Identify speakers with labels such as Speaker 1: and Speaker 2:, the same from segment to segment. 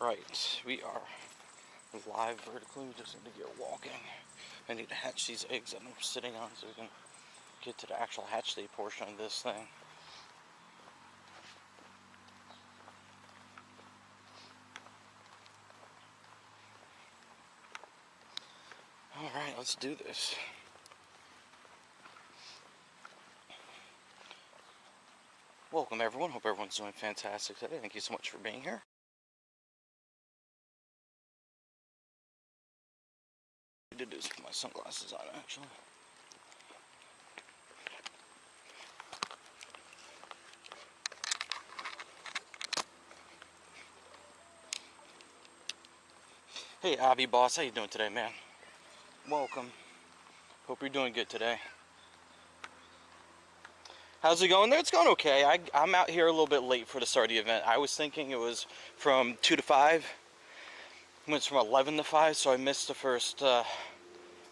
Speaker 1: Alright, we are live vertically. We just need to get walking. I need to hatch these eggs that I'm sitting on so we can get to the actual hatch day portion of this thing. Alright, let's do this. Welcome everyone. Hope everyone's doing fantastic today. Thank you so much for being here. I did just put my sunglasses on actually. Hey Avi boss, how you doing today, man? Welcome. Hope you're doing good today. How's it going there? It's going okay. I'm out here a little bit late for the start of the event. I was thinking it was from 2 to 5. It went from 11 to 5, so I missed the first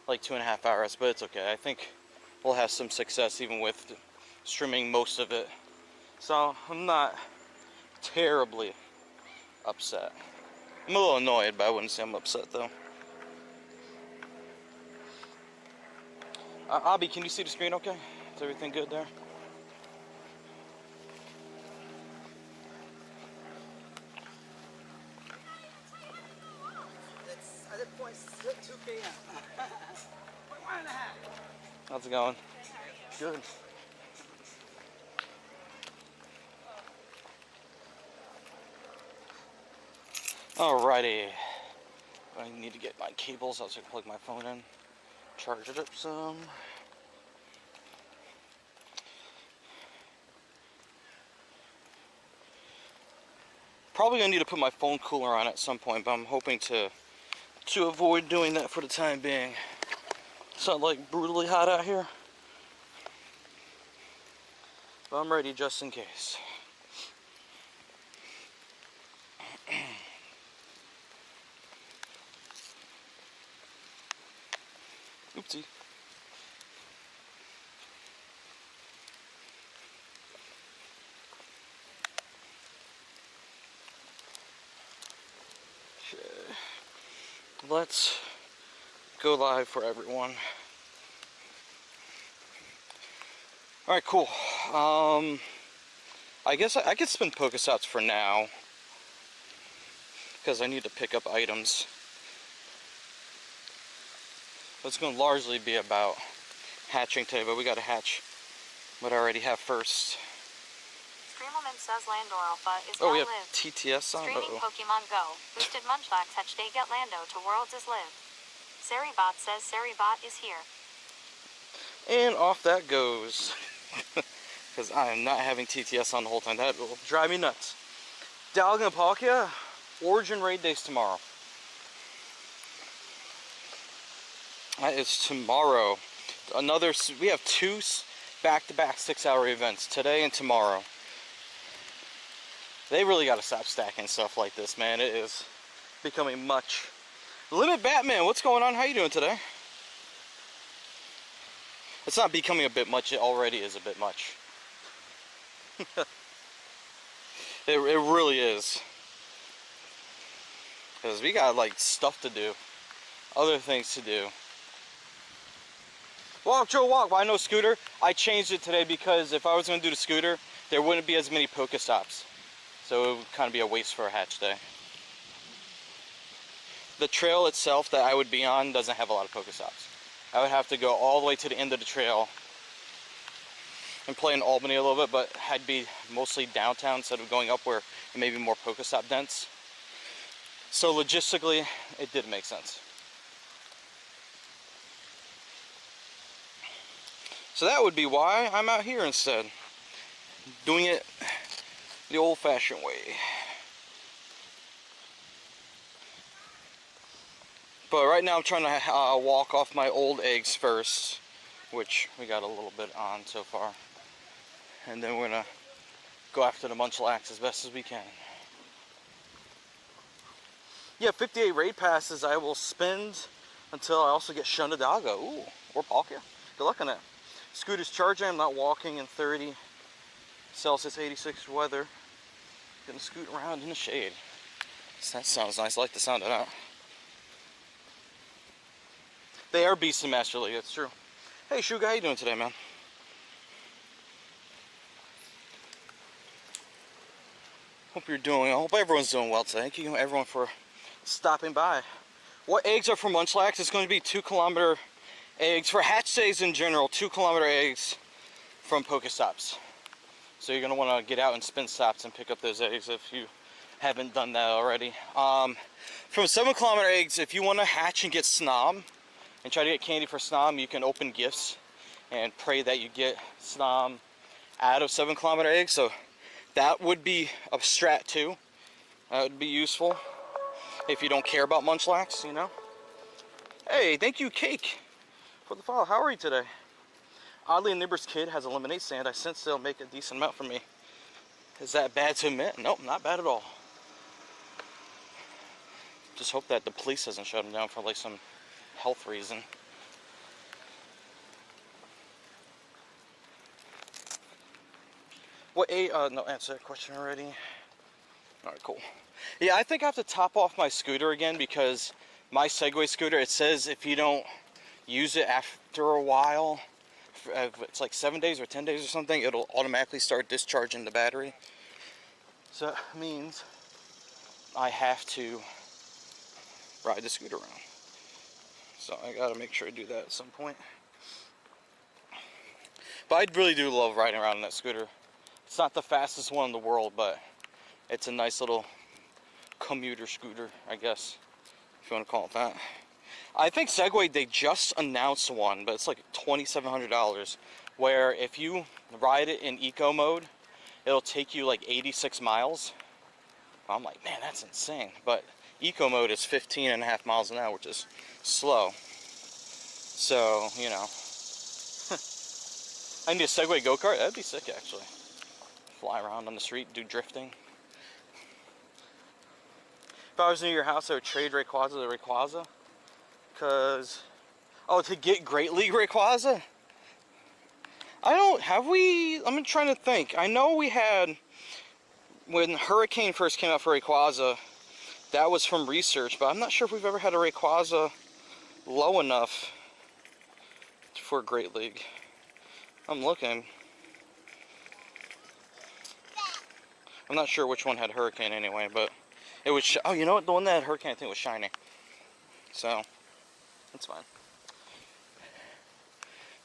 Speaker 1: like 2.5 hours, but it's okay. I think we'll have some success even with streaming most of it. So I'm not terribly upset. I'm a little annoyed, but I wouldn't say I'm upset though. Abby, can you see the screen okay? Is everything good there?
Speaker 2: It's at the point 2 p.m. 1.5.
Speaker 1: How's it going? Good. Alrighty. I need to get my cables out so I can plug my phone in. Charge it up some. Probably gonna need to put my phone cooler on at some point, but I'm hoping to avoid doing that for the time being. It's not like brutally hot out here, but I'm ready just in case. Oopsie. Let's go live for everyone. Alright, cool. I guess I could spend Pokestops for now, because I need to pick up items. It's going to largely be about hatching today, but we got to hatch what I already have first.
Speaker 3: Streamelman says Landor Alpha is
Speaker 1: Oh,
Speaker 3: now
Speaker 1: we have
Speaker 3: live.
Speaker 1: TTS on?
Speaker 3: Streaming Pokemon Go. Boosted Munchlax hatch day get Lando to Worlds is live. Seribot says Seribot is here.
Speaker 1: And off that goes. Because I am not having TTS on the whole time. That will drive me nuts. Dialga and Palkia, Origin Raid Days tomorrow. That is tomorrow. We have 2 back-to-back 6-hour events, today and tomorrow. They really got to stop stacking stuff like this, man. It is becoming much. Limit Batman, what's going on? How you doing today? It's not becoming a bit much. It already is a bit much. It really is. Because we got like stuff to do, other things to do. Walk, Joe, walk. Why no scooter? I changed it today because if I was going to do the scooter, there wouldn't be as many Pokestops. So it would kind of be a waste for a hatch day. The trail itself that I would be on doesn't have a lot of Pokestops. I would have to go all the way to the end of the trail and play in Albany a little bit, but I'd be mostly downtown instead of going up where it may be more Pokestop dense. So logistically, it did make sense. So that would be why I'm out here instead, doing it the old-fashioned way. But right now I'm trying to walk off my old eggs first, which we got a little bit on so far. And then we're gonna go after the Munchlax as best as we can. Yeah, 58 raid passes I will spend until I also get Shunadaga. Ooh, or Palkia. Good luck on that. Scooter's charging, I'm not walking in 30 Celsius 86 weather. Gonna scoot around in the shade. That sounds nice. I like the sound of that. They are Beast and Master League, that's true. Hey, Sugar, how you doing today, man? Hope you're doing, I hope everyone's doing well today. Thank you, everyone, for stopping by. What eggs are from Munchlax? It's going to be 2-kilometer eggs. For hatch days in general, 2-kilometer eggs from Pokestops. So you're going to want to get out and spin stops and pick up those eggs if you haven't done that already. From 7-kilometer eggs, if you want to hatch and get Snom and try to get candy for Snom, you can open gifts and pray that you get Snom out of 7-kilometer eggs. So that would be a strat too. That would be useful if you don't care about Munchlax, you know. Hey, thank you, Cake, for the follow. How are you today? Oddly, a neighbor's kid has a lemonade stand. I sense they'll make a decent amount for me. Is that bad to admit? Nope, not bad at all. Just hope that the police doesn't shut them down for like some health reason. What no, answer that question already. Alright, cool. Yeah, I think I have to top off my scooter again because my Segway scooter, it says if you don't use it after a while, it's like 7 days or 10 days or something, it'll automatically start discharging the battery. So that means I have to ride the scooter around. So I gotta make sure I do that at some point. But I really do love riding around on that scooter. It's not the fastest one in the world, but it's a nice little commuter scooter, I guess, if you want to call it that. I think Segway, they just announced one, but it's like $2,700, where if you ride it in eco mode, it'll take you like 86 miles. I'm like, man, that's insane. But eco mode is 15.5 miles an hour, which is slow. So, you know. I need a Segway go-kart. That'd be sick, actually. Fly around on the street, do drifting. If I was near your house, I would trade Rayquaza to Rayquaza. Because, oh, to get Great League Rayquaza? I'm trying to think. I know we had, when Hurricane first came out for Rayquaza, that was from research, but I'm not sure if we've ever had a Rayquaza low enough for Great League. I'm looking. I'm not sure which one had Hurricane anyway, but it was, oh, you know what? The one that had Hurricane, I think, was shiny. So, it's fine.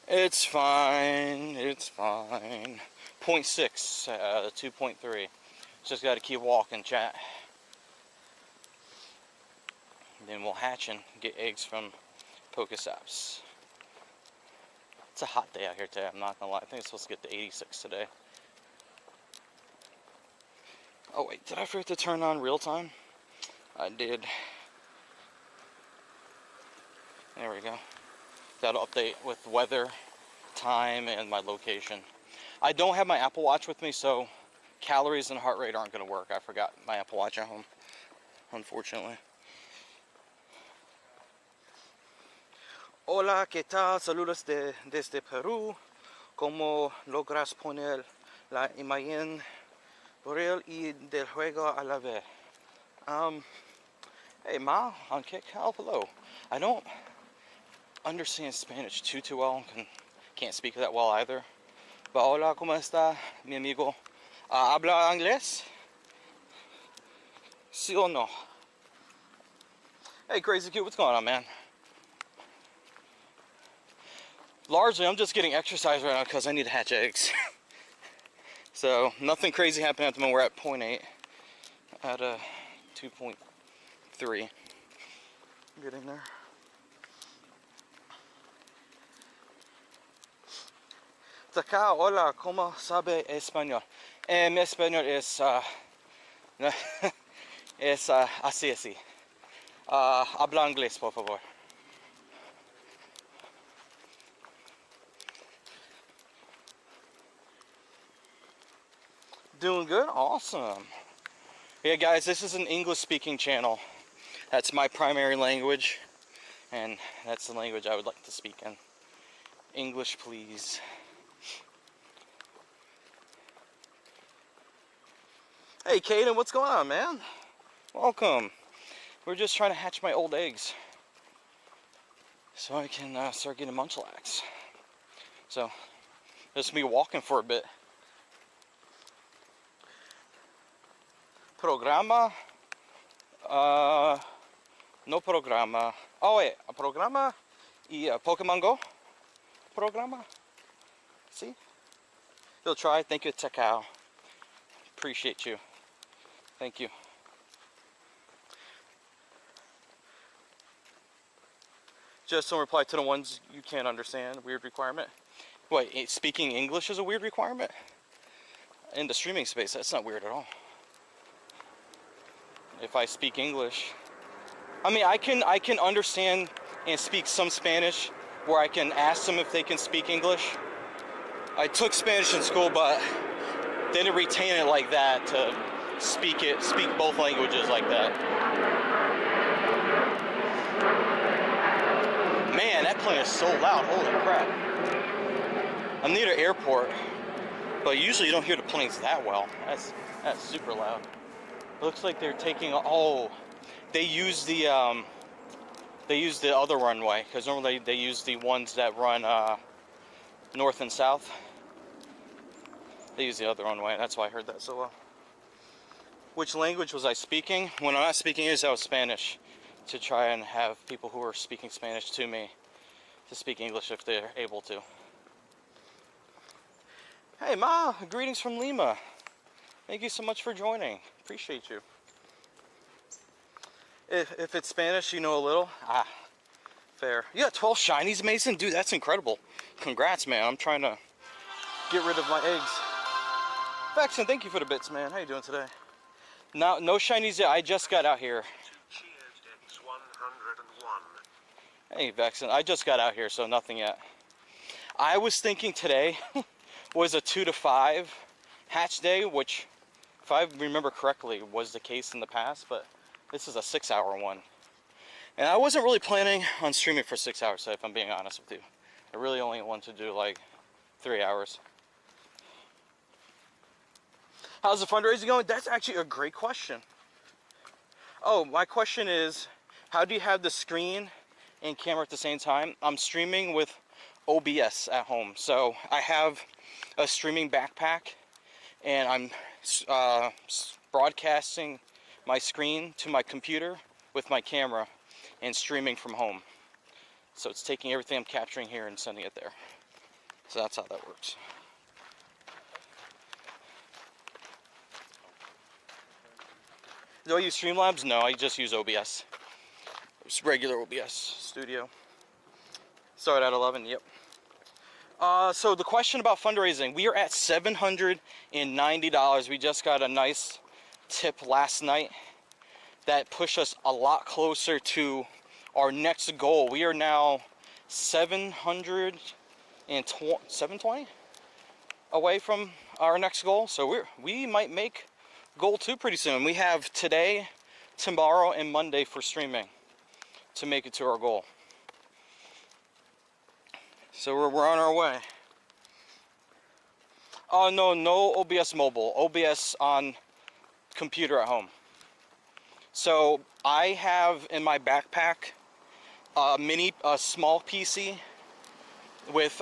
Speaker 1: It's fine. It's fine. 0.6 out of 2.3. Just got to keep walking, chat. Then we'll hatch and get eggs from Pokestops. It's a hot day out here today, I'm not gonna lie. I think it's supposed to get to 86 today. Oh wait, did I forget to turn on real time? I did. There we go. That'll update with weather, time, and my location. I don't have my Apple Watch with me, so calories and heart rate aren't gonna work. I forgot my Apple Watch at home, unfortunately. Hola, ¿qué tal? Saludos desde Perú. ¿Cómo logras poner la imagen real y del juego a la vez? Hey, Ma, on kick, hello. I don't understand Spanish too well. Can't speak that well either. But hola, ¿cómo está, mi amigo? ¿Habla inglés? ¿Sí o no? Hey, Crazy Cute, what's going on, man? Largely, I'm just getting exercise right now because I need to hatch eggs. So, nothing crazy happening at the moment. We're at 0.8 out of 2.3. Getting there. Taka, hola, ¿cómo sabe español? Mi español es, es así. Habla inglés, por favor. Doing good? Awesome. Yeah, guys, this is an English-speaking channel. That's my primary language, and that's the language I would like to speak in. English, please. Hey, Caden, what's going on, man? Welcome. We're just trying to hatch my old eggs so I can start getting Munchlax. So, just me walking for a bit. Programa. No programa. Oh wait, a programa y Pokémon GO programa. See? You'll try. Thank you, Takao. Appreciate you. Thank you. Just some reply to the ones you can't understand. Weird requirement. Wait, speaking English is a weird requirement? In the streaming space, that's not weird at all. If I speak English, I mean, I can understand and speak some Spanish, where I can ask them if they can speak English. I took Spanish in school, but didn't retain it like that to speak both languages like that. Man, that plane is so loud. Holy crap! I'm near the airport, but usually you don't hear the planes that well. That's super loud. It looks like they're taking. Oh, they use the other runway, because normally they use the ones that run north and south. They use the other runway. That's why I heard that so well. Which language was I speaking? When I'm not speaking English, that was Spanish, to try and have people who are speaking Spanish to me to speak English if they're able to. Hey Ma, greetings from Lima. Thank you so much for joining. Appreciate you. If it's Spanish, you know a little. Fair. You got 12 shinies, Mason? Dude, that's incredible. Congrats, man. I'm trying to get rid of my eggs. Vexen, thank you for the bits, man. How you doing today? No shinies yet. I just got out here. Hey, Vexen. I just got out here, so nothing yet. I was thinking today was a 2 to 5 hatch day, which, if I remember correctly, was the case in the past, but this is a 6-hour one. And I wasn't really planning on streaming for 6 hours, if I'm being honest with you. I really only want to do like 3 hours. How's the fundraising going? That's actually a great question. Oh, my question is, how do you have the screen and camera at the same time? I'm streaming with OBS at home. So I have a streaming backpack, and I'm broadcasting my screen to my computer with my camera and streaming from home. So it's taking everything I'm capturing here and sending it there. So that's how that works. Do I use Streamlabs? No, I just use OBS. It's regular OBS Studio. Start at 11, yep. So the question about fundraising, we are at $790. We just got a nice tip last night that pushed us a lot closer to our next goal. We are now 720 away from our next goal. So we might make goal 2 pretty soon. We have today, tomorrow, and Monday for streaming to make it to our goal. So we're on our way. Oh no OBS mobile. OBS on computer at home. So I have in my backpack a small PC with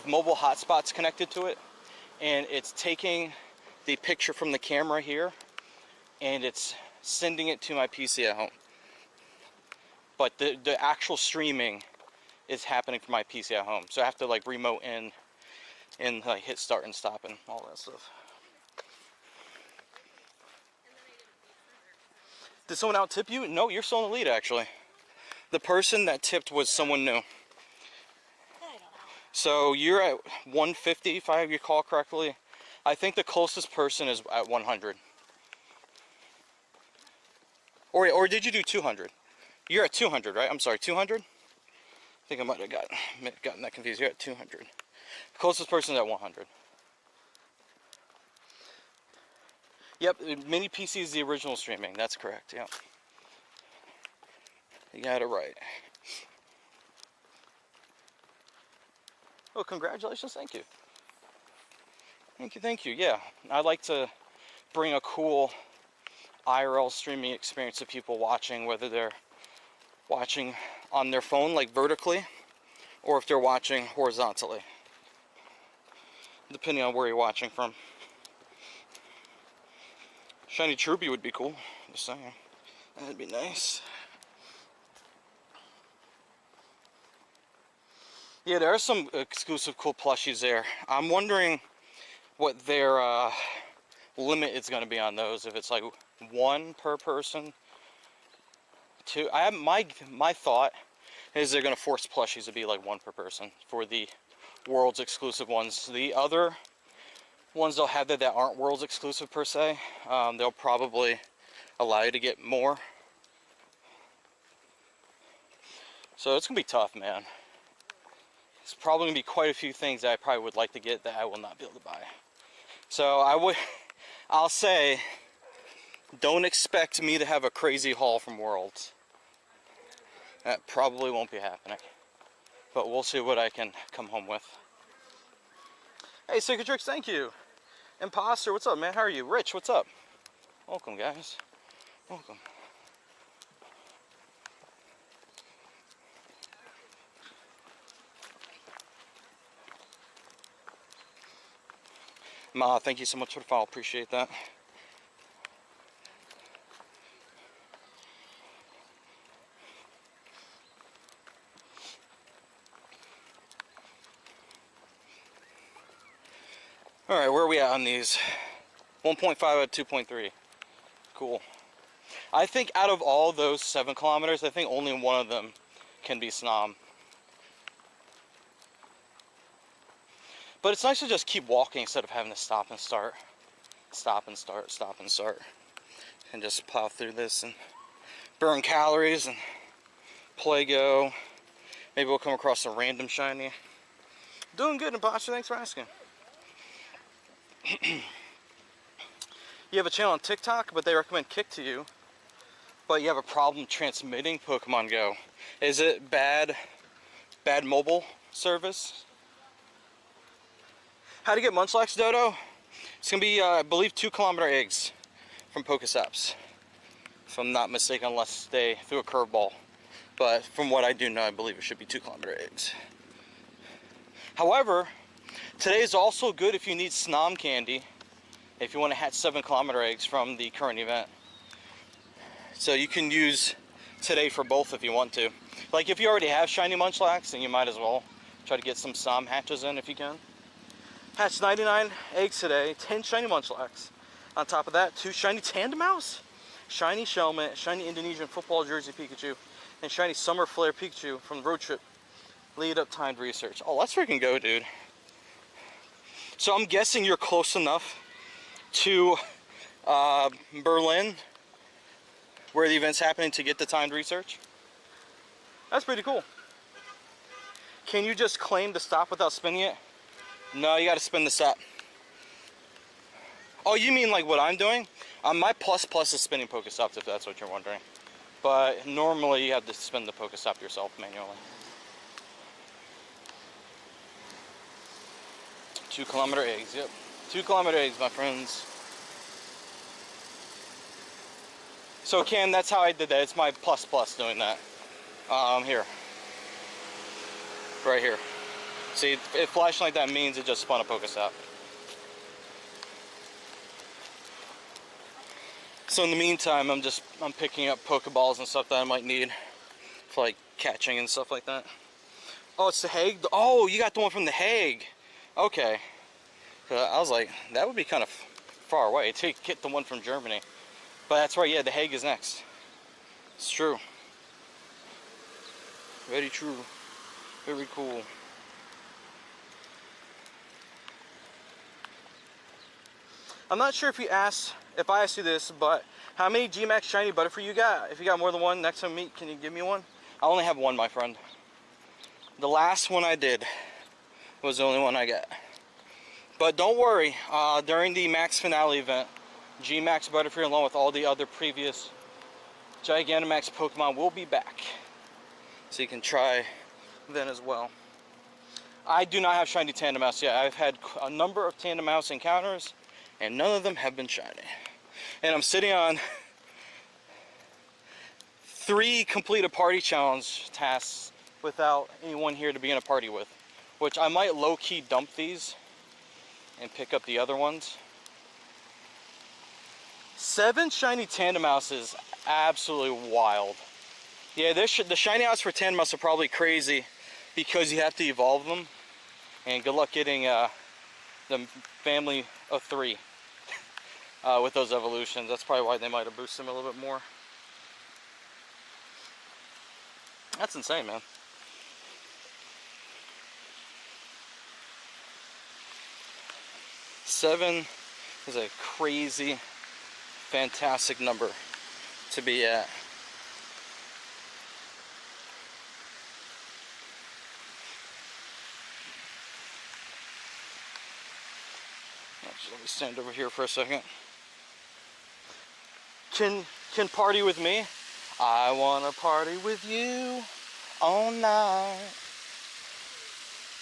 Speaker 1: mobile hotspots connected to it, and it's taking the picture from the camera here and it's sending it to my PC at home. But the actual streaming is happening from my PC at home. So I have to like remote in and like hit start and stop and all that stuff. Did someone out tip you? No, you're still in the lead actually. The person that tipped was someone new. So you're at 150 if I recall correctly. I think the closest person is at 100. Or did you do 200? You're at 200, right? I'm sorry, 200? I think I might have gotten that confused. You're at 200. The closest person is at 100. Yep, mini PC is the original streaming. That's correct, yeah. You got it right. Oh, congratulations, thank you. Thank you, yeah. I'd like to bring a cool IRL streaming experience of people watching, whether they're watching on their phone, like vertically, or if they're watching horizontally, depending on where you're watching from. Shiny Chirpy would be cool, just saying. That'd be nice. Yeah, there are some exclusive cool plushies there. I'm wondering what their limit is going to be on those. If it's like 1 per person, 2. I have my thought is they're going to force plushies to be like 1 per person for the world's exclusive ones. The other ones they'll have that aren't world's exclusive per se, they'll probably allow you to get more. So it's going to be tough, man. It's probably going to be quite a few things that I probably would like to get that I will not be able to buy. So I'll say, don't expect me to have a crazy haul from Worlds. That probably won't be happening. But we'll see what I can come home with. Hey, Cicatrix, thank you. Imposter, what's up, man? How are you? Rich, what's up? Welcome, guys. Welcome. Ma, thank you so much for the follow. Appreciate that. Alright, where are we at on these? 1.5 out of 2.3. Cool. I think out of all those 7 kilometers, I think only one of them can be Snom. But it's nice to just keep walking instead of having to stop and start. Stop and start, stop and start. And just plow through this and burn calories and play Go. Maybe we'll come across a random shiny. Doing good, Imposter, thanks for asking. You have a channel on TikTok, but they recommend Kick to you. But you have a problem transmitting Pokemon Go. Is it bad mobile service? How to get Munchlax, Dodo? It's going to be, I believe, 2-kilometer eggs from Pokestops. If I'm not mistaken, unless they threw a curveball. But from what I do know, I believe it should be 2-kilometer eggs. However, today is also good if you need Snom candy. If you want to hatch 7-kilometer eggs from the current event. So you can use today for both if you want to. Like if you already have shiny Munchlax, then you might as well try to get some Snom hatches in if you can. Hatched 99 eggs today, 10 shiny Munchlax. On top of that, 2 shiny Tandemaus, shiny Shelmet, shiny Indonesian football jersey Pikachu, and shiny Summer Flare Pikachu from the road trip. Lead up timed research. Oh, let's freaking go, dude. So I'm guessing you're close enough to Berlin, where the event's happening, to get the timed research. That's pretty cool. Can you just claim to stop without spinning it? No, you got to spin the stop. Oh, you mean like what I'm doing? My plus is spinning Pokestops, if that's what you're wondering. But normally you have to spin the Pokestop yourself manually. 2-kilometer eggs, yep. 2-kilometer eggs, my friends. So Cam, that's how I did that. It's my plus doing that. Here. Right here. See, if flashing like that means it just spun a Pokestop. So in the meantime, I'm picking up Pokeballs and stuff that I might need for like catching and stuff like that. Oh, it's the Hague? Oh, you got the one from the Hague. Okay. I was like, that would be kind of far away to get the one from Germany. But that's right, yeah, the Hague is next. It's true. Very true. Very cool. I'm not sure if I asked you this, but how many G-Max shiny Butterfree you got? If you got more than one, next time we meet, can you give me one? I only have one, my friend. The last one I did was the only one I got. But don't worry, during the Max Finale event, G-Max Butterfree along with all the other previous Gigantamax Pokemon will be back. So you can try then as well. I do not have shiny Tandemaus yet. I've had a number of Tandemaus encounters and none of them have been shiny. And I'm sitting on 3 complete a party challenge tasks without anyone here to be in a party with. Which I might low-key dump these and pick up the other ones. 7 shiny Tandemaus is absolutely wild. Yeah, the shiny outs for Tandemaus are probably crazy because you have to evolve them. And good luck getting the family of 3 with those evolutions. That's probably why they might have boosted them a little bit more. That's insane, man. Seven is a crazy, fantastic number to be at. Let me stand over here for a second. Can party with me? I wanna party with you all night.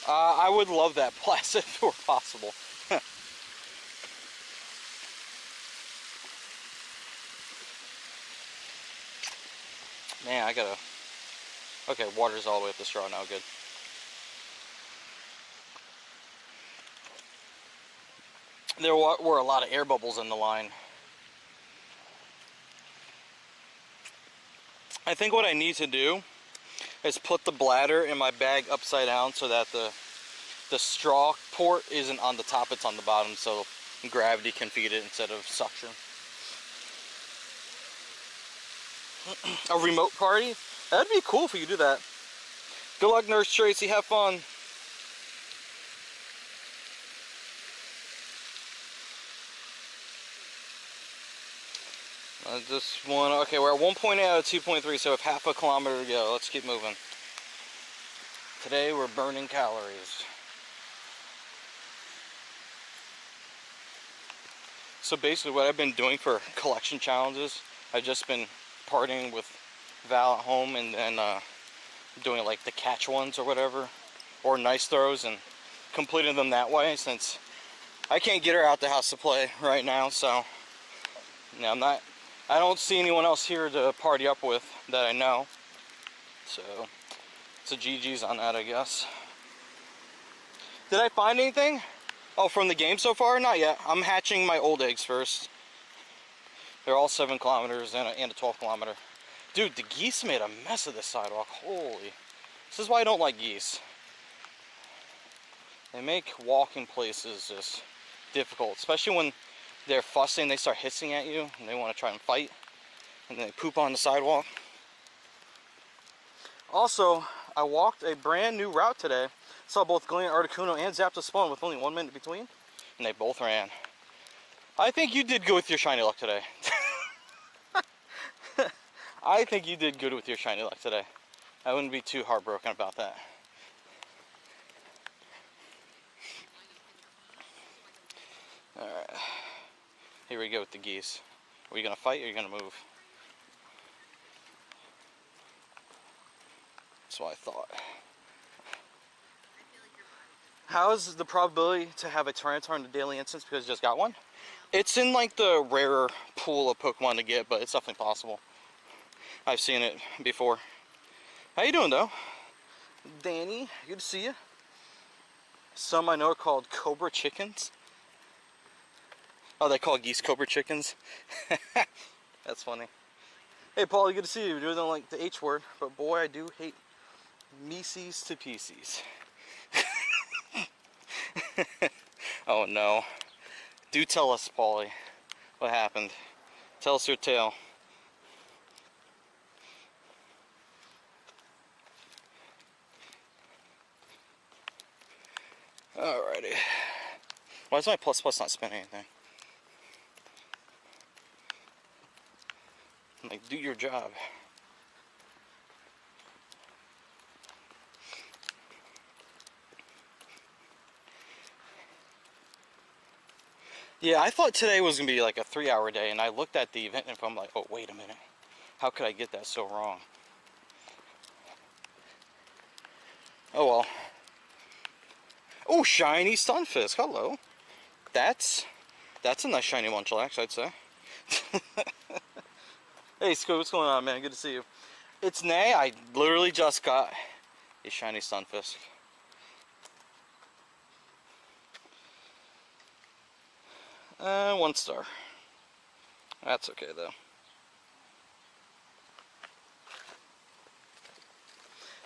Speaker 1: I would love that plus if it were possible. Man, I gotta... Okay, water's all the way up the straw now, good. There were a lot of air bubbles in the line. I think what I need to do is put the bladder in my bag upside down so that the straw port isn't on the top, it's on the bottom, so gravity can feed it instead of suction. A remote party? That'd be cool if you could do that. Good luck, Nurse Tracy. Have fun. This one, okay, we're at 1.8 out of 2.3, so we have half a kilometer to go. Let's keep moving. Today we're burning calories. So basically what I've been doing for collection challenges, I've just been partying with Val at home and then doing like the catch ones or whatever, or nice throws, and completing them that way since I can't get her out the house to play right now. So yeah, I don't see anyone else here to party up with that I know. So it's a GG's on that, I guess. Did I find anything? Oh, from the game so far? Not yet. I'm hatching my old eggs first. They're all 7 kilometers and a 12 kilometer. Dude, the geese made a mess of this sidewalk. Holy. This is why I don't like geese. They make walking places just difficult, especially when they're fussing, they start hissing at you and they want to try and fight, and then they poop on the sidewalk. Also, I walked a brand new route today. Saw both Glen Articuno and Zapdos spawn with only 1 minute between, and they both ran. I think you did good with your shiny luck today. I think you did good with your shiny luck today. I wouldn't be too heartbroken about that. Alright. Here we go with the geese. Are you going to fight or are you going to move? That's what I thought. How is the probability to have a Tyranitar in the daily instance because you just got one? It's in like the rarer pool of Pokemon to get, but it's definitely possible. I've seen it before. How you doing though? Danny, good to see you. Some I know are called Cobra Chickens. Oh, they call geese Cobra Chickens? That's funny. Hey Paul, good to see you. You don't like the H word, but boy, I do hate Mises to pieces. Oh no. Do tell us, Paulie, what happened. Tell us your tale. Alrighty. Why is my plus not spinning anything? Like, do your job. Yeah, I thought today was going to be like a 3-hour day, and I looked at the event info, I'm like, oh, wait a minute. How could I get that so wrong? Oh, well. Oh, shiny Stunfisk, hello. That's a nice shiny Munchlax, I'd say. Hey, Scoot, what's going on, man? Good to see you. It's nay. I literally just got a shiny Sunfisk. 1 star. That's okay though.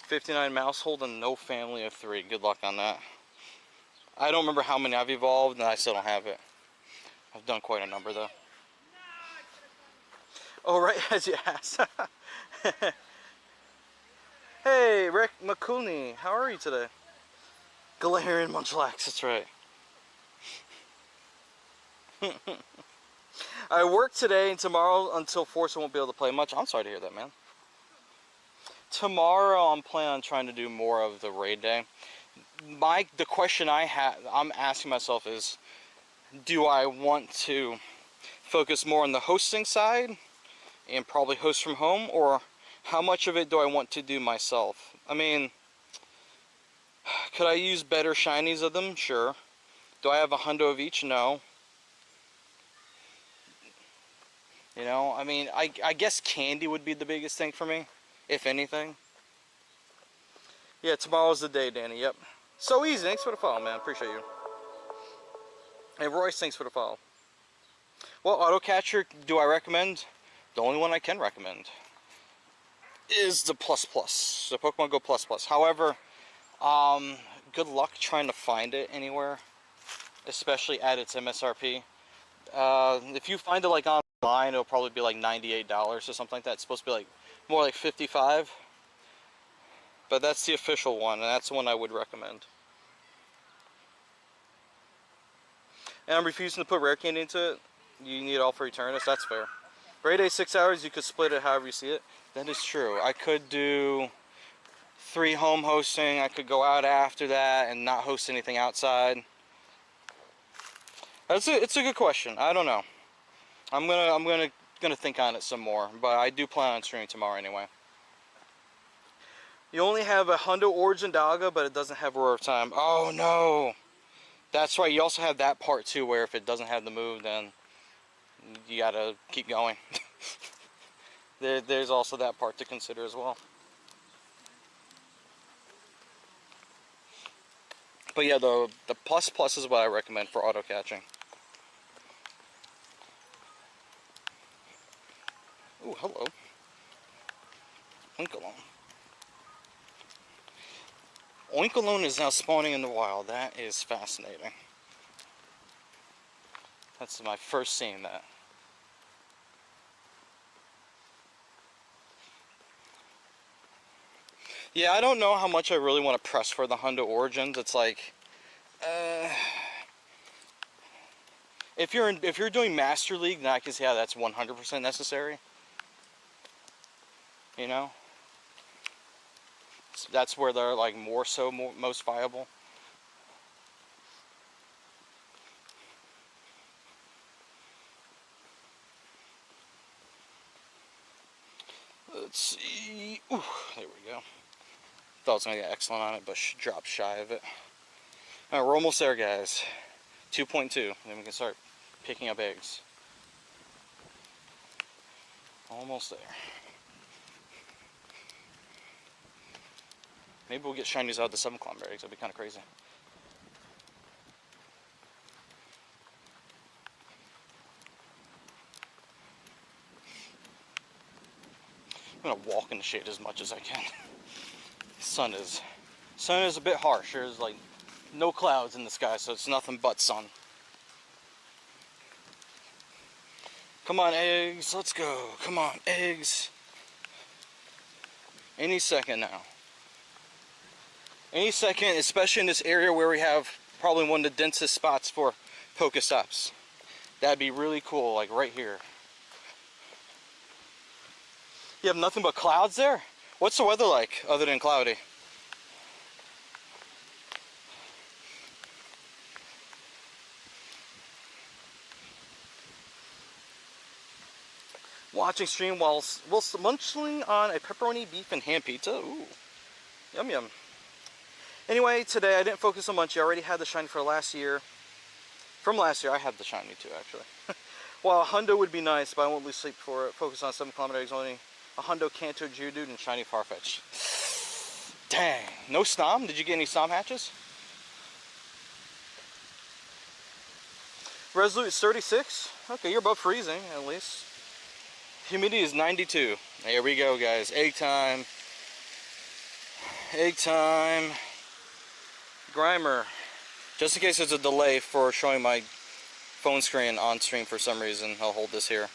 Speaker 1: 59 mouse hold and no family of 3. Good luck on that. I don't remember how many I've evolved and I still don't have it. I've done quite a number though. Oh, right, as you asked. Hey, Rick McCoolney, how are you today? Galarian Munchlax, that's right. I work today and tomorrow until 4, so I won't be able to play much. I'm sorry to hear that, man. Tomorrow I'm planning on trying to do more of the raid day. The question I'm asking myself is, do I want to focus more on the hosting side and probably host from home, or how much of it do I want to do myself? I mean, could I use better shinies of them? Sure. Do I have a hundo of each? No. You know, I mean, I guess candy would be the biggest thing for me, if anything. Yeah, tomorrow's the day, Danny. Yep. So easy. Thanks for the follow, man. Appreciate you. Hey, Royce, thanks for the follow. Well, auto catcher, do I recommend? The only one I can recommend is the Plus Plus, the Pokemon GO Plus Plus. However, good luck trying to find it anywhere, especially at its MSRP. If you find it like online, it'll probably be like $98 or something like that. It's supposed to be like more like $55, but that's the official one, and that's the one I would recommend. And I'm refusing to put rare candy into it. You need it all for Eternus. That's fair. Raid day 6 hours, you could split it however you see it. That is true. I could do 3 home hosting. I could go out after that and not host anything outside. It's a good question. I don't know. I'm gonna think on it some more, but I do plan on streaming tomorrow anyway. You only have a Hundo Origin Daga, but it doesn't have Roar of Time. Oh no! That's right. You also have that part too, where if it doesn't have the move, then you gotta keep going. There's also that part to consider as well. But yeah, the Plus Plus is what I recommend for auto catching. Ooh, hello. Oinkalone. Oinkalone is now spawning in the wild. That is fascinating. That's my first seeing that. Yeah, I don't know how much I really want to press for the Hundo Origins. It's like, if you're doing Master League, then I can see how that's 100% necessary. You know, so that's where they're like most viable. Let's see. Ooh, there we go. Thought I was gonna get excellent on it, but dropped shy of it. All right, we're almost there, guys. 2.2. Then we can start picking up eggs. Almost there. Maybe we'll get shinies out of the 7-kilometer eggs. That'd be kind of crazy. I'm gonna walk in the shade as much as I can. Sun is a bit harsh. There's like no clouds in the sky, so it's nothing but sun. Come on, eggs. Let's go. Come on, eggs. Any second now. Any second, especially in this area where we have probably one of the densest spots for Pokestops. That'd be really cool, like right here. You have nothing but clouds there? What's the weather like other than cloudy? Watching stream while munching on a pepperoni, beef, and ham pizza. Ooh, yum yum. Anyway, today I didn't focus on Munchie. I already had the shiny for last year. From last year, I had the shiny too, actually. Well, Hundo would be nice, but I won't lose sleep for it. Focus on 7-kilometer eggs only. a Hundo Kanto Geodude, and Shiny Farfetch. Dang. No Snom? Did you get any Snom hatches? Resolute is 36. Okay, you're above freezing, at least. Humidity is 92. There we go, guys. Egg time. Egg time. Grimer. Just in case there's a delay for showing my phone screen on stream for some reason, I'll hold this here.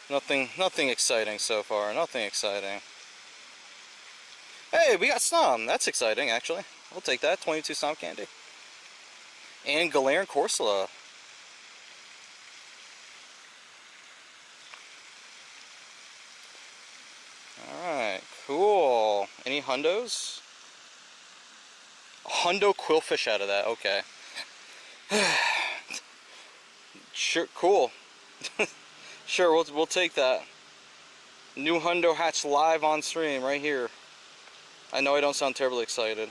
Speaker 1: Nothing exciting so far. Nothing exciting. Hey, we got Snom. That's exciting, actually. We'll take that. 22 Snom candy. And Galarian Corsola. Alright, cool. Any Hundos? A Hundo Quillfish out of that, okay. Sure, cool. Sure, we'll take that. New Hundo hatch live on stream right here. I know I don't sound terribly excited.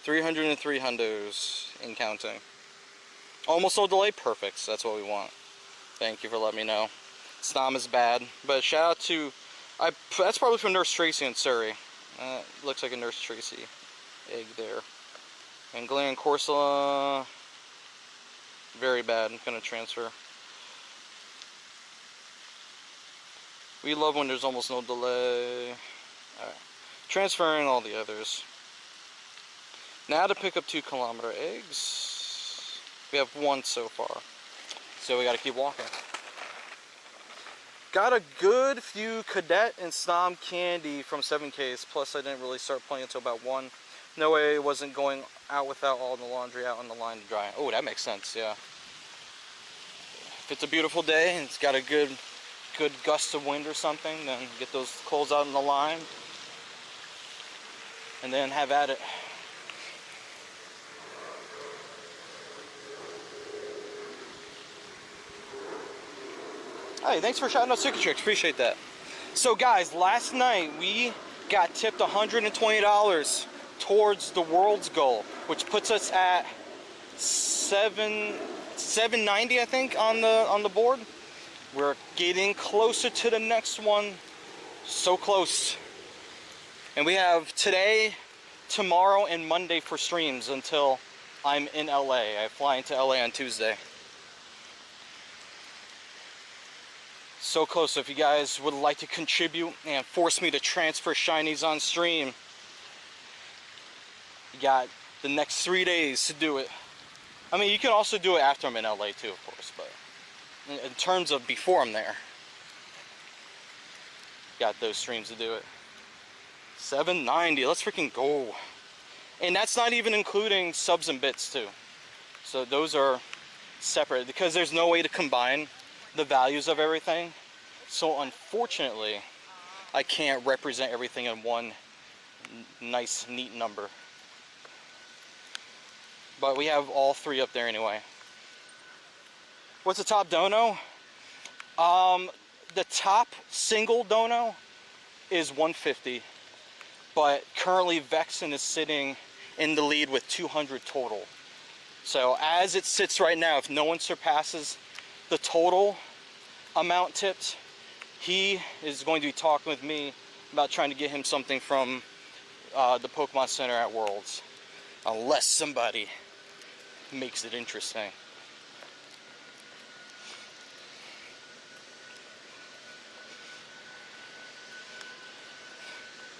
Speaker 1: 303 Hundos and counting. Almost no delay, perfect. That's what we want. Thank you for letting me know. Snom is bad, but shout out to that's probably from Nurse Tracy in Surrey. Looks like a Nurse Tracy egg there. And Galarian Corsola, very bad. I'm gonna transfer. We love when there's almost no delay. Alright. Transferring all the others. Now to pick up 2 kilometer eggs. We have 1 so far. So we gotta keep walking. Got a good few Cadet and Snom candy from 7Ks. Plus I didn't really start playing until about 1. No way it wasn't going out without all the laundry out on the line to dry. Oh, that makes sense, yeah. If it's a beautiful day and it's got a good gust of wind or something, then get those clothes out on the line and then have at it. Hey, thanks for shouting out Sticker Tricks, appreciate that. So guys, last night we got tipped $120 towards the world's goal, which puts us at $790 I think on the board. We're getting closer to the next one. So close. And we have today, tomorrow, and Monday for streams until I'm in LA. I fly into LA on Tuesday. So close. So if you guys would like to contribute and force me to transfer shinies on stream, you got the next 3 days to do it. I mean, you can also do it after I'm in LA too, of course, but in terms of before I'm there, got those streams to do it. $790, let's freaking go. And that's not even including subs and bits too. So those are separate because there's no way to combine the values of everything. So unfortunately, I can't represent everything in one nice, neat number. But we have all 3 up there anyway. What's the top dono? The top single dono is 150, but currently Vexen is sitting in the lead with 200 total. So as it sits right now, if no one surpasses the total amount tipped, he is going to be talking with me about trying to get him something from the Pokemon Center at Worlds, unless somebody makes it interesting.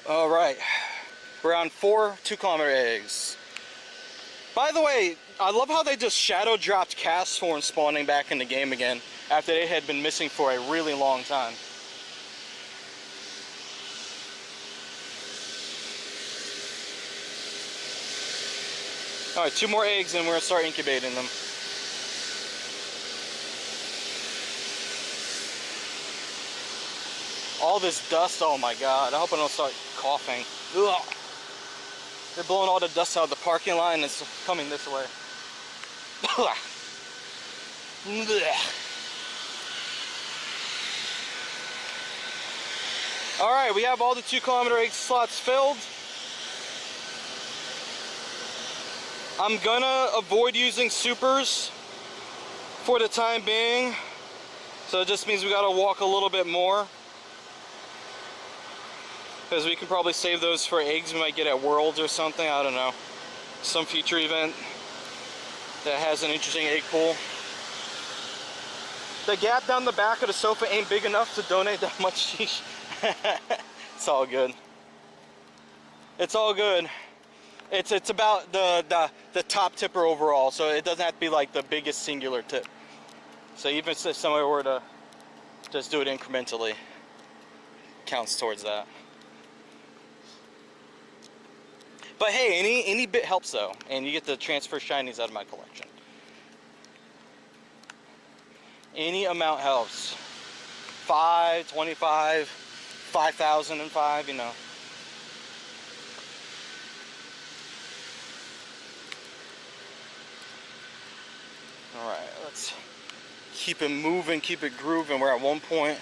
Speaker 1: Alright, we're on 4 2-kilometer eggs. By the way, I love how they just shadow dropped Castform spawning back in the game again after they had been missing for a really long time. Alright, 2 more eggs and we're going to start incubating them. All this dust, oh my god, I hope I don't start coughing. Ugh. They're blowing all the dust out of the parking lot and it's coming this way. Alright, we have all the 2-kilometer egg slots filled. I'm gonna avoid using supers for the time being. So it just means we gotta walk a little bit more. Because we can probably save those for eggs we might get at Worlds or something, I don't know. Some future event that has an interesting egg pool. The gap down the back of the sofa ain't big enough to donate that much sheesh. It's all good. It's all good. It's about the top tipper overall, so it doesn't have to be like the biggest singular tip. So even if somebody were to just do it incrementally, counts towards that. But hey, any bit helps though, and you get to transfer shinies out of my collection. Any amount helps. 5, 25, 5,005, you know. Alright, let's keep it moving, keep it grooving. We're at 0.1.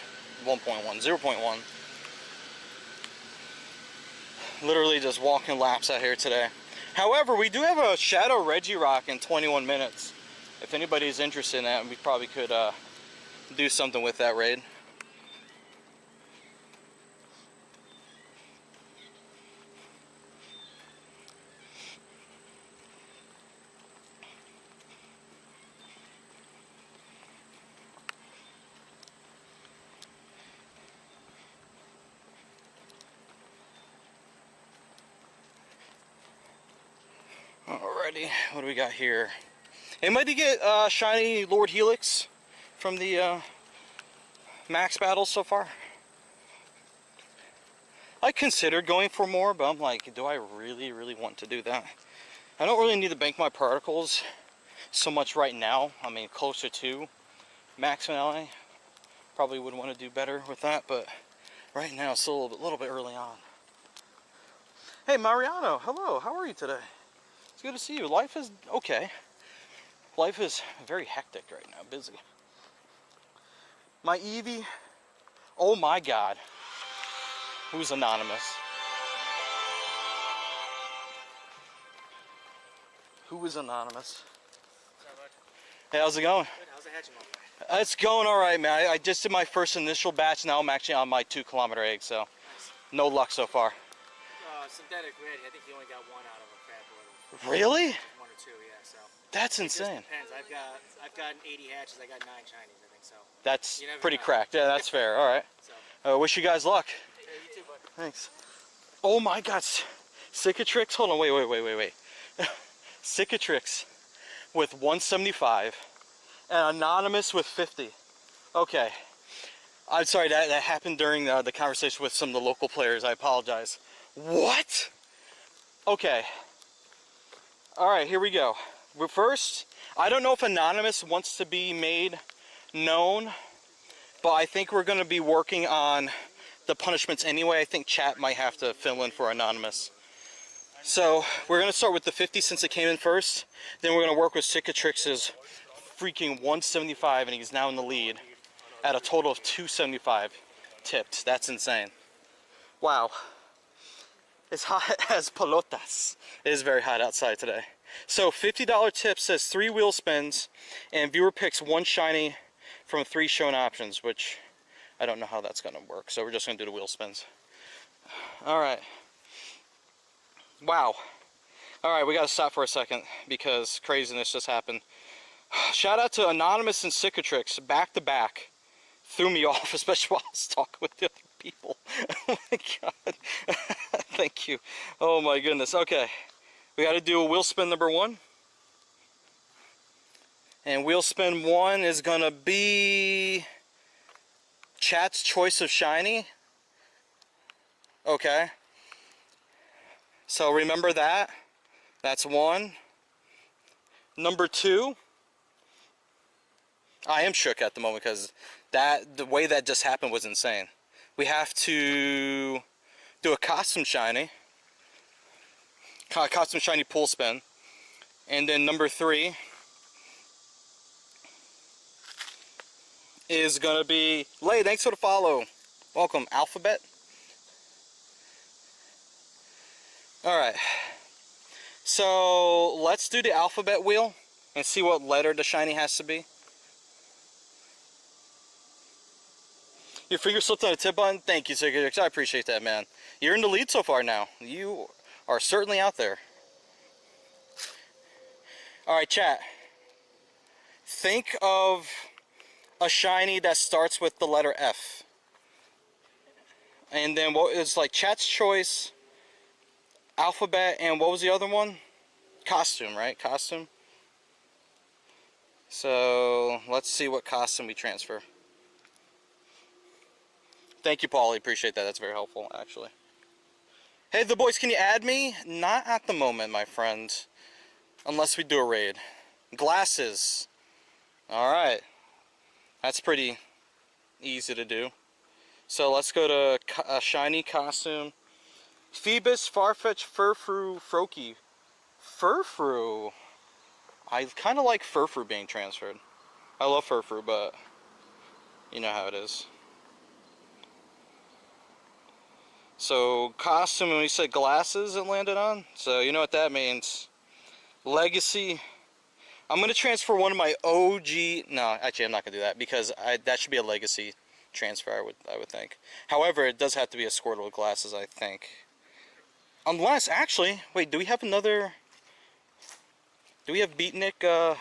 Speaker 1: Literally just walking laps out here today. However, we do have a Shadow Regirock in 21 minutes. If anybody's interested in that, we probably could do something with that raid. Alrighty, what do we got here? Anybody get shiny Lord Helix from the max battles so far? I considered going for more, but I'm like, do I really want to do that? I don't really need to bank my particles so much right now. I mean, closer to max finale. Probably would want to do better with that, but right now it's still a little bit early on. Hey Mariano, hello, how are you today? It's good to see you. Life is okay. Life is very hectic right now, busy. My Eevee, oh my god. Who's anonymous? Who is anonymous? Hey, how's it going?
Speaker 2: Good. How's the hatching going?
Speaker 1: It's going alright, man. I just did my first initial batch. Now I'm actually on my 2-kilometer egg, so
Speaker 2: Nice.
Speaker 1: no luck so far.
Speaker 2: Synthetic red, I think you only got one out of a crab order.
Speaker 1: Really?
Speaker 2: 1 or 2, yeah. So
Speaker 1: That's
Speaker 2: it just
Speaker 1: insane.
Speaker 2: depends. I've gotten 80 hatches. I got 9 shinies, I think so.
Speaker 1: That's
Speaker 2: You never
Speaker 1: pretty
Speaker 2: know.
Speaker 1: cracked. Yeah, that's fair. Alright.
Speaker 2: So
Speaker 1: Wish you guys luck.
Speaker 2: yeah, you too, bud.
Speaker 1: Thanks. Oh my god. Cicatrix? Hold on, wait. Cicatrix with 175 and Anonymous with 50. Okay. I'm sorry, that happened during the conversation with some of the local players. I apologize. What? Okay. Alright, here we go. First, I don't know if Anonymous wants to be made known, but I think we're going to be working on the punishments anyway. I think chat might have to fill in for Anonymous. So, we're going to start with the 50 since it came in first. Then we're going to work with Cicatrix's freaking 175, and he's now in the lead at a total of 275 tipped. That's insane. Wow. It's hot as pelotas. It is very hot outside today. So $50 tip says 3 wheel spins, and viewer picks 1 shiny from 3 shown options, which I don't know how that's going to work. So we're just going to do the wheel spins. Alright. Wow. Alright, we got to stop for a second because craziness just happened. Shout out to Anonymous and Cicatrix, back to back. Threw me off, especially while I was talking with the other people. Oh my god. Thank you. Oh my goodness. Okay. We got to do a wheel spin number 1. And wheel spin 1 is going to be chat's choice of shiny. Okay. So remember that. That's 1. Number 2. I am shook at the moment because the way that just happened was insane. We have to do a custom shiny pull spin, and then number 3 is gonna be Lay. Thanks for the follow. Welcome, Alphabet. All right. So let's do the alphabet wheel and see what letter the shiny has to be. Your finger slipped on the tip button. Thank you, Sigurd. I appreciate that, man. You're in the lead so far now. You are certainly out there. Alright, chat. Think of a shiny that starts with the letter F. And then what is like chat's choice, alphabet, and what was the other one? Costume, right? Costume. So let's see what costume we transfer. Thank you, Paulie. Appreciate that. That's very helpful, actually. Hey, the boys, can you add me? Not at the moment, my friend. Unless we do a raid. Glasses. Alright. That's pretty easy to do. So let's go to a shiny costume. Phoebus, Farfetch, Furfrou, Froakie. Furfrou. I kind of like Furfrou being transferred. I love Furfrou, but you know how it is. So costume, and we said glasses it landed on. So you know what that means. Legacy. I'm going to transfer one of my OG... No, actually I'm not going to do that because that should be a legacy transfer, I would think. However, it does have to be a Squirtle with glasses, I think. Unless, actually, wait, do we have another... Do we have Beatnik? Oh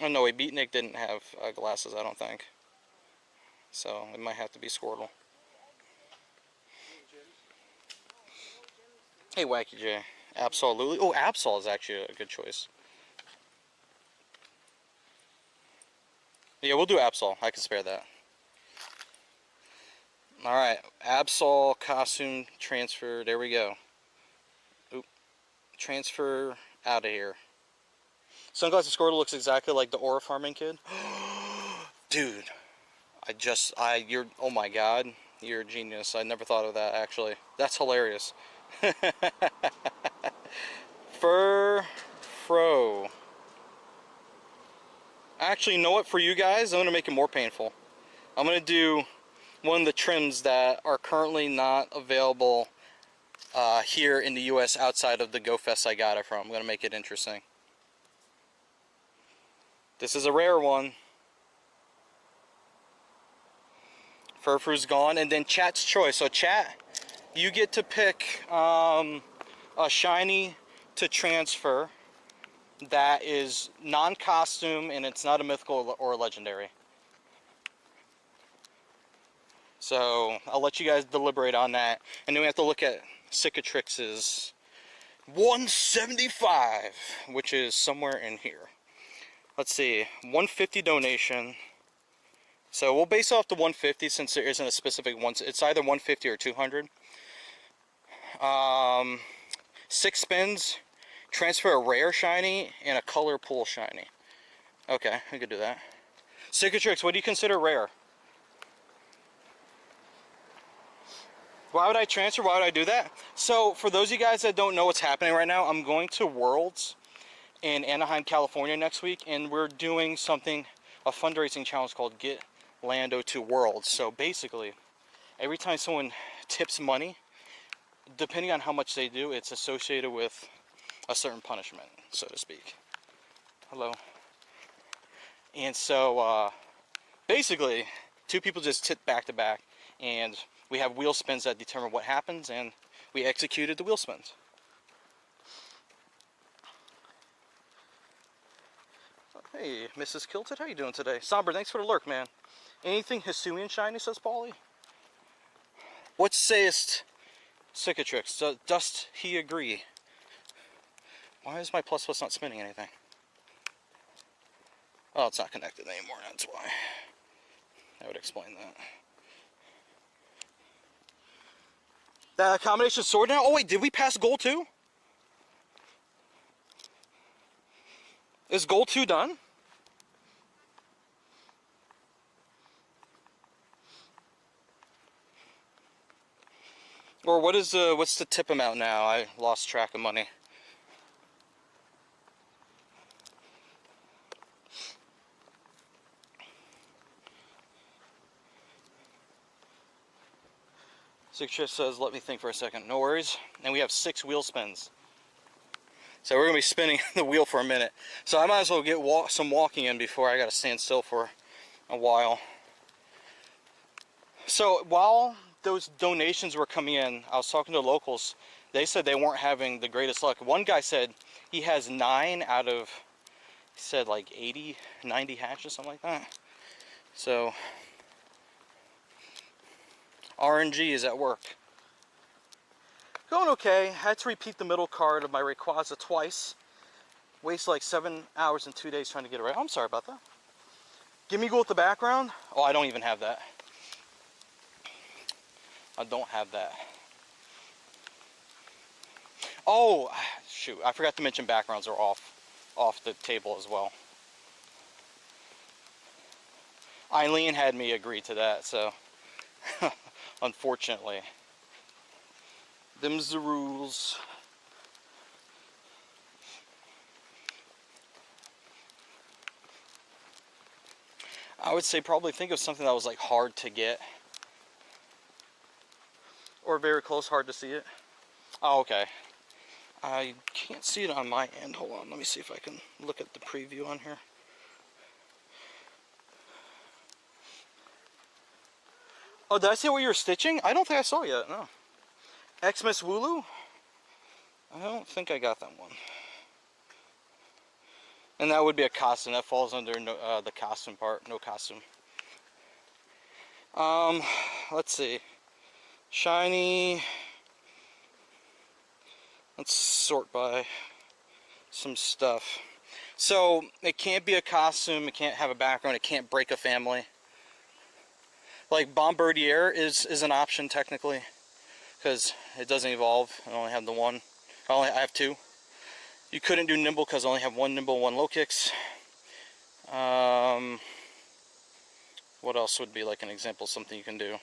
Speaker 1: no, wait, Beatnik didn't have glasses, I don't think. So it might have to be Squirtle. Hey, Wacky J. Absolutely. Oh, Absol is actually a good choice. Yeah, we'll do Absol. I can spare that. Alright, Absol costume transfer. There we go. Oop. Transfer out of here. Sunglasses Squirtle looks exactly like the Aura Farming kid. Dude. You're, oh my god. You're a genius. I never thought of that, actually. That's hilarious. Furfrou. Actually, you know what? For you guys, I'm going to make it more painful. I'm going to do one of the trims that are currently not available here in the US outside of the Go Fest I got it from. I'm going to make it interesting. This is a rare one. Furfrou's gone, and then chat's choice. So chat, you get to pick a shiny to transfer that is non-costume and it's not a mythical or a legendary. So I'll let you guys deliberate on that, and then we have to look at Cicatrix's 175, which is somewhere in here. Let's see, 150 donation. So we'll base off the 150 since there isn't a specific one. It's either 150 or 200. 6 spins, transfer a rare shiny and a color pool shiny. Okay, I could do that. Cicatrix, what do you consider rare? Why would I transfer? Why would I do that? So for those of you guys that don't know what's happening right now, I'm going to Worlds in Anaheim, California next week, and we're doing something, a fundraising challenge called Get Lando to Worlds. So basically, every time someone tips money, depending on how much they do, it's associated with a certain punishment, so to speak. Hello. And so, basically, 2 people just tip back to back, and we have wheel spins that determine what happens, and we executed the wheel spins. Hey, Mrs. Kilted, how you doing today? Somber, thanks for the lurk, man. Anything Hisuian shiny, says Paulie? What sayest, Cicatrix? Dost he agree? Why is my plus not spinning anything? Oh, it's not connected anymore, that's why. That would explain that. The combination sword now? Oh wait, did we pass goal 2? Is goal 2 done? Or what is what's the tip amount now? I lost track of money. Six says, let me think for a second. No worries. And we have 6 wheel spins. So we're going to be spinning the wheel for a minute. So I might as well get some walking in before I got to stand still for a while. So while those donations were coming in, I was talking to locals. They said they weren't having the greatest luck. One guy said he has 9 out of, he said like 80, 90 hatches, something like that. So RNG is at work. Going okay. I had to repeat the middle card of my Rayquaza twice. Wasted like 7 hours and 2 days trying to get it right. Oh, I'm sorry about that. Gimme Ghoul with the background. Oh, I don't even have that. I don't have that. Oh, shoot. I forgot to mention backgrounds are off the table as well. Eileen had me agree to that, so unfortunately. Them's the rules. I would say probably think of something that was like hard to get. Or very close, hard to see it. Oh, okay. I can't see it on my end. Hold on, let me see if I can look at the preview on here. Oh, did I see what you were stitching? I don't think I saw it yet, no. Xmas Wooloo? I don't think I got that one. And that would be a costume. That falls under the costume part. No costume. Let's see. Shiny. Let's sort by some stuff. So, it can't be a costume. It can't have a background. It can't break a family. Like, Bombardier is an option, technically. Because it doesn't evolve. I only have the one. I have 2. You couldn't do Nimble because I only have 1 Nimble, 1 low kicks. What else would be like an example of something you can do?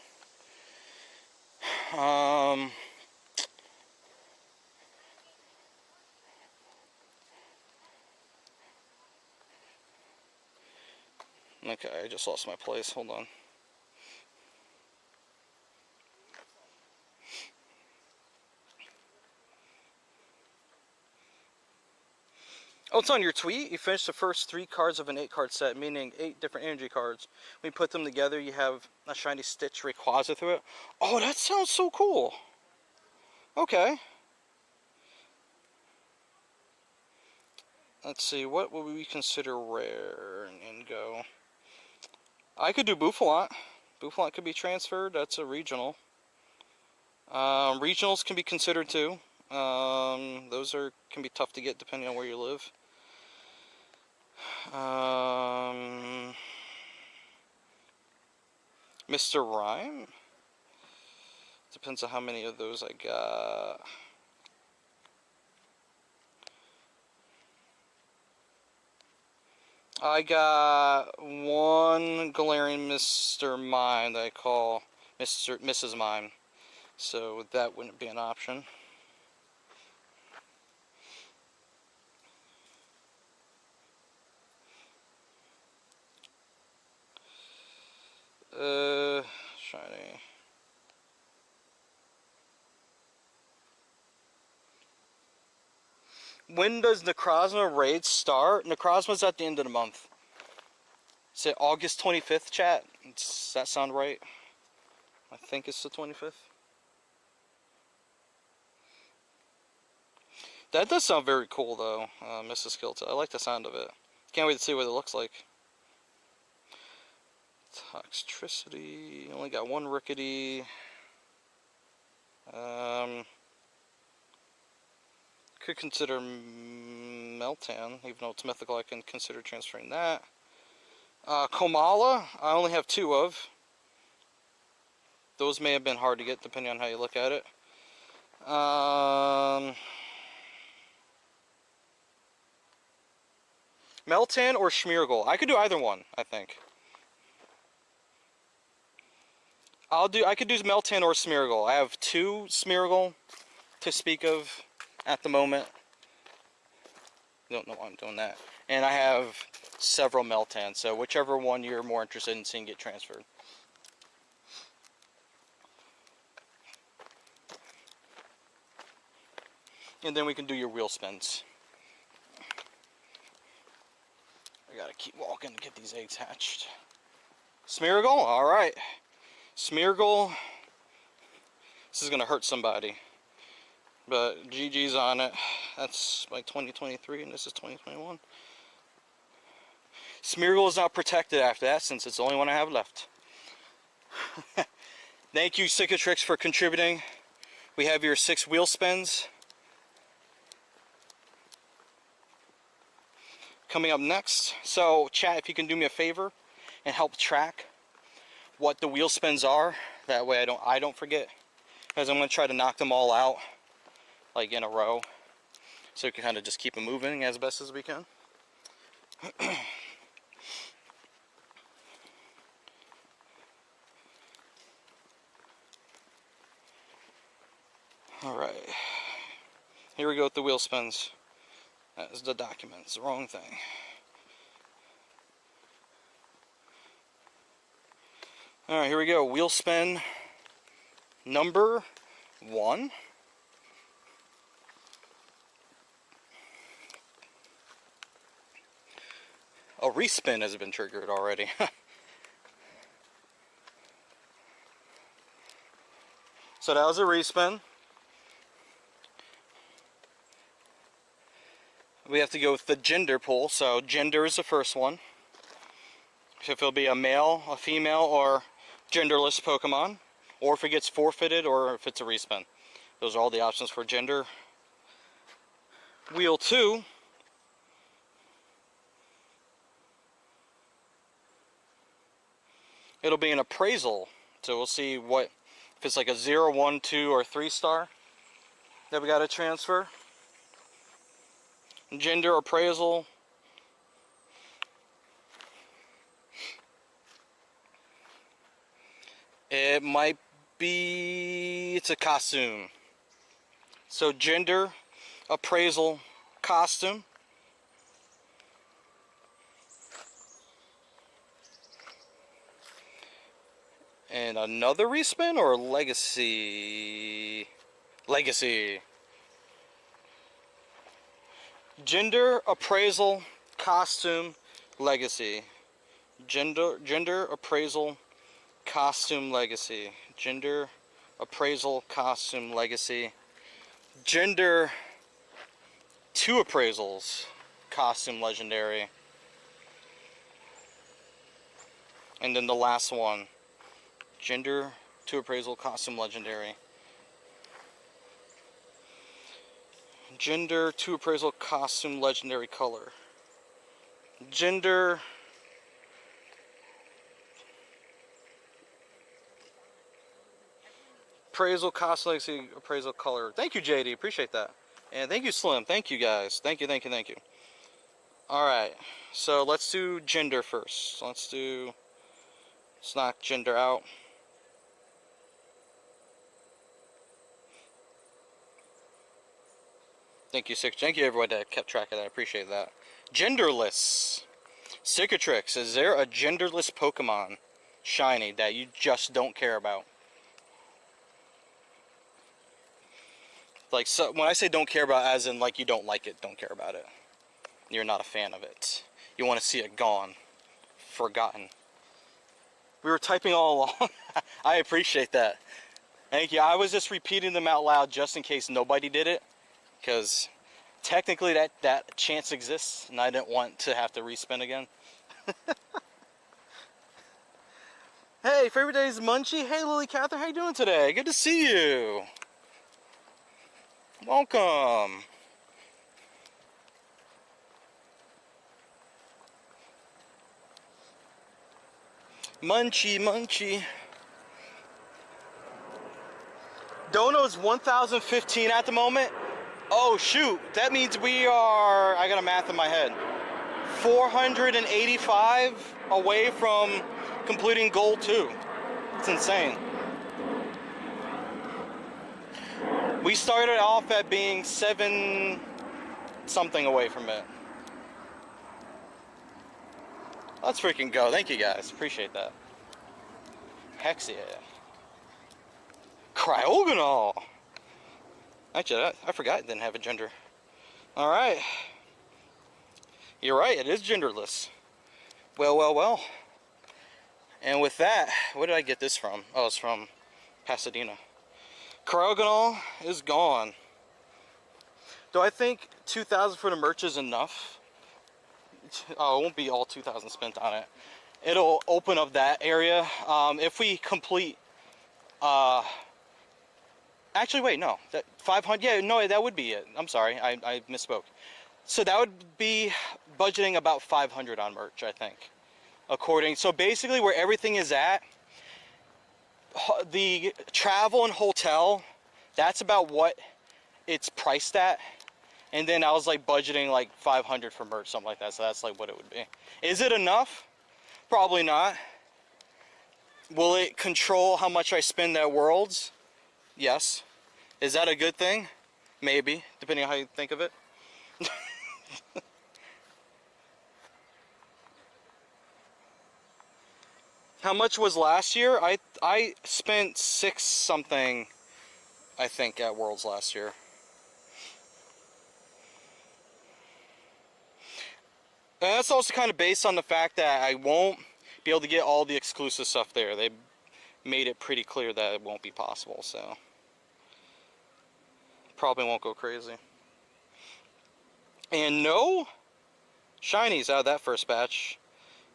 Speaker 1: Okay, I just lost my place. Hold on. Oh, it's on your tweet. You finished the first 3 cards of an 8-card set, meaning 8 different energy cards. When you put them together, you have a shiny Stitch Rayquaza through it. Oh, that sounds so cool. Okay. Let's see, what would we consider rare in Go? I could do Bouffalant. Bouffalant could be transferred. That's a regional. Regionals can be considered too. Those can be tough to get depending on where you live. Mr. Rhyme? Depends on how many of those I got. I got 1 Galarian Mr. Mime that I call Mrs. Mime. So that wouldn't be an option. Shiny. When does Necrozma raid start? Necrozma's at the end of the month. Is it August 25th, chat? Does that sound right? I think it's the 25th. That does sound very cool, though, Mrs. Kilta. I like the sound of it. Can't wait to see what it looks like. Toxtricity. Only got 1 Rickety. Could consider Meltan, even though it's mythical. I can consider transferring that. Komala, I only have 2 of. Those may have been hard to get depending on how you look at it. Meltan or Schmeargle. I could do either one, I think. I could do Meltan or Smeargle. I have 2 Smeargle to speak of at the moment. Don't know why I'm doing that. And I have several Meltans, so whichever one you're more interested in seeing get transferred. And then we can do your wheel spins. I gotta keep walking to get these eggs hatched. Smeargle, alright. Smeargle. This is gonna hurt somebody. But GG's on it. That's like 2023 and this is 2021. Smeargle is not protected after that since it's the only one I have left. Thank you Cicatrix for contributing. We have your 6 wheel spins. Coming up next. So chat, if you can do me a favor and help track what the wheel spins are. That way I don't forget. Because I'm going to try to knock them all out like in a row. So we can kind of just keep them moving as best as we can. Alright. Here we go with the wheel spins. That is the document. It's the wrong thing. Alright, here we go. Wheel spin number 1. A respin has been triggered already. So that was a respin. We have to go with the gender pool. So gender is the first one. If it'll be a male, a female, or genderless Pokemon. Or if it gets forfeited, or if it's a respin. Those are all the options for gender. Wheel 2. It'll be an appraisal. So we'll see what, if it's like a 0, 1, 2, or 3 star that we got to transfer. Gender appraisal. It might be, it's a costume. So gender appraisal costume. And another respin or legacy? Legacy. Gender appraisal costume legacy. Gender appraisal costume legacy. Gender appraisal costume legacy. Gender 2 appraisals costume legendary. And then the last one. Gender 2 appraisal costume legendary. Gender 2 appraisal costume legendary color. Gender appraisal costume legacy appraisal color. Thank you JD, appreciate that. And thank you Slim, thank you guys. Thank you. Alright, so let's do gender first. Let's knock gender out. Thank you, Six. Thank you, everyone that kept track of that. I appreciate that. Genderless. Cicatrix, is there a genderless Pokemon shiny that you just don't care about? Like, so when I say don't care about, as in like you don't like it, don't care about it. You're not a fan of it. You want to see it gone, forgotten. We were typing all along. I appreciate that. Thank you. I was just repeating them out loud just in case nobody did it. Because technically that chance exists, and I didn't want to have to respin again. Hey, favorite day is Munchie. Hey, Lily Catherine, how you doing today? Good to see you. Welcome. Munchie. Dono's 1015 at the moment. Oh shoot, that means we are, I got a math in my head, 485 away from completing goal 2. It's insane. We started off at being 7 something away from it. Let's freaking go. Thank you guys, appreciate that. Heck yeah. Cryogonal. Actually, I forgot it didn't have a gender. Alright. You're right, it is genderless. Well, well, well. And with that, where did I get this from? Oh, it's from Pasadena. Cryogonal is gone. Do I think 2,000 for the merch is enough? Oh, it won't be all 2,000 spent on it. It'll open up that area. If we complete, actually wait, no, that 500, yeah, no, that would be it. I'm sorry, I misspoke. So that would be budgeting about 500 on merch, I think. So basically where everything is at, the travel and hotel, that's about what it's priced at. And then I was like budgeting like 500 for merch, something like that. So that's like what it would be. Is it enough? Probably not. Will it control how much I spend at Worlds? Yes. Is that a good thing? Maybe, depending on how you think of it. How much was last year? I spent 6 something, I think, at Worlds last year. And that's also kind of based on the fact that I won't be able to get all the exclusive stuff there. They made it pretty clear that it won't be possible, so probably won't go crazy. And no shinies out of that first batch.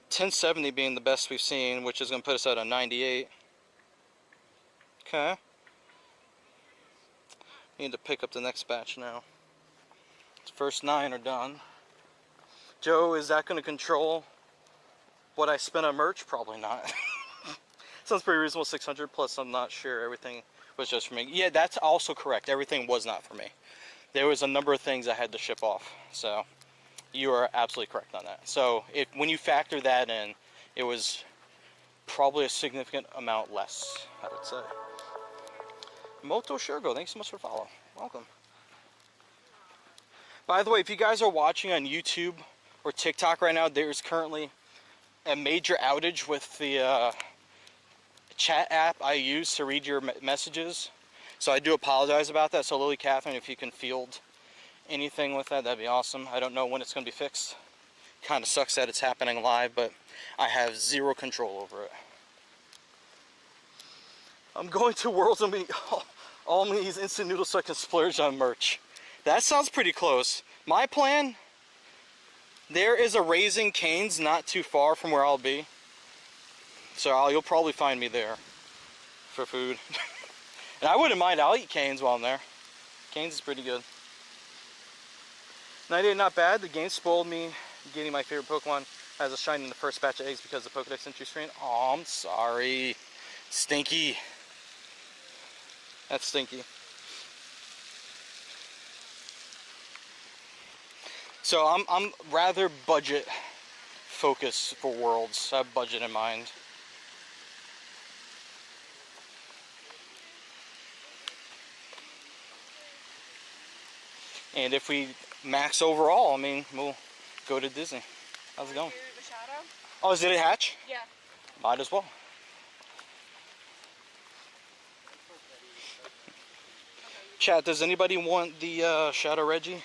Speaker 1: 1070 being the best we've seen, which is going to put us at a 98. Okay. Need to pick up the next batch now. The first 9 are done. Joe, is that going to control what I spend on merch? Probably not. Sounds pretty reasonable, 600, plus I'm not sure everything was just for me. Yeah, that's also correct. Everything was not for me. There was a number of things I had to ship off, so you are absolutely correct on that. So when you factor that in, it was probably a significant amount less, I would say. Moto Shergo, thanks so much for the follow. Welcome. By the way, if you guys are watching on YouTube or TikTok right now, there's currently a major outage with the chat app I use to read your messages. So I do apologize about that. So Lily Catherine, if you can field anything with that, that'd be awesome. I don't know when it's going to be fixed. Kind of sucks that it's happening live, but I have zero control over it. I'm going to Worlds and be all these instant noodles so I can splurge on merch. That sounds pretty close. My plan, there is a Raising Cane's not too far from where I'll be. So you'll probably find me there for food. And I wouldn't mind, I'll eat Cane's while I'm there. Cane's is pretty good. 98, not bad. The game spoiled me getting my favorite Pokemon as a shiny in the first batch of eggs because of the Pokedex entry screen. Oh, I'm sorry. Stinky. That's stinky. So I'm rather budget focused for Worlds. I have budget in mind. And if we max overall, I mean, we'll go to Disney. How's it going? Oh, is it a hatch?
Speaker 2: Yeah.
Speaker 1: Might as well. Chat, does anybody want the Shadow Reggie?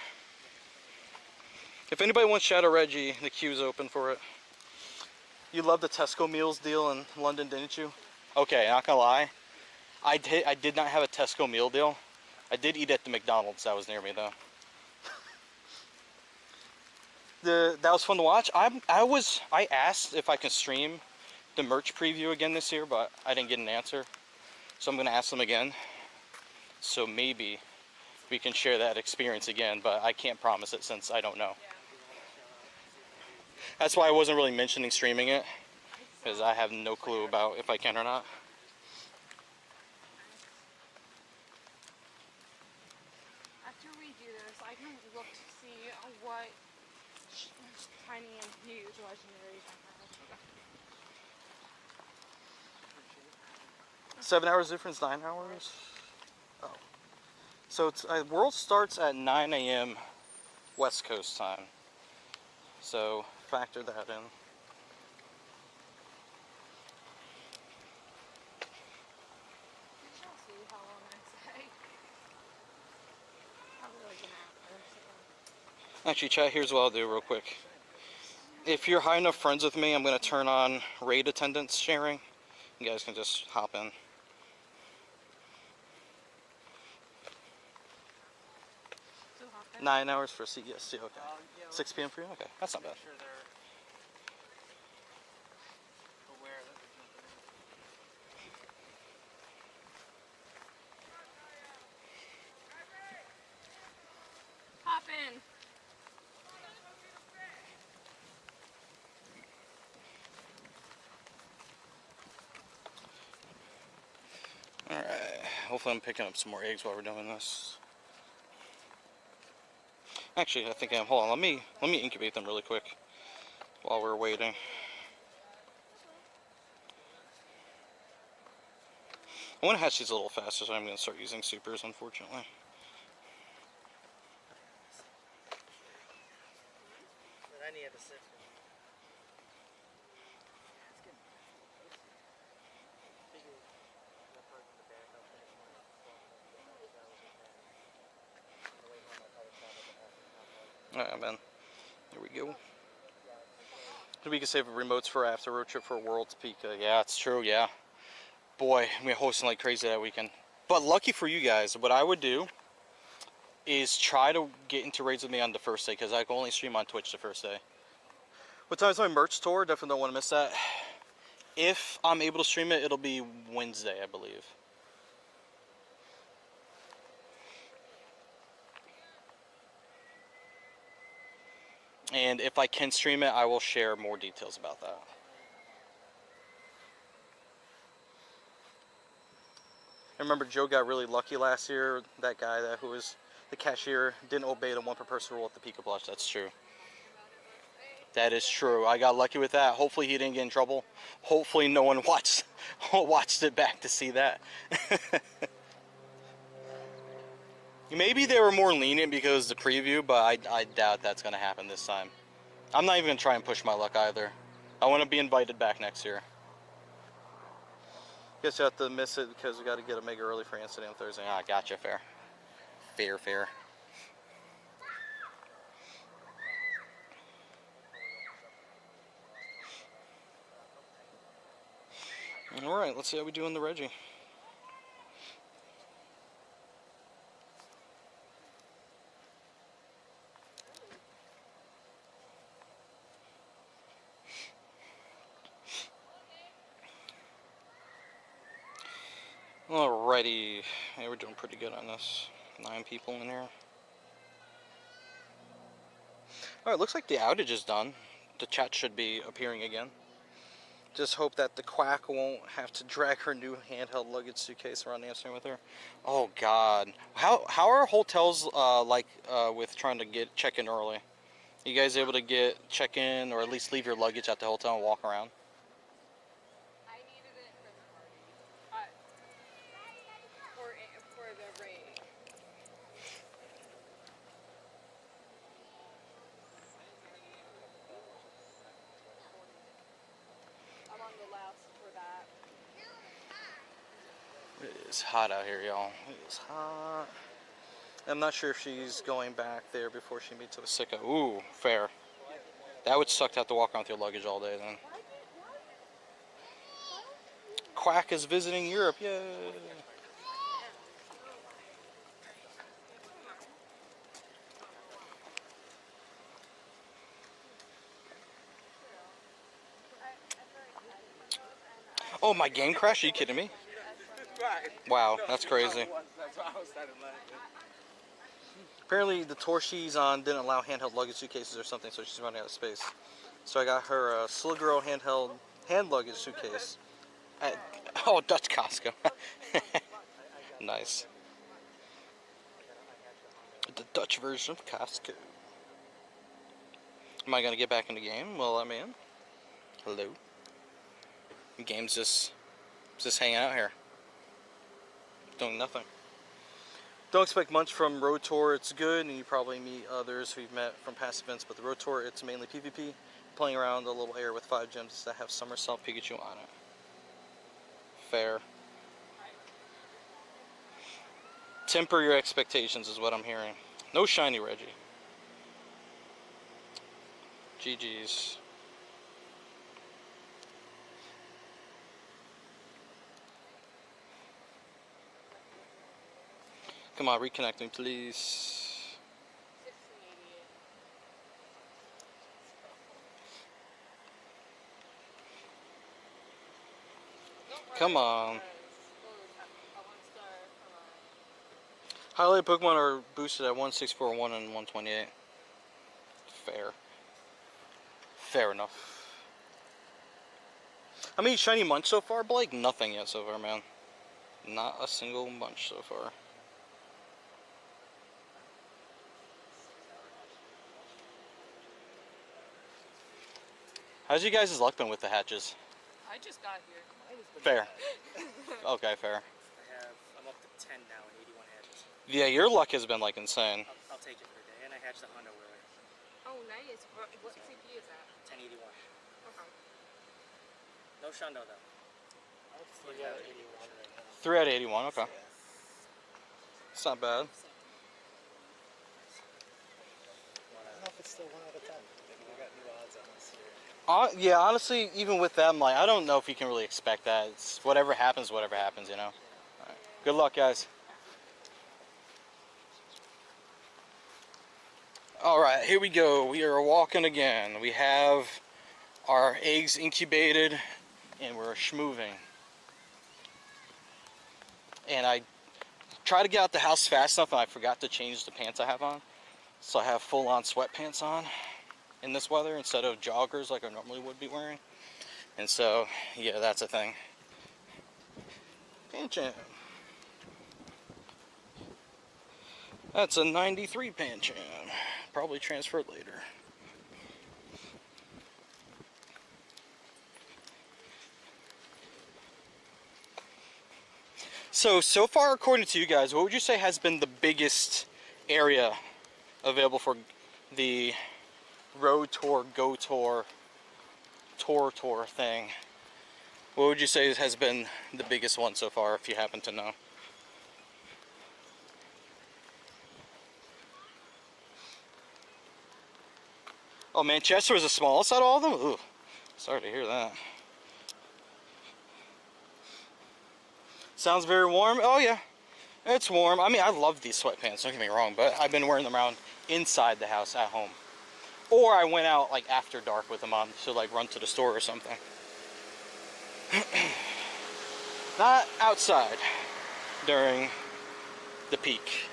Speaker 1: If anybody wants Shadow Reggie, the queue's open for it. You loved the Tesco meals deal in London, didn't you? Okay, not gonna lie. I did not have a Tesco meal deal. I did eat at the McDonald's that was near me though. That was fun to watch. I asked if I can stream the merch preview again this year, but I didn't get an answer. So I'm gonna ask them again. So maybe we can share that experience again, but I can't promise it since I don't know. That's why I wasn't really mentioning streaming it, because I have no clue about if I can or not.
Speaker 2: After we do this, I can look to see what tiny and huge legendaries I have.
Speaker 1: 7 hours difference, 9 hours? Oh. So it's World starts at 9 a.m. West Coast time. So factor that in.
Speaker 2: We shall see how long I say.
Speaker 1: Actually, chat, here's what I'll do real quick. If you're high enough friends with me, I'm going to turn on raid attendance sharing. You guys can just hop in.
Speaker 2: So hot.
Speaker 1: 9 hours for CEST, okay. 6 p.m. for you? Okay, that's not bad.
Speaker 4: Sure they're aware that they're jumping in.
Speaker 2: Hop in.
Speaker 1: Alright, hopefully I'm picking up some more eggs while we're doing this. Actually, I think I am. Hold on, let me incubate them really quick while we're waiting. I want to hatch these a little faster, so I'm going to start using supers, unfortunately.
Speaker 4: But I need a 6.
Speaker 1: Alright, man. Here we go. We can save remotes for after road trip for World's Peak. Yeah, it's true, yeah. Boy, we're hosting like crazy that weekend. But lucky for you guys, what I would do is try to get into raids with me on the first day, because I can only stream on Twitch the first day. What time's my merch tour? Definitely don't want to miss that. If I'm able to stream it, it'll be Wednesday, I believe. And if I can stream it, I will share more details about that. I remember Joe got really lucky last year. That guy who was the cashier didn't obey the 1 per person rule at the Pika Blush. That's true. That is true. I got lucky with that. Hopefully he didn't get in trouble. Hopefully no one watched it back to see that. Maybe they were more lenient because of the preview, but I doubt that's going to happen this time. I'm not even going to try and push my luck either. I want to be invited back next year. Guess you have to miss it because we got to get a mega early for Anthony on Thursday. Ah, gotcha. Fair. Fair. Alright, let's see how we do in the Reggie. Alrighty, yeah, we're doing pretty good on this. 9 people in here. Alright, looks like the outage is done. The chat should be appearing again. Just hope that the quack won't have to drag her new handheld luggage suitcase around Amsterdam with her. Oh God, how are hotels with trying to check in early? You guys able to check in or at least leave your luggage at the hotel and walk around?
Speaker 2: I needed it for the party. For the raid. I'm on the last for that.
Speaker 1: It is hot out here, y'all. It is hot. I'm not sure if she's going back there before she meets with Sicko. Ooh, fair. That would suck to have to walk around with your luggage all day then. Quack is visiting Europe, yay! Oh, my game crashed? Are you kidding me? Wow, that's crazy. Apparently the tour she's on didn't allow handheld luggage suitcases or something, so she's running out of space. So I got her a Sligro handheld hand luggage suitcase at Dutch Costco. Nice. The Dutch version of Costco. Am I gonna get back in the game? Well, I'm in. Hello. The game's just hanging out here, doing nothing. Don't expect much from Road Tour. It's good, and you probably meet others who you've met from past events, but the Road Tour, it's mainly PvP, playing around a little area with 5 gyms that have Somersault Pikachu on it. Fair. Temper your expectations is what I'm hearing. No shiny Reggie. GG's. Come on, reconnect me, please.
Speaker 2: 1688.
Speaker 1: Come on.
Speaker 2: A 1 star from
Speaker 1: Highlight Pokemon are boosted at 1641 and 128. Fair. Fair enough. How many shiny Munch so far, Blake? Nothing yet so far, man. Not a single Munch so far. How's you guys' luck been with the hatches?
Speaker 2: I just got here.
Speaker 1: Fair. Okay, fair.
Speaker 4: I'm up to 10 now in 81 hatches.
Speaker 1: Yeah, your luck has been like insane.
Speaker 4: I'll take it for a day. And I hatched the Honda Wheeler.
Speaker 2: Oh, nice. What CP is that?
Speaker 4: 1081.
Speaker 2: Okay.
Speaker 4: No Shundo though.
Speaker 5: 3 out of 81 right now.
Speaker 1: 3 out of 81, okay. It's not bad.
Speaker 5: I don't know if it's still 1 out of 10. Maybe we got new odds on this year.
Speaker 1: Yeah, honestly, even with them, like, I don't know if you can really expect that. It's whatever happens, you know? Alright. Good luck, guys. Alright, here we go. We are walking again. We have our eggs incubated, and we're schmoving. And I tried to get out the house fast enough, and I forgot to change the pants I have on. So I have full-on sweatpants on in this weather instead of joggers like I normally would be wearing. And so, yeah, that's a thing. Pancham. That's a 93 Pancham. Probably transferred later. So far, according to you guys, what would you say has been the biggest area available for the road tour, go tour, tour thing? What would you say has been the biggest one so far, if you happen to know? Oh, Manchester was the smallest out of all of them? Ooh, sorry to hear that. Sounds very warm. Oh yeah, it's warm. I mean, I love these sweatpants, don't get me wrong, but I've been wearing them around inside the house at home. Or I went out like after dark with them on to like run to the store or something. Not outside during the peak.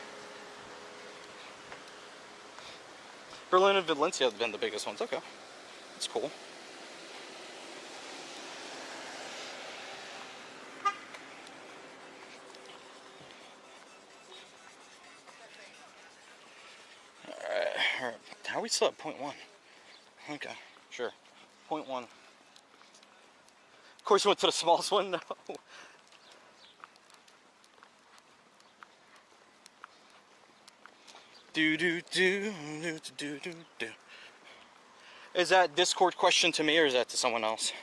Speaker 1: Berlin and Valencia have been the biggest ones. Okay, that's cool. Alright, how are we still at 0.1? Okay, sure. 0.1. Of course you went to the smallest one? No. Do. Is that Discord question to me or is that to someone else?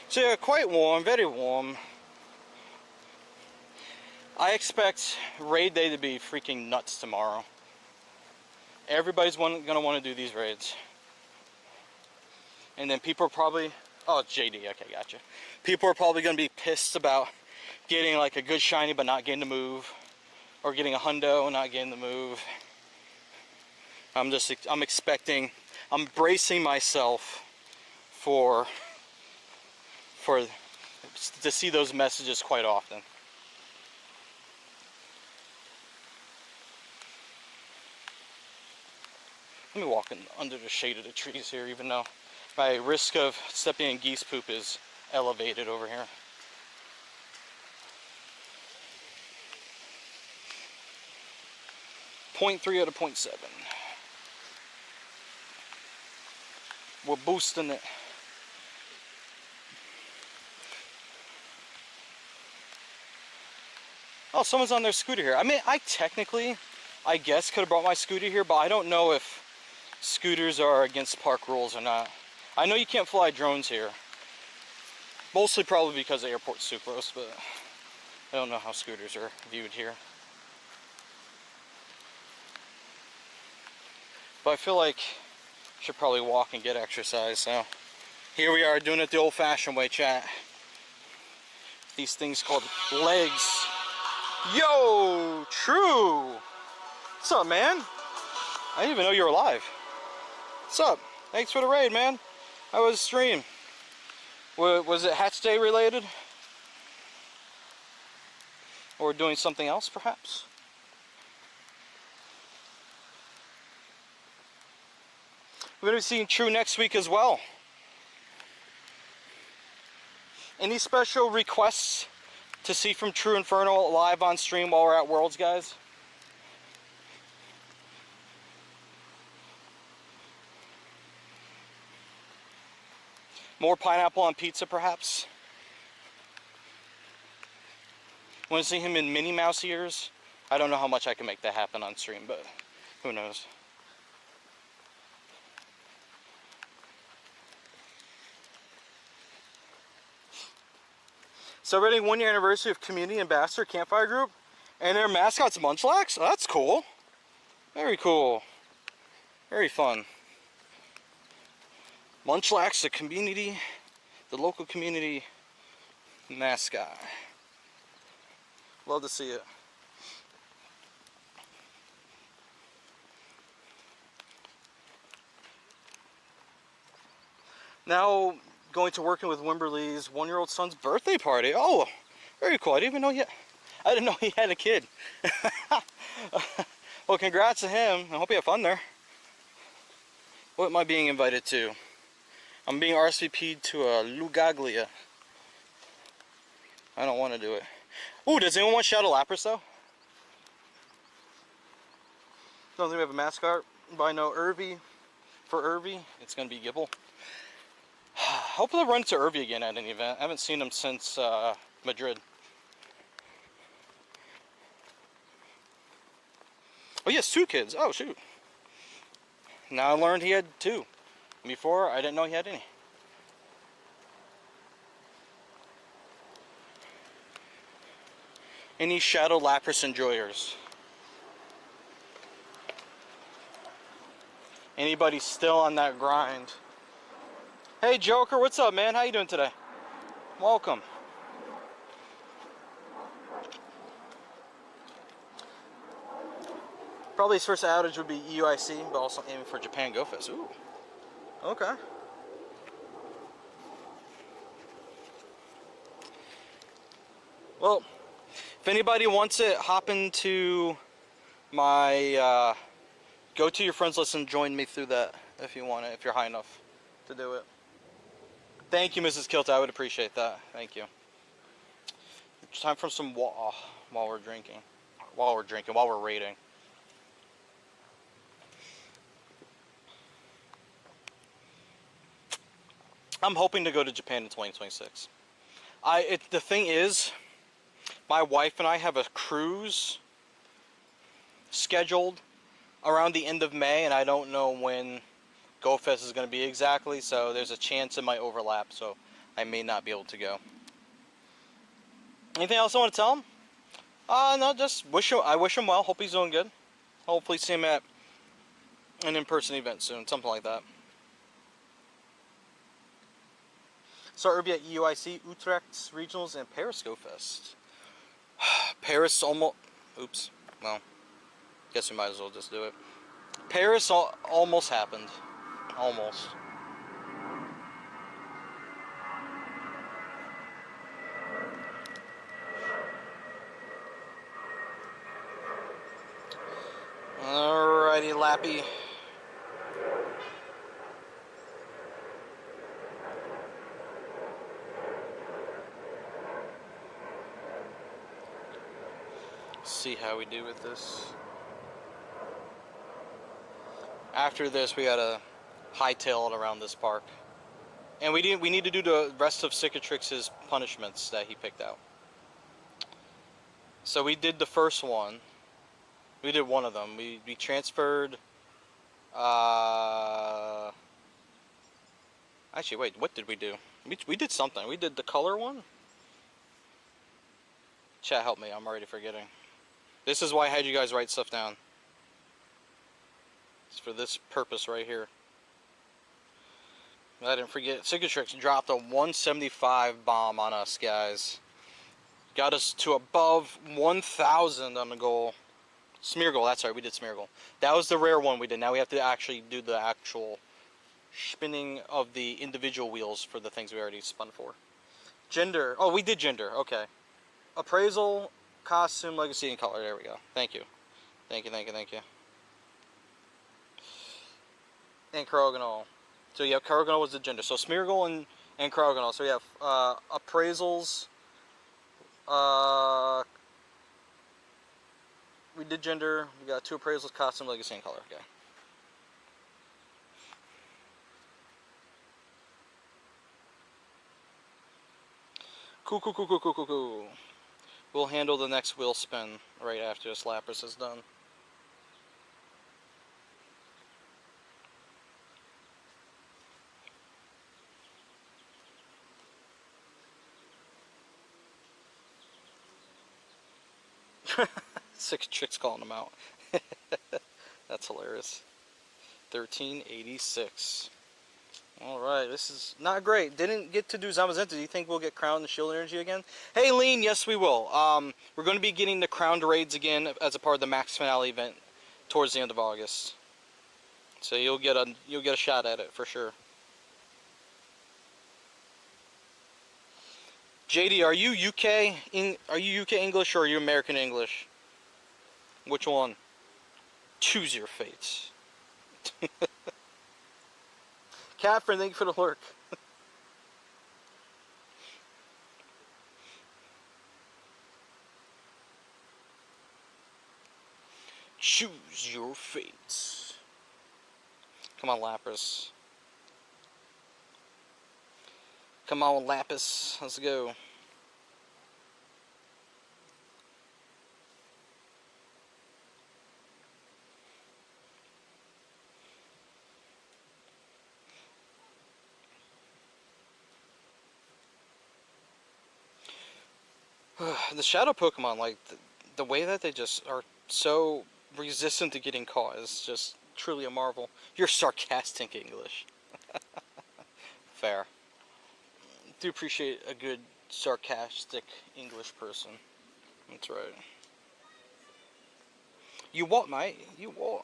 Speaker 1: So yeah, quite warm, very warm. I expect raid day to be freaking nuts tomorrow. Everybody's gonna want to do these raids. And then people are probably, oh, it's JD, okay, gotcha. People are probably gonna be pissed about getting like a good shiny but not getting to move. Or getting a hundo and not getting to move. I'm bracing myself to see those messages quite often. Let me walk in under the shade of the trees here, even though my risk of stepping in geese poop is elevated over here. .3 out of 0.7. We're boosting it. Oh, someone's on their scooter here. I mean, I guess, could have brought my scooter here, but I don't know if scooters are against park rules or not. I know you can't fly drones here. Mostly probably because of airport sucrose, but I don't know how scooters are viewed here. But I feel like I should probably walk and get exercise, so here we are doing it the old-fashioned way, chat. These things called legs. Yo, True! What's up, man? I didn't even know you were alive. What's up? Thanks for the raid, man. How was the stream? Was it Hatch Day related? Or doing something else, perhaps? We're going to be seeing True next week as well. Any special requests to see from True Inferno live on stream while we're at Worlds, guys? More pineapple on pizza, perhaps? Want to see him in Minnie Mouse ears? I don't know how much I can make that happen on stream, but who knows? Celebrating 1 year anniversary of Community Ambassador Campfire Group, and their mascot's Munchlax? Oh, that's cool. Very cool. Very fun. Munchlax, the community, the local community mascot. Love to see it. Now going to working with Wimberly's 1-year-old son's birthday party. Oh, very cool. I didn't know he had a kid. Well, congrats to him. I hope you have fun there. What am I being invited to? I'm being RSVP'd to a Lugaglia. I don't want to do it. Ooh, does anyone want Shadow Lapras though? Don't think we have a mascot, but I know for Irvy, it's going to be Gibble. Hopefully I'll run into Irvy again at an event. I haven't seen him since Madrid. Oh, he has 2 kids. Oh, shoot. Now I learned he had 2. Before, I didn't know he had any. Any Shadow Lapras enjoyers? Anybody still on that grind? Hey Joker, what's up, man? How you doing today? Welcome. Probably his first outage would be EUIC, but also aiming for Japan Go Fest. Ooh. Okay. Well, if anybody wants it, hop into my go to your friends list and join me through that if you want it, if you're high enough to do it. Thank you, Mrs. Kilt. I would appreciate that. Thank you. It's time for some while we're drinking. While we're raiding. I'm hoping to go to Japan in 2026. The thing is, my wife and I have a cruise scheduled around the end of May, and I don't know when GoFest is going to be exactly, so there's a chance it might overlap, so I may not be able to go. Anything else I want to tell him? No, just I wish him well. Hope he's doing good. Hopefully see him at an in-person event soon, something like that. So Irby at EUIC, Utrecht Regionals, and Paris Go Fest. Paris almost... Oops. Well, guess we might as well just do it. Paris almost happened. Almost. Alrighty, Lappy. See how we do with this. After this, we gotta hightail it around this park, and we need to do the rest of Cicatrix's punishments that he picked out. So we did the first one. We did one of them. We transferred. Actually, wait. What did we do? We did something. We did the color one. Chat, help me. I'm already forgetting. This is why I had you guys write stuff down. It's for this purpose right here. I didn't forget. Cicatrix dropped a 175 bomb on us, guys. Got us to above 1,000 on the goal. Smear goal, that's right, we did smear goal. That was the rare one we did. Now we have to actually do the actual spinning of the individual wheels for the things we already spun for. Gender. Oh, we did gender. Okay. Appraisal, costume, legacy, and color. There we go. Thank you. Thank you, thank you, thank you. And Krogonal. So yeah, Krogonal was the gender. So Smeargle and Krogonal. So we have appraisals. We did gender. We got 2 appraisals, costume, legacy, and color. Okay. Cool. We'll handle the next wheel spin right after this Lapras is done. Cicatrix calling them out. That's hilarious. 1386. Alright, this is not great. Didn't get to do Zamazenta. Do you think we'll get Crown and Shield Energy again? Hey, Lean, yes we will. We're going to be getting the Crowned Raids again as a part of the Max Finale event towards the end of August. So you'll get a shot at it for sure. JD, are you UK English or are you American English? Which one? Choose your fates. Catherine, thank you for the lurk. Choose your fates. Come on, Lapras. Come on, Lapis. Let's go. The shadow Pokemon, like the way that they just are so resistant to getting caught is just truly a marvel. You're sarcastic English. Fair. Do appreciate a good sarcastic English person. That's right. You what, mate? You what?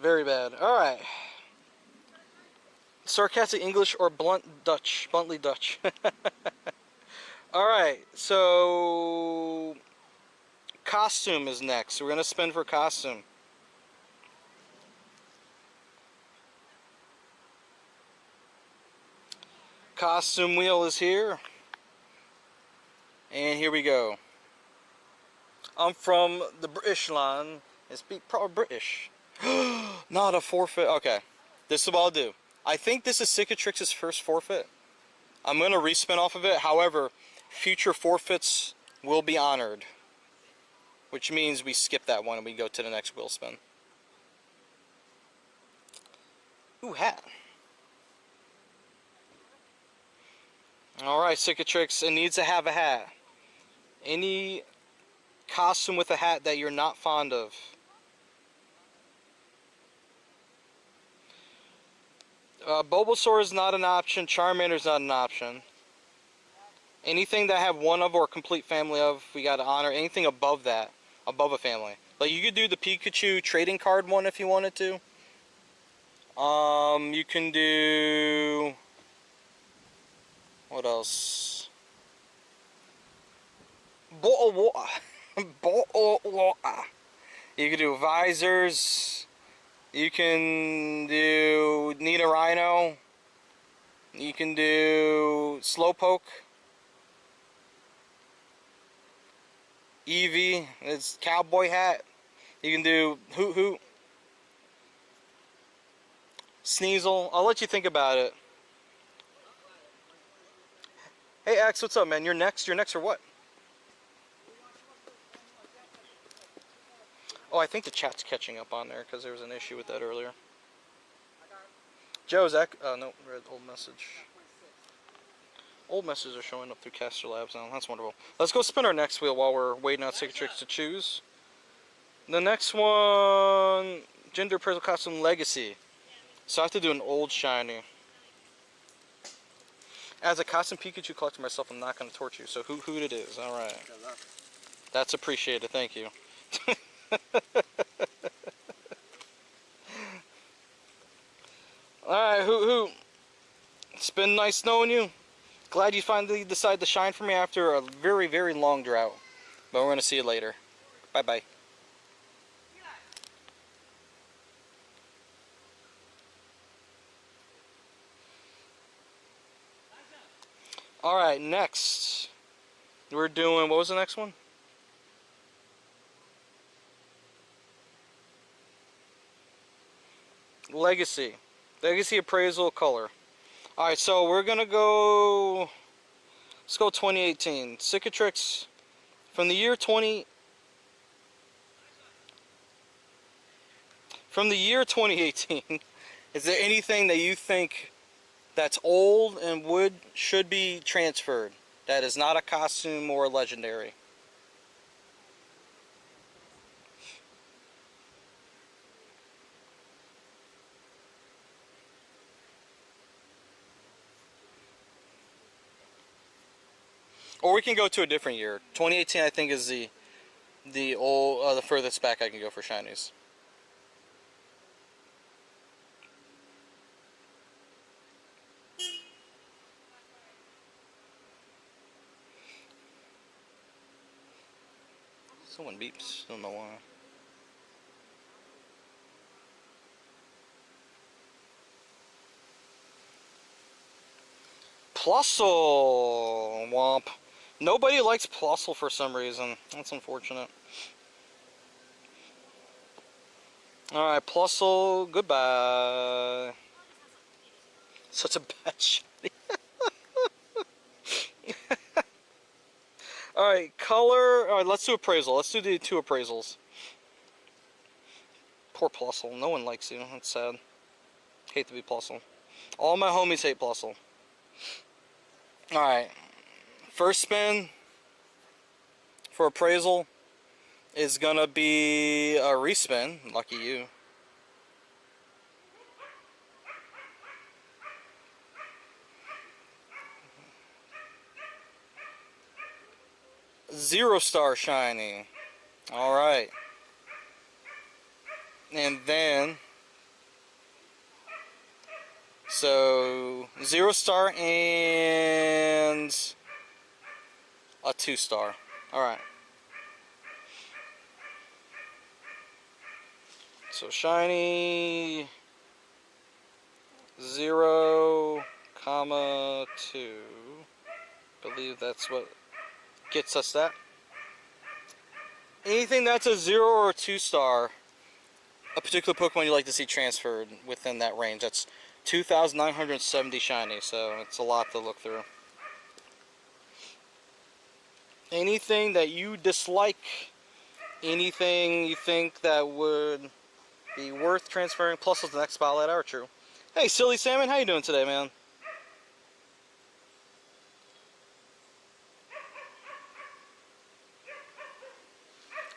Speaker 1: Very bad. Alright. Sarcastic English or bluntly Dutch. Alright, so costume is next. We're gonna spin for costume. Costume wheel is here. And here we go. I'm from the British line and speak proper British. Not a forfeit. Okay, this is what I'll do. I think this is Cicatrix's first forfeit. I'm going to respin off of it. However, future forfeits will be honored. Which means we skip that one and we go to the next wheel spin. Ooh, hat. Alright, Cicatrix, it needs to have a hat. Any costume with a hat that you're not fond of. Bulbasaur is not an option. Charmander is not an option. Anything that I have one of or a complete family of, we got to honor. Anything above that, above a family. Like you could do the Pikachu trading card one if you wanted to. You can do... What else? Bottle of water. Bottle of water. You can do visors. You can do Nita Rhino. You can do Slowpoke. Eevee. It's cowboy hat. You can do Hoot Hoot. Sneasel. I'll let you think about it. Hey Axe, what's up, man? You're next? You're next or what? Oh, I think the chat's catching up on there because there was an issue with that earlier. Joe, Zach. Oh, no, read old message. Old messages are showing up through Caster Labs now. That's wonderful. Let's go spin our next wheel while we're waiting on Cicatrix to choose. The next one, Gender Appraisal Costume Legacy. So I have to do an old shiny. As a costume Pikachu collector myself, I'm not going to torture you. So who it is? All right.
Speaker 4: Good luck.
Speaker 1: That's appreciated. Thank you. All right. Who? It's been nice knowing you. Glad you finally decided to shine for me after a very, very long drought. But we're going to see you later. Bye-bye. Alright, next. We're doing, what was the next one? Legacy. Legacy Appraisal Color. Alright, so we're gonna go, let's go 2018. Cicatrix from the year 2018, is there anything that you think that's old and should be transferred that is not a costume or a legendary? Or we can go to a different year. 2018, I think, is the furthest back I can go for shinies. Someone beeps. Don't know why. Plusle! Womp. Nobody likes Plusle for some reason. That's unfortunate. Alright, Plusle, goodbye. Such a bad shiny. Alright, color. Alright, let's do appraisal. Let's do the 2 appraisals. Poor Plusle. No one likes you. That's sad. Hate to be Plusle. All my homies hate Plusle. Alright. First spin for appraisal is gonna be a respin. Lucky you. Zero-star shiny. Alright. And then, so 0-star and a 2-star. Alright. So shiny 0, 2. Believe that's what gets us that. Anything that's a 0 or a 2-star, a particular Pokemon you like to see transferred within that range. That's 2,970 shiny, so it's a lot to look through. Anything that you dislike, anything you think that would be worth transferring, plus the next Spotlight Hour, true. Hey, Silly Salmon, how you doing today, man?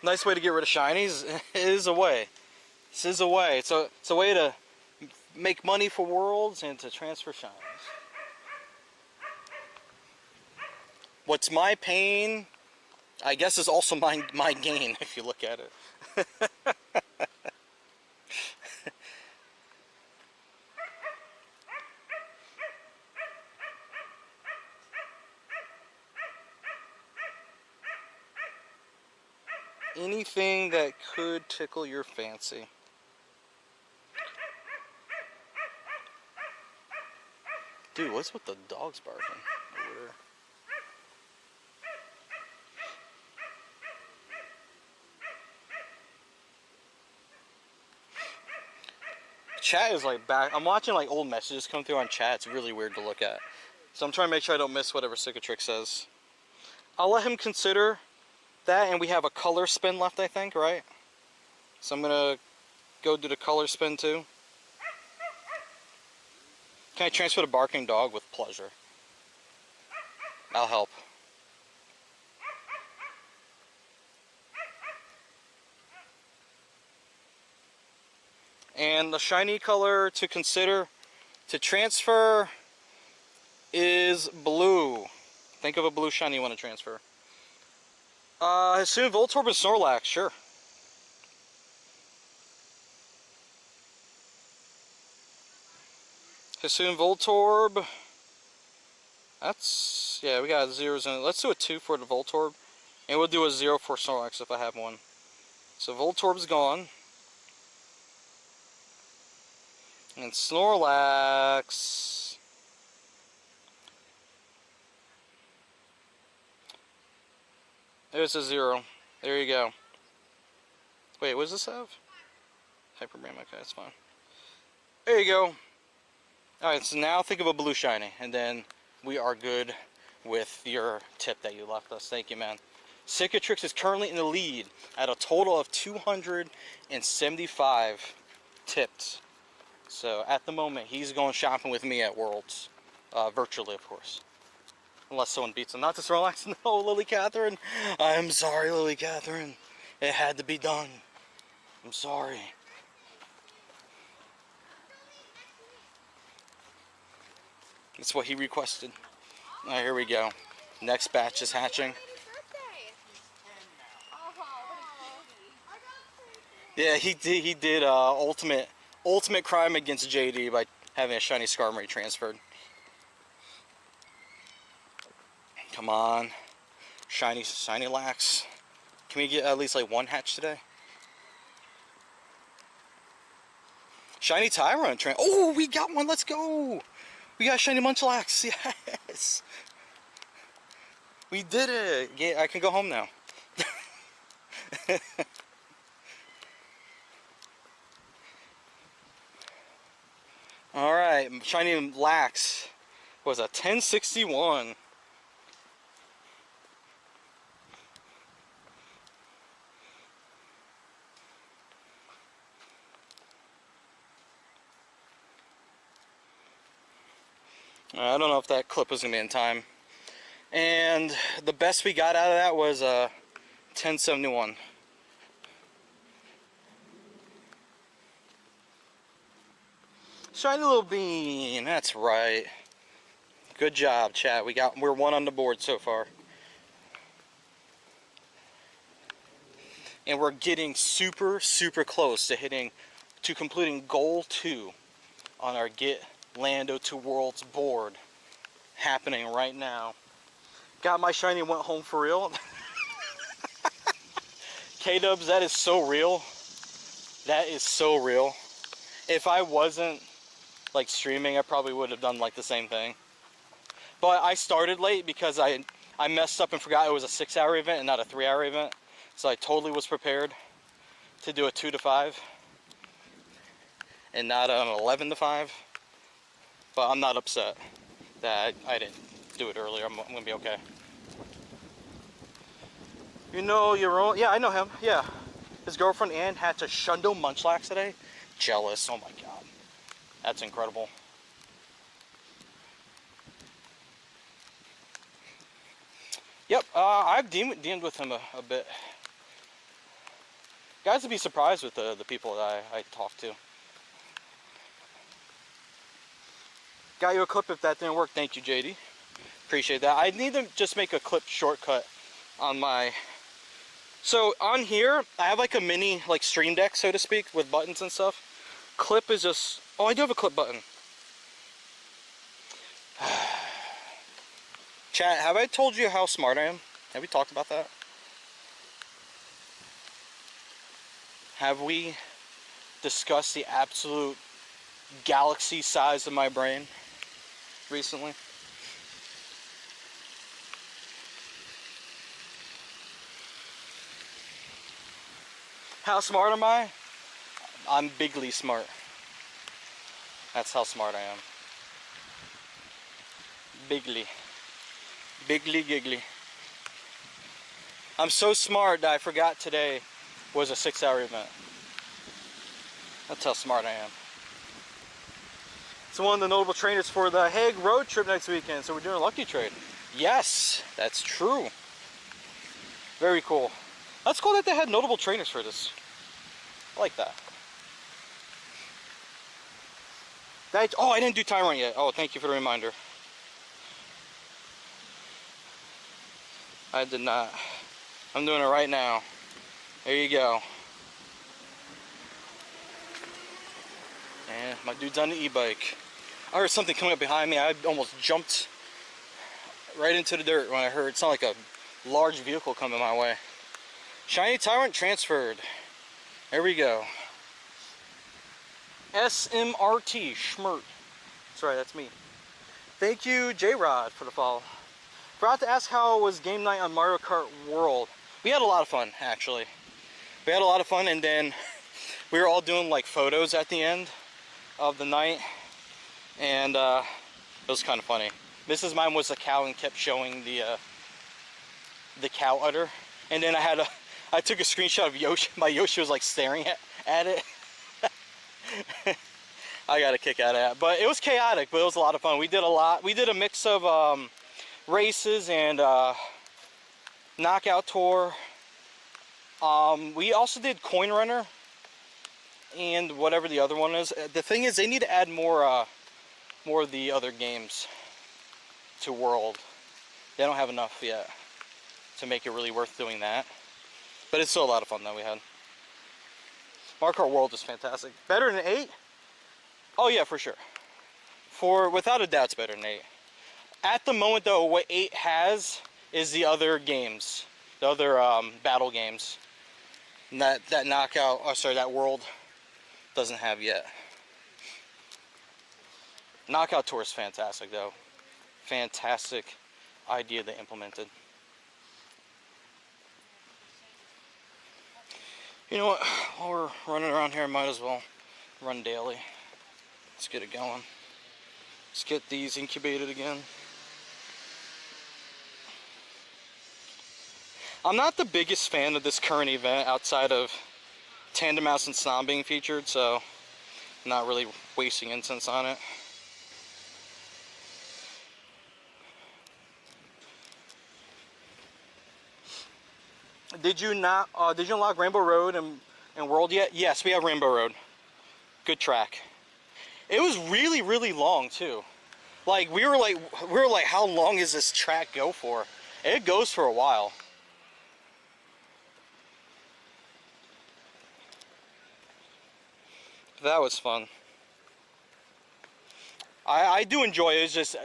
Speaker 1: Nice way to get rid of shinies. It is a way. This is a way. It's a way to make money for worlds and to transfer shinies. What's my pain, I guess, is also my gain, if you look at it. Anything that could tickle your fancy. Dude, what's with the dogs barking over there? Chat is like back. I'm watching like old messages come through on chat. It's really weird to look at. So I'm trying to make sure I don't miss whatever Cicatrix says. I'll let him consider that, and we have a color spin left, I think, right? So I'm gonna go do the color spin too. Can I transfer the barking dog? With pleasure. I'll help. And the shiny color to consider to transfer is blue. Think of a blue shiny you want to transfer. Assume Voltorb and Snorlax, sure. Assume Voltorb. That's, yeah, we got zeros in it. Let's do a 2 for the Voltorb. And we'll do a 0 for Snorlax if I have one. So Voltorb's gone. And Snorlax. There's a 0. There you go. Wait, what does this have? Hyperbeam, okay, that's fine. There you go. Alright, so now think of a blue shiny, and then we are good with your tip that you left us. Thank you, man. Cicatrix is currently in the lead at a total of 275 tips. So at the moment, he's going shopping with me at Worlds. Virtually, of course. Unless someone beats him. Not to Snorlax. No, Lily Catherine. I'm sorry, Lily Catherine. It had to be done. I'm sorry. That's what he requested. Alright, here we go. Next batch is hatching. Yeah, he did ultimate crime against JD by having a shiny Skarmory transferred. Come on. Shiny Lax. Can we get at least like one hatch today? Shiny Tyrant. Oh, we got one. Let's go. We got shiny Munchlax. Yes. We did it. Yeah, I can go home now. Alright, shiny Lax was a 1061. I don't know if that clip was going to be in time. And the best we got out of that was a 1071. Shiny little bean, that's right. Good job, chat. We're one on the board so far. And we're getting super close to completing goal 2 on our Get Lando to Worlds board, happening right now. Got my shiny, went home for real. K-Dubs, that is so real. That is so real. If I wasn't like streaming, I probably would have done like the same thing. But I started late because I messed up and forgot it was a 6-hour event and not a 3-hour event. So I totally was prepared to do a 2 to 5 and not an 11 to 5. But I'm not upset that I didn't do it earlier. I'm gonna be okay. You know your own? Yeah, I know him. Yeah, his girlfriend Ann hatched a Shundo Munchlax today. Jealous. Oh my god, that's incredible. Yep, I've DM'd with him a bit. Guys would be surprised with the people that I talk to. Got you a clip if that didn't work. Thank you, JD. Appreciate that. I need to just make a clip shortcut on my... So on here, I have like a mini like stream deck, so to speak, with buttons and stuff. Clip is just... Oh, I do have a clip button. Chat, have I told you how smart I am? Have we talked about that? Have we discussed the absolute galaxy size of my brain recently? How smart am I? I'm bigly smart. That's how smart I am. Bigly. Bigly giggly. I'm so smart that I forgot today was a 6-hour event. That's how smart I am. It's one of the notable trainers for the Hague road trip next weekend, so we're doing a lucky trade. Yes, that's true. Very cool. That's cool that they had notable trainers for this. I like that. Oh, I didn't do Tyrant yet. Oh, thank you for the reminder. I did not. I'm doing it right now. There you go. And my dude's on the e-bike. I heard something coming up behind me. I almost jumped right into the dirt when I heard it sounded like a large vehicle coming my way. Shiny Tyrant transferred. There we go. SMRT, Schmert. That's right, that's me. Thank you, J-Rod, for the follow. Forgot to ask how was game night on Mario Kart World. We had a lot of fun, actually. We had a lot of fun, and then we were all doing like photos at the end of the night, and it was kind of funny. Mrs. Mine was a cow and kept showing the cow udder, and then I took a screenshot of Yoshi. My Yoshi was like staring at it. I got a kick out of that, but it was chaotic, but it was a lot of fun. We did a lot. We did a mix of races and knockout tour. We also did Coin Runner and whatever the other one is. The thing is, they need to add more of the other games to World. They don't have enough yet to make it really worth doing that. But it's still a lot of fun that we had. Mario Kart World is fantastic. Better than 8? Oh yeah, for sure. Without a doubt, it's better than 8. At the moment though, what 8 has is the other games. The other battle games. And that knockout, oh sorry, that World doesn't have yet. Knockout Tour is fantastic though. Fantastic idea they implemented. You know what, while we're running around here, I might as well run daily. Let's get it going. Let's get these incubated again. I'm not the biggest fan of this current event outside of Tandem Mouse and Snom being featured, so I'm not really wasting incense on it. Did you unlock Rainbow Road and World yet? Yes, we have Rainbow Road. Good track. It was really, really long too. Like we were like, how long is this track go for? It goes for a while. That was fun. I do enjoy it. It's just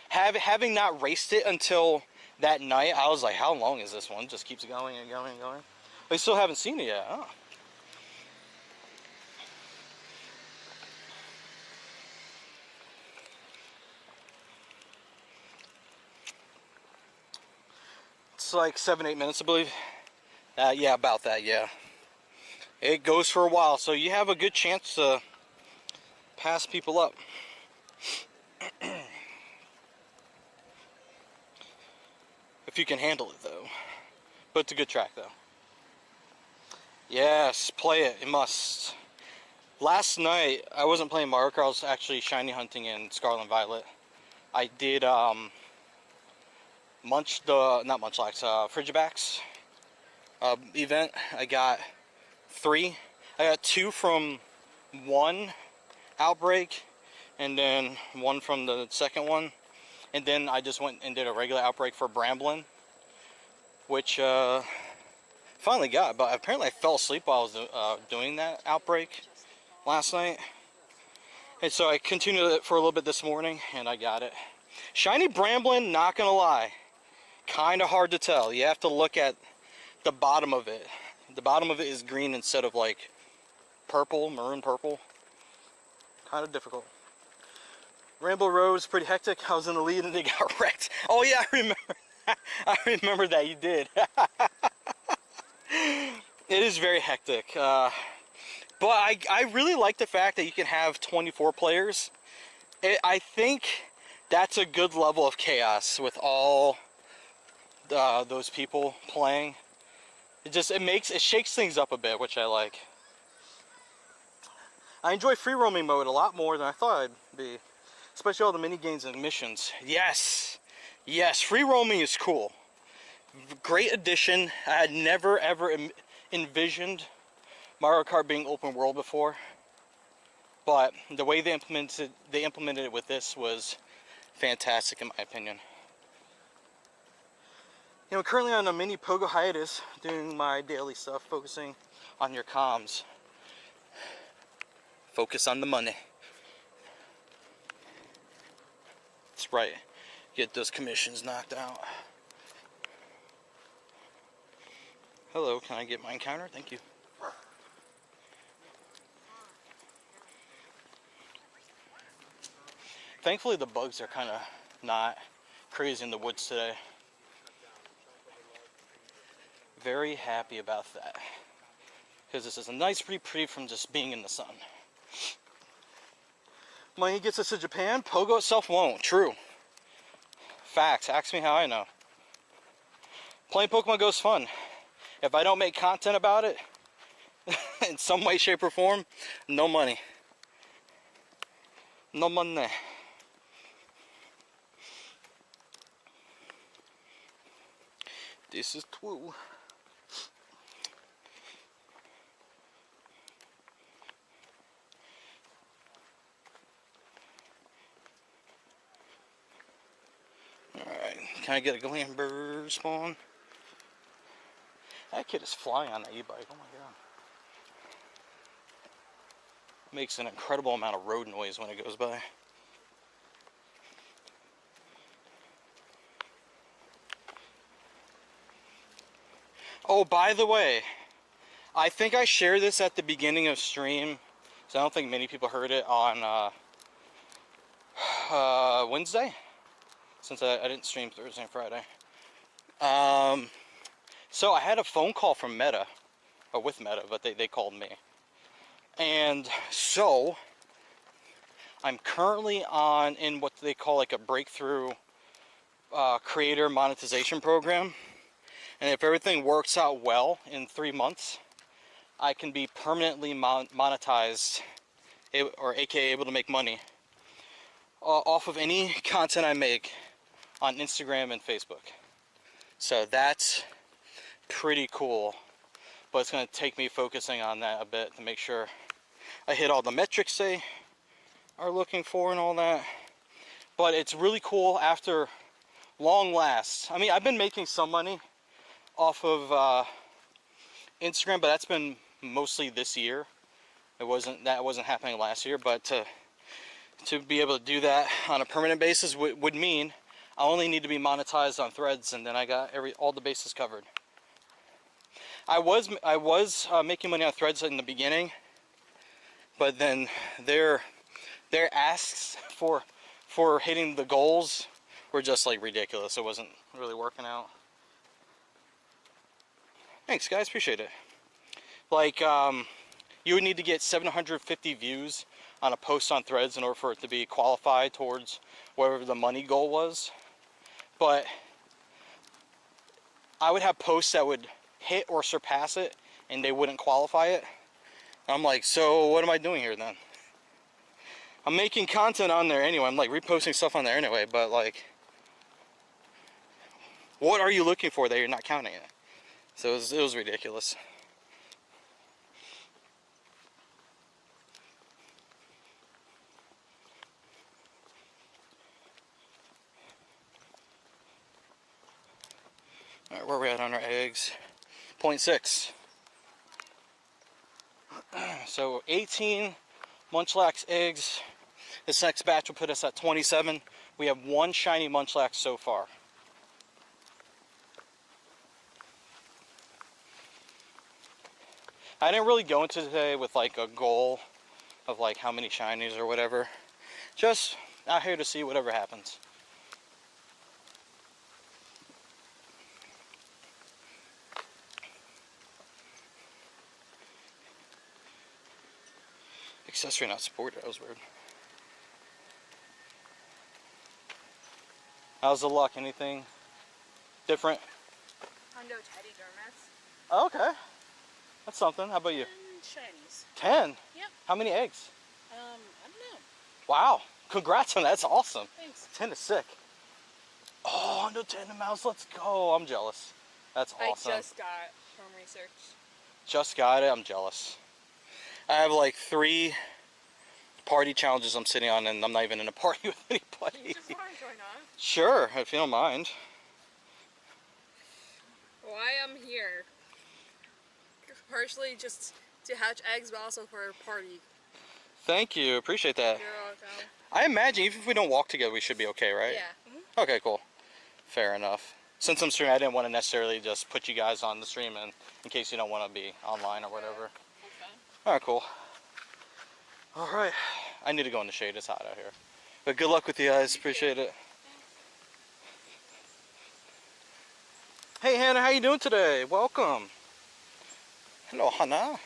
Speaker 1: having not raced it until that night, I was like, how long is this one? It just keeps going and going and going. We still haven't seen it yet. Huh? It's like 7-8 minutes, I believe. Yeah, about that, yeah. It goes for a while, so you have a good chance to pass people up. If you can handle it though. But it's a good track though. Yes, play it. It must. Last night I wasn't playing Mario Kart. I was actually shiny hunting in Scarlet and Violet. I did not Munchlax, Frigibacks event. I got 3. I got 2 from one outbreak, and then 1 from the second one. And then I just went and did a regular outbreak for Bramblin, which finally got, but apparently I fell asleep while I was doing that outbreak last night. And so I continued it for a little bit this morning, and I got it. Shiny Bramblin, not gonna lie, kind of hard to tell. You have to look at the bottom of it. The bottom of it is green instead of like purple, maroon purple. Kind of difficult. Rainbow Road was pretty hectic. I was in the lead and they got wrecked. Oh yeah, I remember. I remember that you did. It is very hectic. But I really like the fact that you can have 24 players. I think that's a good level of chaos with all those people playing. It shakes things up a bit, which I like. I enjoy free roaming mode a lot more than I thought I'd be. Especially all the mini games and missions. Yes! Yes, free roaming is cool. Great addition. I had never ever envisioned Mario Kart being open world before, but the way they implemented it with this was fantastic in my opinion. You know, I'm currently on a mini pogo hiatus, doing my daily stuff, focusing on your comms. Focus on the money. That's right. Get those commissions knocked out. Hello, can I get my encounter? Thank you. Thankfully the bugs are kind of not crazy in the woods today. Very happy about that. Because this is a nice reprieve from just being in the sun. Money gets us to Japan, Pogo itself won't. True. Facts. Ask me how I know. Playing Pokemon Go is fun. If I don't make content about it, in some way, shape, or form, no money. No money. This is true. Alright, can I get a Glamber spawn? That kid is flying on the e-bike, oh my god. Makes an incredible amount of road noise when it goes by. Oh, by the way, I think I shared this at the beginning of stream, so I don't think many people heard it on Wednesday, since I didn't stream Thursday and Friday. So I had a phone call from Meta, or with Meta, but they called me. And so, I'm currently in what they call like a breakthrough creator monetization program. And if everything works out well in 3 months, I can be permanently monetized, or aka able to make money off of any content I make on Instagram and Facebook. So that's pretty cool, but it's going to take me focusing on that a bit to make sure I hit all the metrics they are looking for and all that. But it's really cool after long last. I mean, I've been making some money off of Instagram, but that's been mostly this year. That wasn't happening last year, but to be able to do that on a permanent basis would mean I only need to be monetized on Threads, and then I got all the bases covered. I was making money on Threads in the beginning, but then their asks for hitting the goals were just like ridiculous. It wasn't really working out. Thanks guys, appreciate it. Like you would need to get 750 views on a post on Threads in order for it to be qualified towards whatever the money goal was. But I would have posts that would hit or surpass it and they wouldn't qualify it. I'm like, so what am I doing here then? I'm making content on there anyway. I'm like reposting stuff on there anyway, but like, what are you looking for that you're not counting it? So it was ridiculous. Alright, where are we at on our eggs? 0.6. So 18 Munchlax eggs. This next batch will put us at 27. We have one shiny Munchlax so far. I didn't really go into today with like a goal of like how many shinies or whatever. Just out here to see whatever happens. Accessory not supported, that was weird. How's the luck? Anything different?
Speaker 2: Hundo Teddy Dermats.
Speaker 1: Oh, okay. That's something. How about you?
Speaker 2: 10 shinies.
Speaker 1: 10?
Speaker 2: Yep.
Speaker 1: How many eggs?
Speaker 2: I don't know.
Speaker 1: Wow. Congrats on that. That's awesome.
Speaker 2: Thanks.
Speaker 1: 10 is sick. Oh, Hondo Tandem Mouse, let's go. I'm jealous. That's awesome.
Speaker 2: I just got from research.
Speaker 1: Just got it. I'm jealous. I have like 3 party challenges I'm sitting on, and I'm not even in a party with anybody.
Speaker 2: You just want to join on?
Speaker 1: Sure, if you don't mind.
Speaker 2: Well, I am here. Partially just to hatch eggs, but also for a party.
Speaker 1: Thank you. Appreciate that.
Speaker 2: You're welcome.
Speaker 1: I imagine even if we don't walk together, we should be okay, right?
Speaker 2: Yeah.
Speaker 1: Okay, cool. Fair enough. Since I'm streaming, I didn't want to necessarily just put you guys on the stream in case you don't want to be online or whatever.
Speaker 2: Okay.
Speaker 1: Alright, cool. Alright. I need to go in the shade. It's hot out here. But good luck with you guys. Appreciate it. Hey, Hannah. How you doing today? Welcome. Hello, Hannah.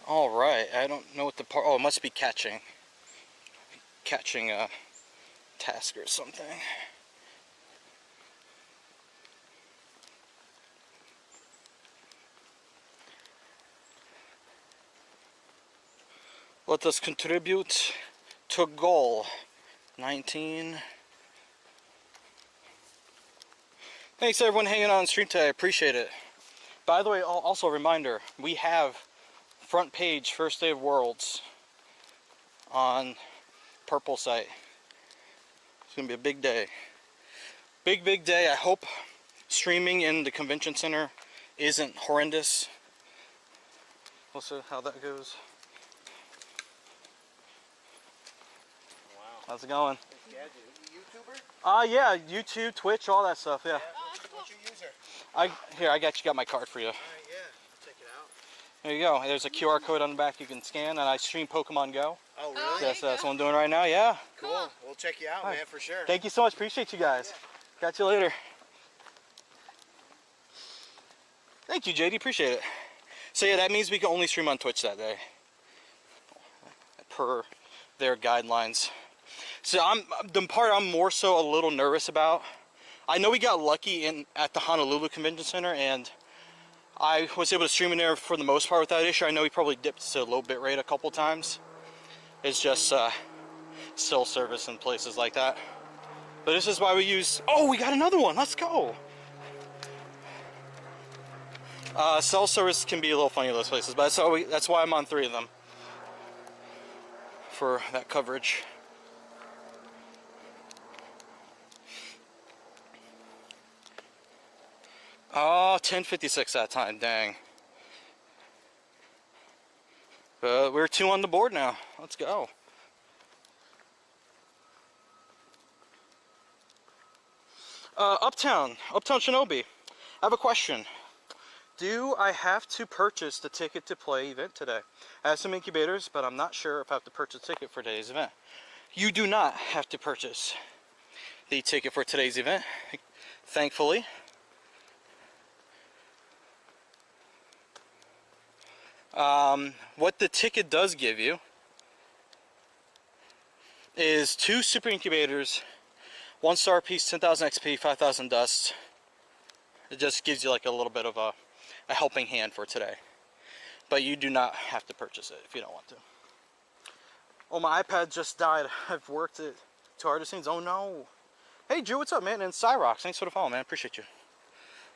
Speaker 1: Alright. I don't know what the part... Oh, it must be catching. Catching a task or something. Let us contribute to goal 19. Thanks everyone hanging on stream today. I appreciate it. By the way, also a reminder, we have front page first day of Worlds on Purple site. It's gonna be a big day. Big day. I hope streaming in the convention center isn't horrendous. We'll see how that goes.
Speaker 5: Wow.
Speaker 1: How's it going?
Speaker 5: Yeah, dude. YouTuber?
Speaker 1: Yeah, YouTube, Twitch, all that stuff, yeah.
Speaker 5: What's your user?
Speaker 1: I got my card for you.
Speaker 5: Alright, yeah. I'll check it out.
Speaker 1: There you go. There's a QR code on the back you can scan, and I stream Pokemon GO.
Speaker 5: Oh, really?
Speaker 2: Oh,
Speaker 1: Yes,
Speaker 2: there you
Speaker 1: that's
Speaker 2: go.
Speaker 1: what I'm doing right now, yeah.
Speaker 5: Cool. We'll check you out,
Speaker 1: Alright.
Speaker 5: man, for sure.
Speaker 1: Thank you so much. Appreciate you guys. Catch you later. Thank you, JD. Appreciate it. So yeah, that means we can only stream on Twitch that day, per their guidelines. So the part I'm more so a little nervous about. I know we got lucky at the Honolulu Convention Center, and I was able to stream in there for the most part without issue. I know we probably dipped to low bit rate a couple times. It's just cell service in places like that. But this is why we use. Oh, we got another one. Let's go. Cell service can be a little funny in those places, but that's why I'm on 3 of them for that coverage. Oh, 10:56 that time, dang. But we're 2 on the board now. Let's go. Uptown Shinobi. I have a question. Do I have to purchase the ticket to play event today? I have some incubators, but I'm not sure if I have to purchase a ticket for today's event. You do not have to purchase the ticket for today's event, thankfully. What the ticket does give you is 2 super incubators, 1 star piece, 10,000 XP, 5,000 dust. It just gives you like a little bit of a helping hand for today. But you do not have to purchase it if you don't want to. Oh, my iPad just died. I've worked it too hard to scenes. Oh no. Hey Drew, what's up, man? And Cyrox, thanks for the follow, man. Appreciate you.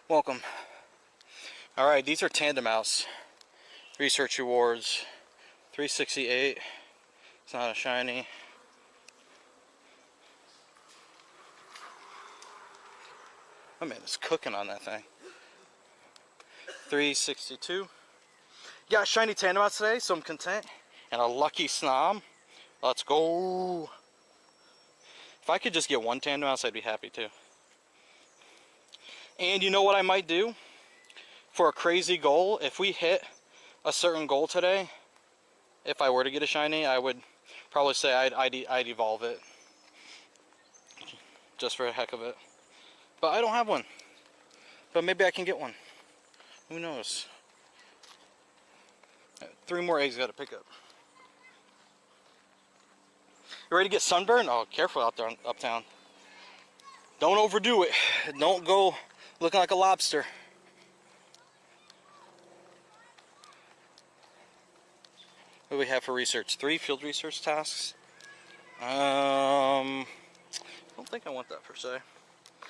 Speaker 1: Welcome. Alright, these are Tandem Mouse research rewards. 368. It's not a shiny. Oh man, it's cooking on that thing. 362. Got a shiny Tandem Mouse today, so I'm content. And a lucky Snom. Let's go. If I could just get 1 Tandem Mouse, I'd be happy too. And you know what I might do? For a crazy goal, if we hit a certain goal today, if I were to get a shiny, I would probably say I'd evolve it. Just for the heck of it. But I don't have one. But maybe I can get one. Who knows? 3 more eggs I gotta pick up. You ready to get sunburned? Oh, careful out there uptown. Don't overdo it. Don't go looking like a lobster. What do we have for research? 3 field research tasks. I don't think I want that per se.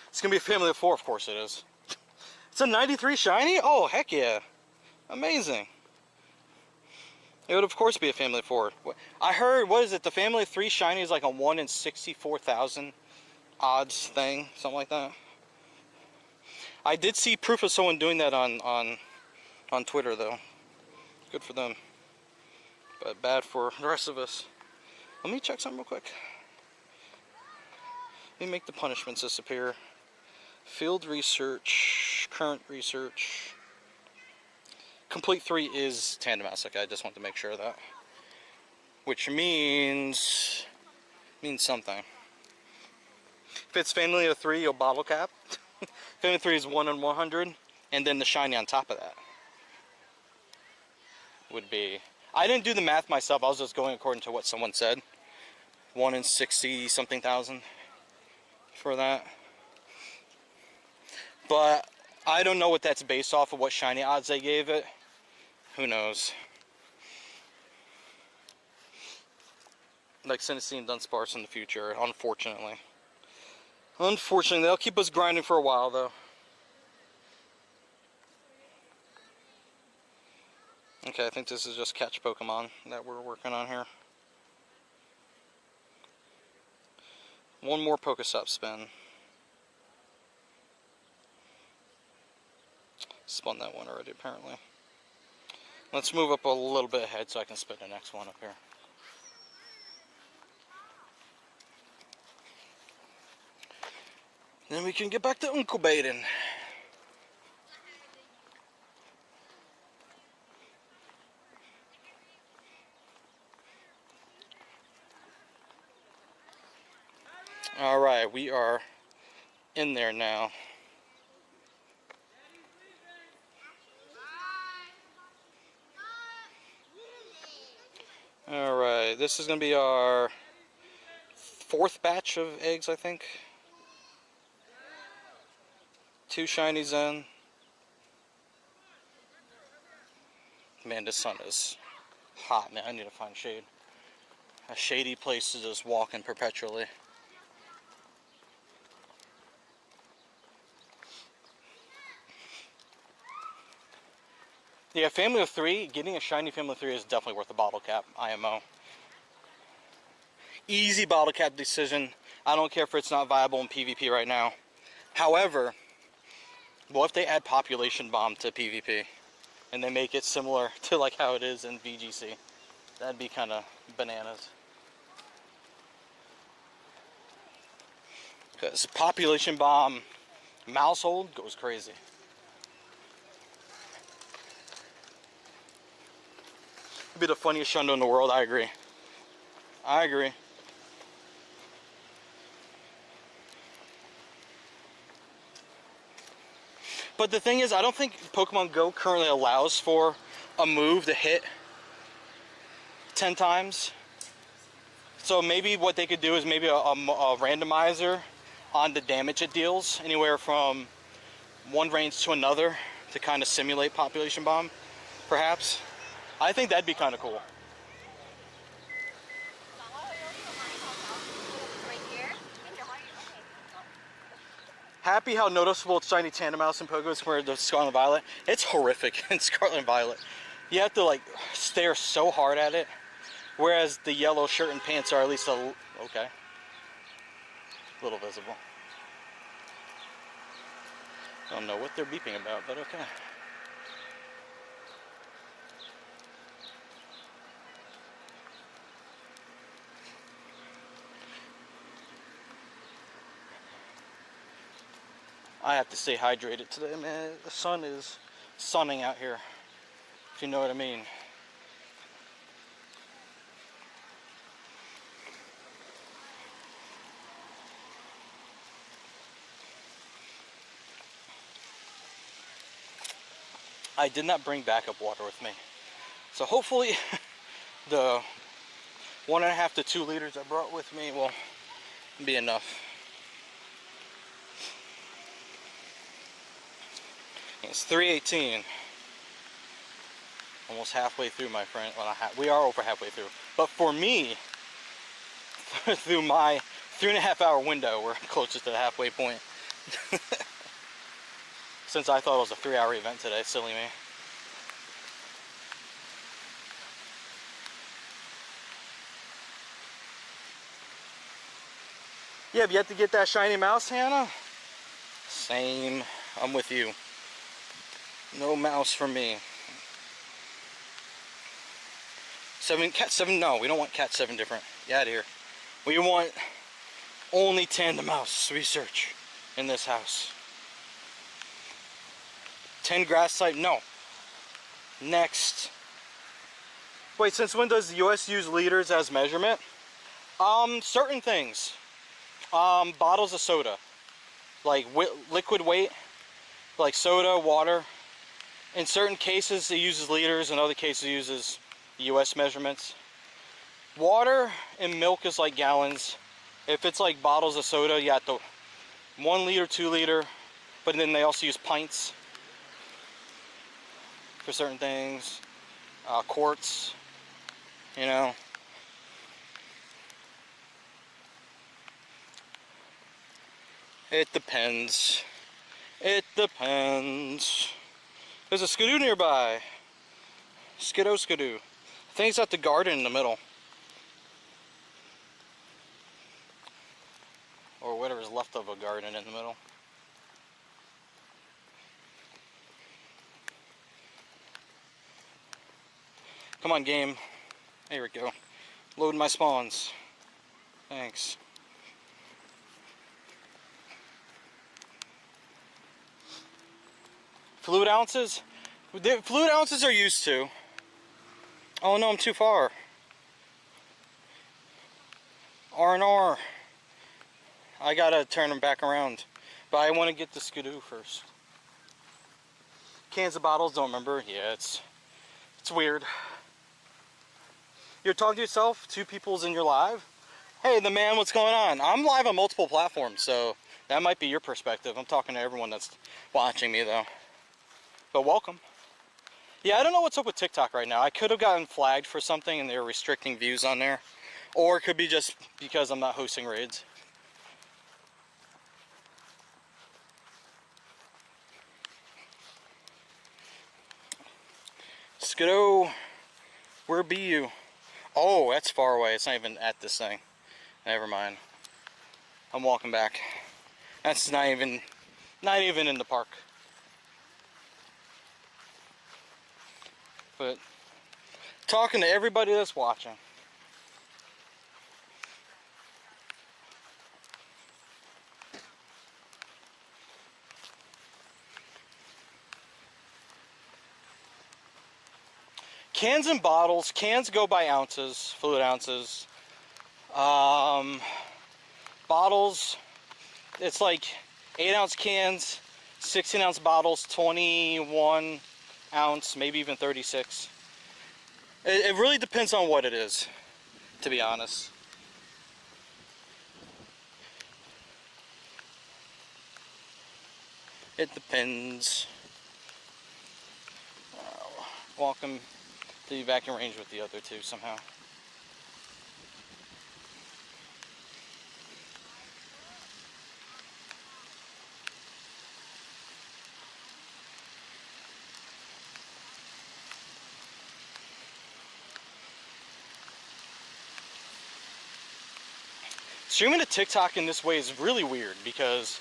Speaker 1: It's gonna be a family of 4, of course it is. It's a 93 shiny? Oh, heck yeah. Amazing. It would of course be a family of 4. I heard, what is it, the family of 3 shiny is like a 1 in 64,000 odds thing, something like that. I did see proof of someone doing that on Twitter though. Good for them. But bad for the rest of us. Let me check something real quick. Let me make the punishments disappear. Field research, current research. Complete 3 is Tandematic. I just want to make sure of that. Which means something. If it's family of 3, you'll bottle cap. Family of 3 is 1 in 100, and then the shiny on top of that would be. I didn't do the math myself. I was just going according to what someone said. 1 in 60 something thousand for that. But I don't know what that's based off of, what shiny odds they gave it. Who knows? Like Synesthete and Dunsparce in the future, unfortunately. Unfortunately, they'll keep us grinding for a while though. Okay, I think this is just catch Pokemon that we're working on here. One more Pokestop spin. Spun that one already, apparently. Let's move up a little bit ahead so I can spin the next one up here. Then we can get back to incubating. Alright, we are in there now. Alright, this is going to be our 4th batch of eggs, I think. 2 shinies in. Man, this sun is hot, man. I need to find shade. A shady place to just walk in perpetually. Yeah, family of 3, getting a shiny family of 3 is definitely worth a bottle cap, IMO. Easy bottle cap decision. I don't care if it's not viable in PvP right now. However, what if they add Population Bomb to PvP and they make it similar to like how it is in VGC? That'd be kind of bananas. Because Population Bomb Mousehold goes crazy. It'd be the funniest shundo in the world, I agree. I agree. But the thing is, I don't think Pokemon Go currently allows for a move to hit 10 times. So maybe what they could do is maybe a randomizer on the damage it deals, anywhere from one range to another, to kind of simulate Population Bomb, perhaps. I think that'd be kind of cool. Happy how noticeable shiny Tandematic in Pogo is compared to Scarlet and Violet. It's horrific in Scarlet and Violet. You have to like stare so hard at it, whereas the yellow shirt and pants are at least a little visible. Don't know what they're beeping about, but okay. I have to stay hydrated today, man. The sun is sunning out here, if you know what I mean. I did not bring backup water with me, so hopefully the 1.5 to 2 liters I brought with me will be enough. It's 3:18. Almost halfway through, my friend. Well, we are over halfway through. But for me, through my 3.5 hour window, we're closest to the halfway point. Since I thought it was a 3 hour event today, silly me. Yeah, have you yet to get that shiny mouse, Hannah? Same. I'm with you. No mouse for me. Cat 7, no, we don't want Cat 7 different. Get out of here. We want only tandem mouse research in this house. 10 grass type, no. Next. Wait, since when does the US use liters as measurement? Certain things. Bottles of soda. Like liquid weight. Like soda, water. In certain cases it uses liters, in other cases it uses US measurements. Water and milk is like gallons. If it's like bottles of soda, you have to 1 liter, 2 liter, but then they also use pints for certain things. Quarts, you know. It depends. It depends. There's a skidoo nearby. Skidoo. I think it's at the garden in the middle. Or whatever's left of a garden in the middle. Come on, game. There we go. Loading my spawns. Thanks. Fluid ounces? The fluid ounces are used to. Oh no, I'm too far. R&R. I gotta turn them back around. But I want to get the skidoo first. Cans of bottles, don't remember. Yeah, it's weird. You're talking to yourself, 2 people's in your live. Hey, the man, what's going on? I'm live on multiple platforms, so that might be your perspective. I'm talking to everyone that's watching me, though. But welcome. Yeah, I don't know what's up with TikTok right now. I could have gotten flagged for something and they're restricting views on there. Or it could be just because I'm not hosting raids. Skidoo, where be you? Oh, that's far away. It's not even at this thing. Never mind. I'm walking back. That's not even in the park. But talking to everybody that's watching. Cans and bottles. Cans go by ounces, fluid ounces. Bottles, it's like 8-ounce cans, 16-ounce bottles, 21 ounce, maybe even 36. It really depends on what it is, to be honest. It depends. Welcome to be back in range with the other 2 somehow. Streaming to TikTok in this way is really weird because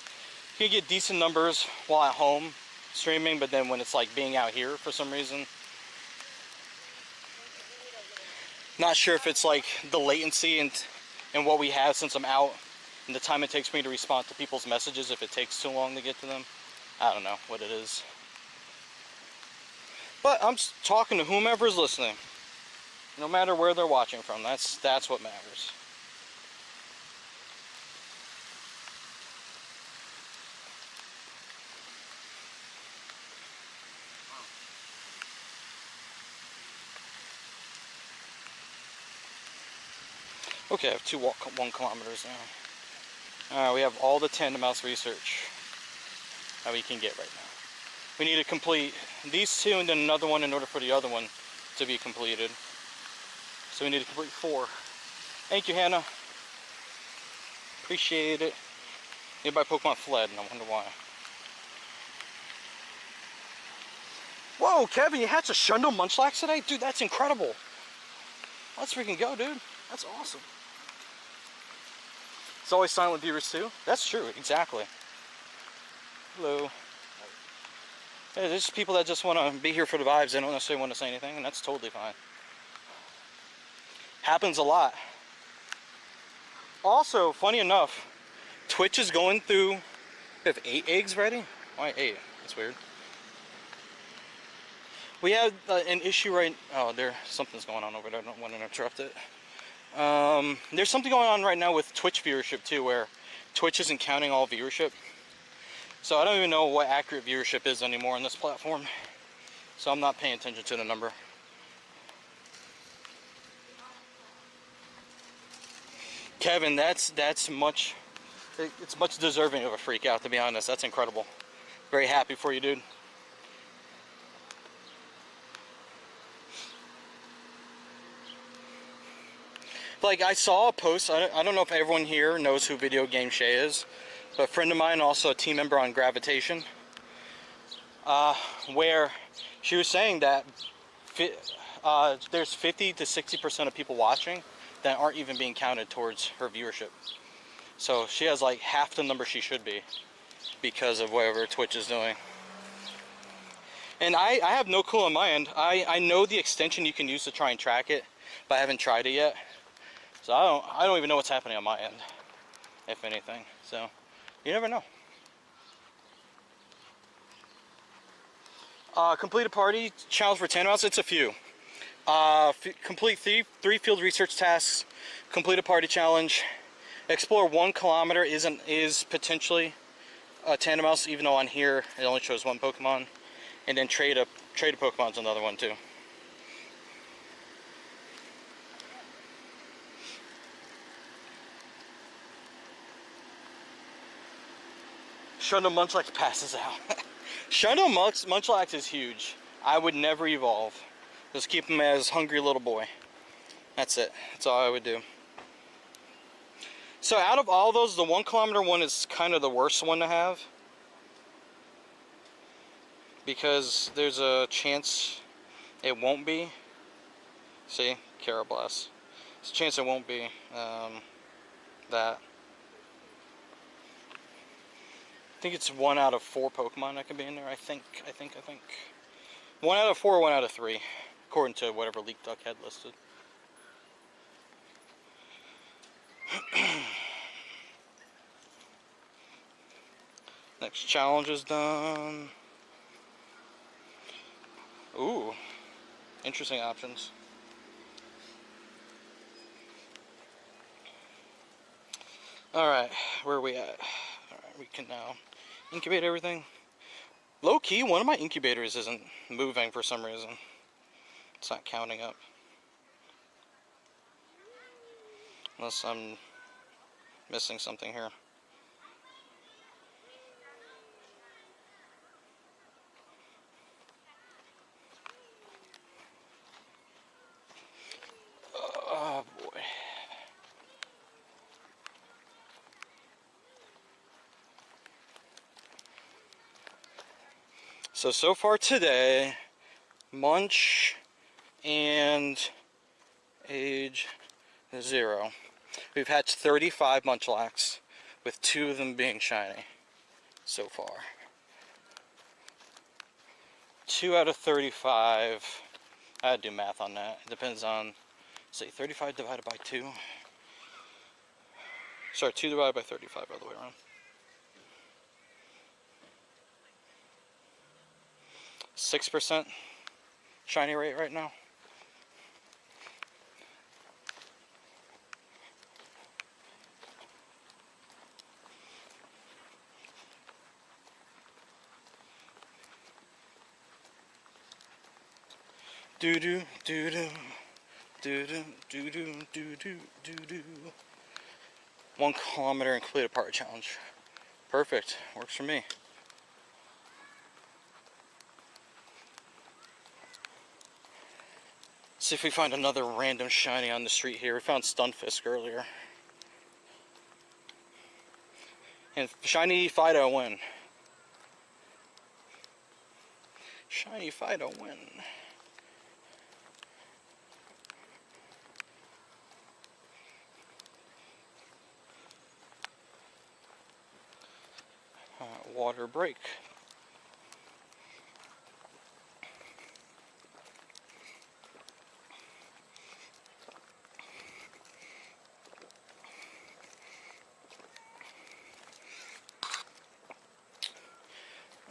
Speaker 1: you can get decent numbers while at home streaming, but then when it's like being out here for some reason, not sure if it's like the latency and what we have since I'm out and the time it takes me to respond to people's messages if it takes too long to get to them. I don't know what it is. But I'm talking to whomever's listening. No matter where they're watching from, that's what matters. Okay, I have 1 kilometers now. Alright, we have all the tandem mouse research that we can get right now. We need to complete these 2 and then another one in order for the other one to be completed. So we need to complete 4. Thank you, Hannah. Appreciate it. Nearby Pokemon fled, and I wonder why. Whoa, Kevin, you hatched a Shundo Munchlax today? Dude, that's incredible. Let's freaking go, dude. That's awesome. It's always silent viewers too. That's true, exactly. Hello. Yeah, there's people that just want to be here for the vibes. They don't necessarily want to say anything, and that's totally fine. Happens a lot. Also, funny enough, Twitch is going through. We have 8 eggs ready. Why 8? That's weird. We have an issue right. Oh, something's going on over there. I don't want to interrupt it. There's something going on right now with Twitch viewership too, where Twitch isn't counting all viewership. So I don't even know what accurate viewership is anymore on this platform. So I'm not paying attention to the number. Kevin, that's much. It's much deserving of a freak out, to be honest. That's incredible. Very happy for you, dude. Like, I saw a post, I don't know if everyone here knows who Video Game Shay is, but a friend of mine, also a team member on Gravitation, where she was saying that there's 50 to 60% of people watching that aren't even being counted towards her viewership. So she has like half the number she should be because of whatever Twitch is doing. And I have no clue on my end. I know the extension you can use to try and track it, but I haven't tried it yet. So I don't even know what's happening on my end, if anything. So you never know. Complete a party challenge for Tandem House. It's a few. Complete three field research tasks. Complete a party challenge. Explore 1 kilometer is potentially a Tandem House, even though on here it only shows 1 Pokemon. And then trade a Pokemon's another one too. Shundo Munchlax passes out. Shundo Munchlax is huge. I would never evolve. Just keep him as hungry little boy. That's it. That's all I would do. So out of all those, the 1 kilometer one is kind of the worst one to have. Because there's a chance it won't be. See? Carablast. There's a chance it won't be that. I think it's 1 out of 4 Pokemon that can be in there. I think. 1 out of 4 or 1 out of 3. According to whatever Leak Duck had listed. Next challenge is done. Ooh. Interesting options. Alright, where are we at? Alright, we can now incubate everything. Low key, one of my incubators isn't moving for some reason. It's not counting up. Unless I'm missing something here. Oh boy. So far today, Munch and age 0. We've hatched 35 Munchlax, with 2 of them being shiny so far. 2 out of 35. I had to do math on that. It depends on, say, 35 divided by 2. Sorry, 2 divided by 35, all the way around. 6% shiny rate right now. Do do do do do do do do do do do do. 1 kilometer and complete a party challenge. Perfect. Works for me. See if we find another random shiny on the street here. We found Stunfisk earlier. And shiny Fido win. Shiny Fido win. Water break.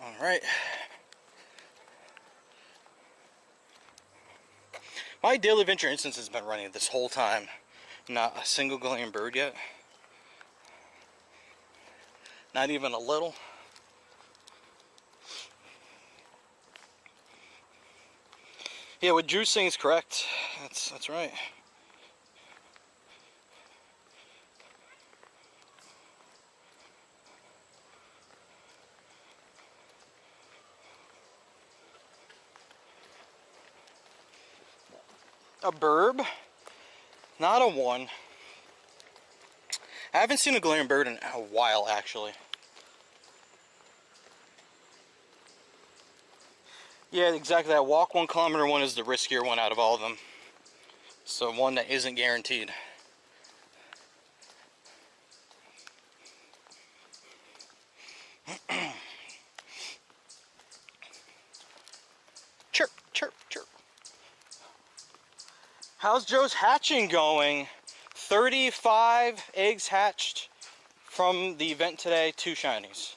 Speaker 1: All right. My daily adventure instance has been running this whole time. Not a single Galarian bird yet. Not even a little. Yeah, what Drew's saying is correct. That's right. A burb, not a one. I haven't seen a Galarian bird in a while, actually. Yeah, exactly. That walk 1 kilometer one is the riskier one out of all of them. So one that isn't guaranteed. Chirp, chirp, chirp. How's Joe's hatching going? 35 eggs hatched from the event today, 2 shinies.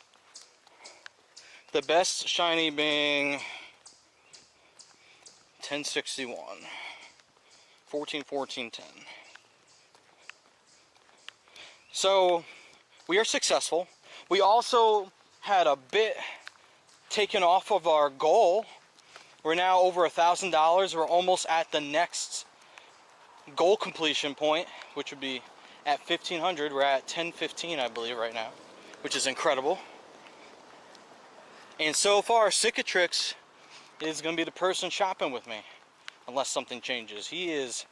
Speaker 1: The best shiny being 1061, 14, 14, 10. So we are successful. We also had a bit taken off of our goal. We're now over $1,000. We're almost at the next goal completion point, which would be at 1,500. We're at 1015, I believe, right now, which is incredible. And so far, Cicatrix is going to be the person shopping with me, unless something changes. He is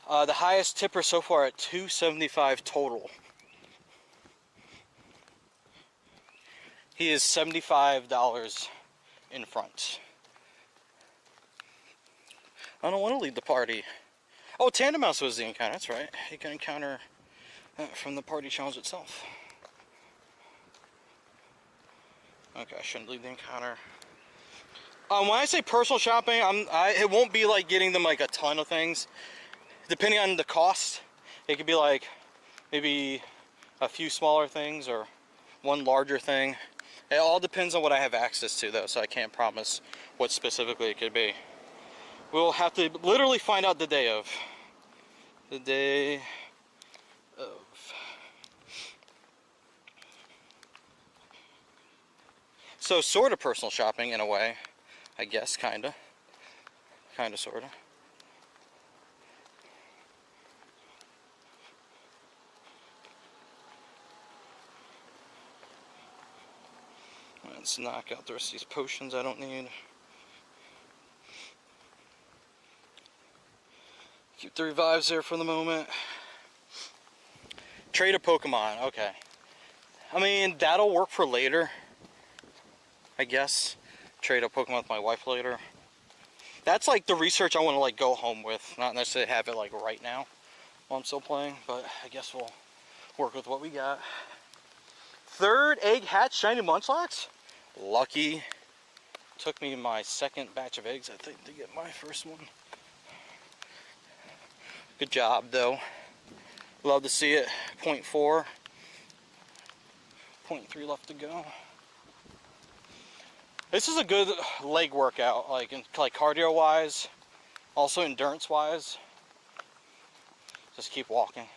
Speaker 1: the highest tipper so far at $275 total. He is $75 in front. I don't want to lead the party. Oh, Tandem Mouse was the encounter. That's right. You can encounter from the party challenge itself. Okay, I shouldn't lead the encounter. When I say personal shopping, it won't be like getting them like a ton of things. Depending on the cost, it could be like maybe a few smaller things or one larger thing. It all depends on what I have access to, though, so I can't promise what specifically it could be. We'll have to literally find out the day of. The day of. So, sort of personal shopping in a way, I guess, kinda. Kinda, sorta. Let's knock out the rest of these potions I don't need. Keep the revives there for the moment. Trade a Pokemon, okay. I mean, that'll work for later, I guess. Trade a Pokemon with my wife later. That's like the research I want to like go home with, not necessarily have it like right now while I'm still playing, but I guess we'll work with what we got. 3rd egg hatch shiny Munchlax. Lucky. Took me my 2nd batch of eggs, I think, to get my first one. Good job, though. Love to see it. 0.4. 0.3 left to go. This is a good leg workout, like cardio-wise, also endurance-wise. Just keep walking.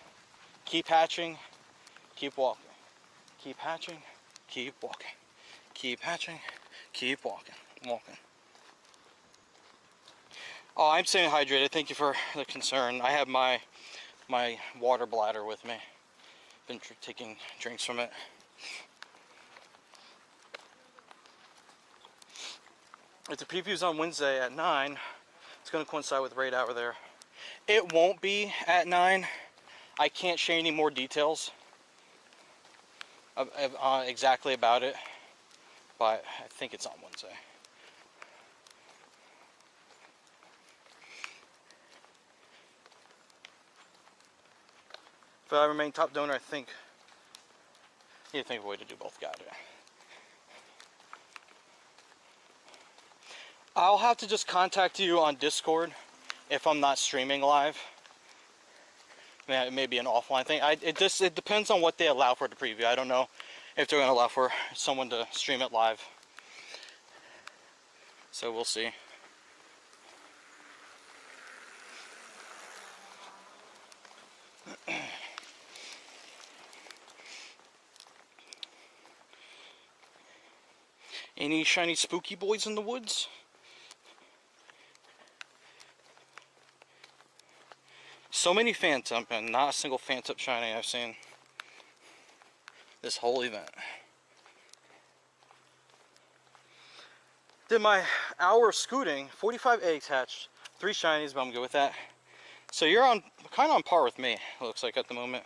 Speaker 1: Keep hatching. Keep walking. Keep hatching. Keep walking. Keep hatching. Keep walking. Walking. Oh, I'm staying hydrated. Thank you for the concern. I have my water bladder with me. Been taking drinks from it. If the preview's on Wednesday at 9, It's going to coincide with right over there. It won't be at 9. I can't share any more details exactly about it, but I think it's on Wednesday. If I remain top donor, I think you think of a way to do both. Got it. I'll have to just contact you on Discord if I'm not streaming live. It may be an offline thing. It depends on what they allow for the preview. I don't know if they're going to allow for someone to stream it live. So we'll see. Any shiny spooky boys in the woods? So many Phantom, and not a single Phantom shiny I've seen this whole event. Did my hour of scooting, 45 eggs hatched, 3 shinies, but I'm good with that. So you're on kind of on par with me, it looks like at the moment.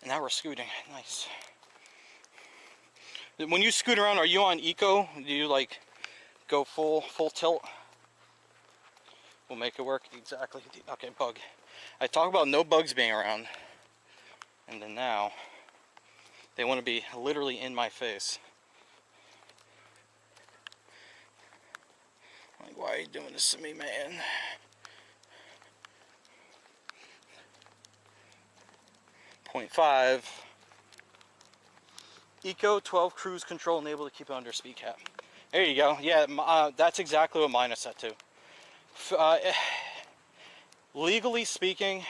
Speaker 1: An hour of scooting, nice. When you scoot around, are you on eco? Do you like go full tilt? We'll make it work. Exactly. Okay, bug. I talk about no bugs being around, and then now they want to be literally in my face. Like, why are you doing this to me, man? .5 Eco 12 cruise control enabled to keep it under speed cap. There you go. Yeah, that's exactly what mine is set to. Legally speaking,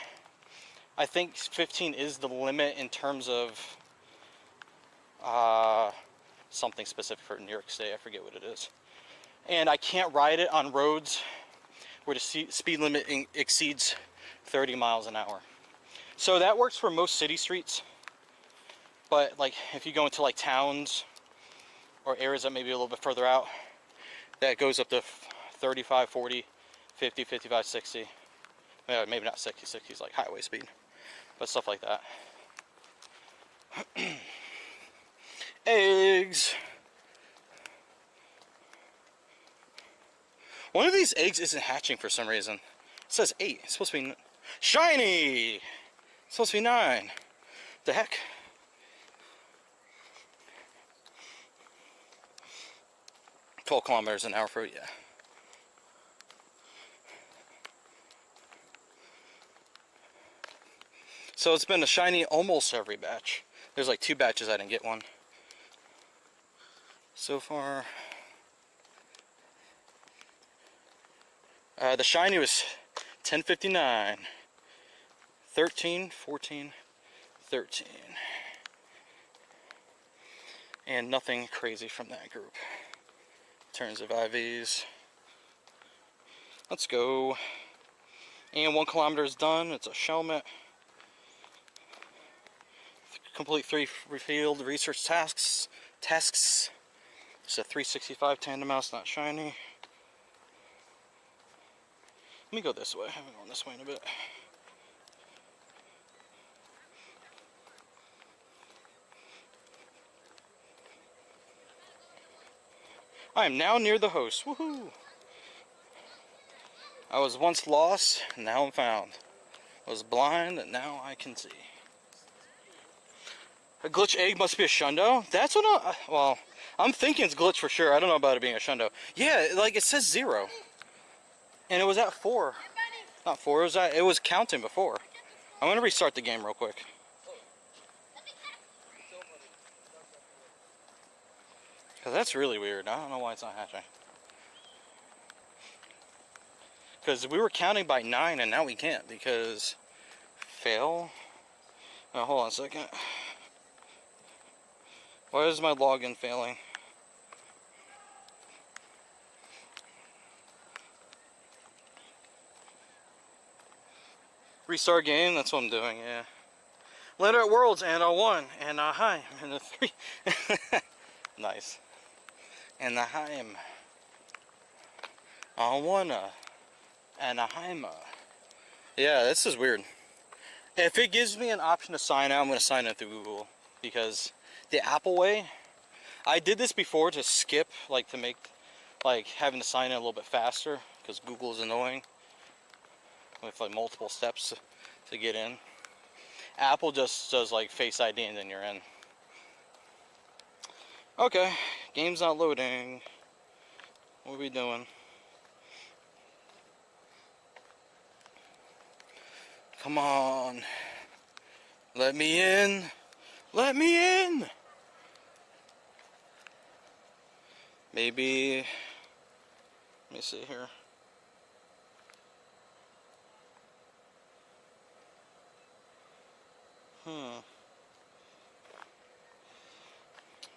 Speaker 1: I think 15 is the limit in terms of something specific for New York State. I forget what it is. And I can't ride it on roads where the speed limit exceeds 30 miles an hour. So that works for most city streets. But like if you go into like towns or areas that may be a little bit further out, that goes up to 35, 40, 50, 55, 60. Yeah, maybe not 60, 60 is like highway speed, but stuff like that. Eggs. One of these eggs isn't hatching for some reason. It says 8. It's supposed to be shiny. It's supposed to be 9. The heck? 12 kilometers an hour for yeah. So it's been a shiny almost every batch. There's like 2 batches I didn't get one. So far. The shiny was 1059. 13, 14, 13. And nothing crazy from that group. In terms of IVs. Let's go. And 1 kilometer is done. It's a Shelmet. Complete 3 field research tasks. It's a 365 tandem mouse, not shiny. Let me go this way. I haven't gone this way in a bit. I am now near the host. Woohoo! I was once lost, and now I'm found. I was blind, and now I can see. A glitch egg must be a shundo? That's what well, I'm thinking it's glitch for sure. I don't know about it being a shundo. Yeah, like it says 0. And it was at 4. Not 4, it was counting before. I'm gonna restart the game real quick. Cause that's really weird. I don't know why it's not hatching. Because we were counting by 9 and now we can't because fail. Now hold on a second. Why is my login failing? Restart game, that's what I'm doing, yeah. Letter at Worlds, and a 1, and a hi, and a 3. Nice. And the Heim. I wanna. Anaheim. Yeah, this is weird. If it gives me an option to sign out, I'm gonna sign in through Google. Because the Apple way, I did this before to skip, like to make, like having to sign in a little bit faster. Because Google is annoying. With like multiple steps to get in. Apple just does like Face ID and then you're in. Okay, game's not loading. What are we doing? Come on. Let me in. Let me in. Maybe. Let me see here.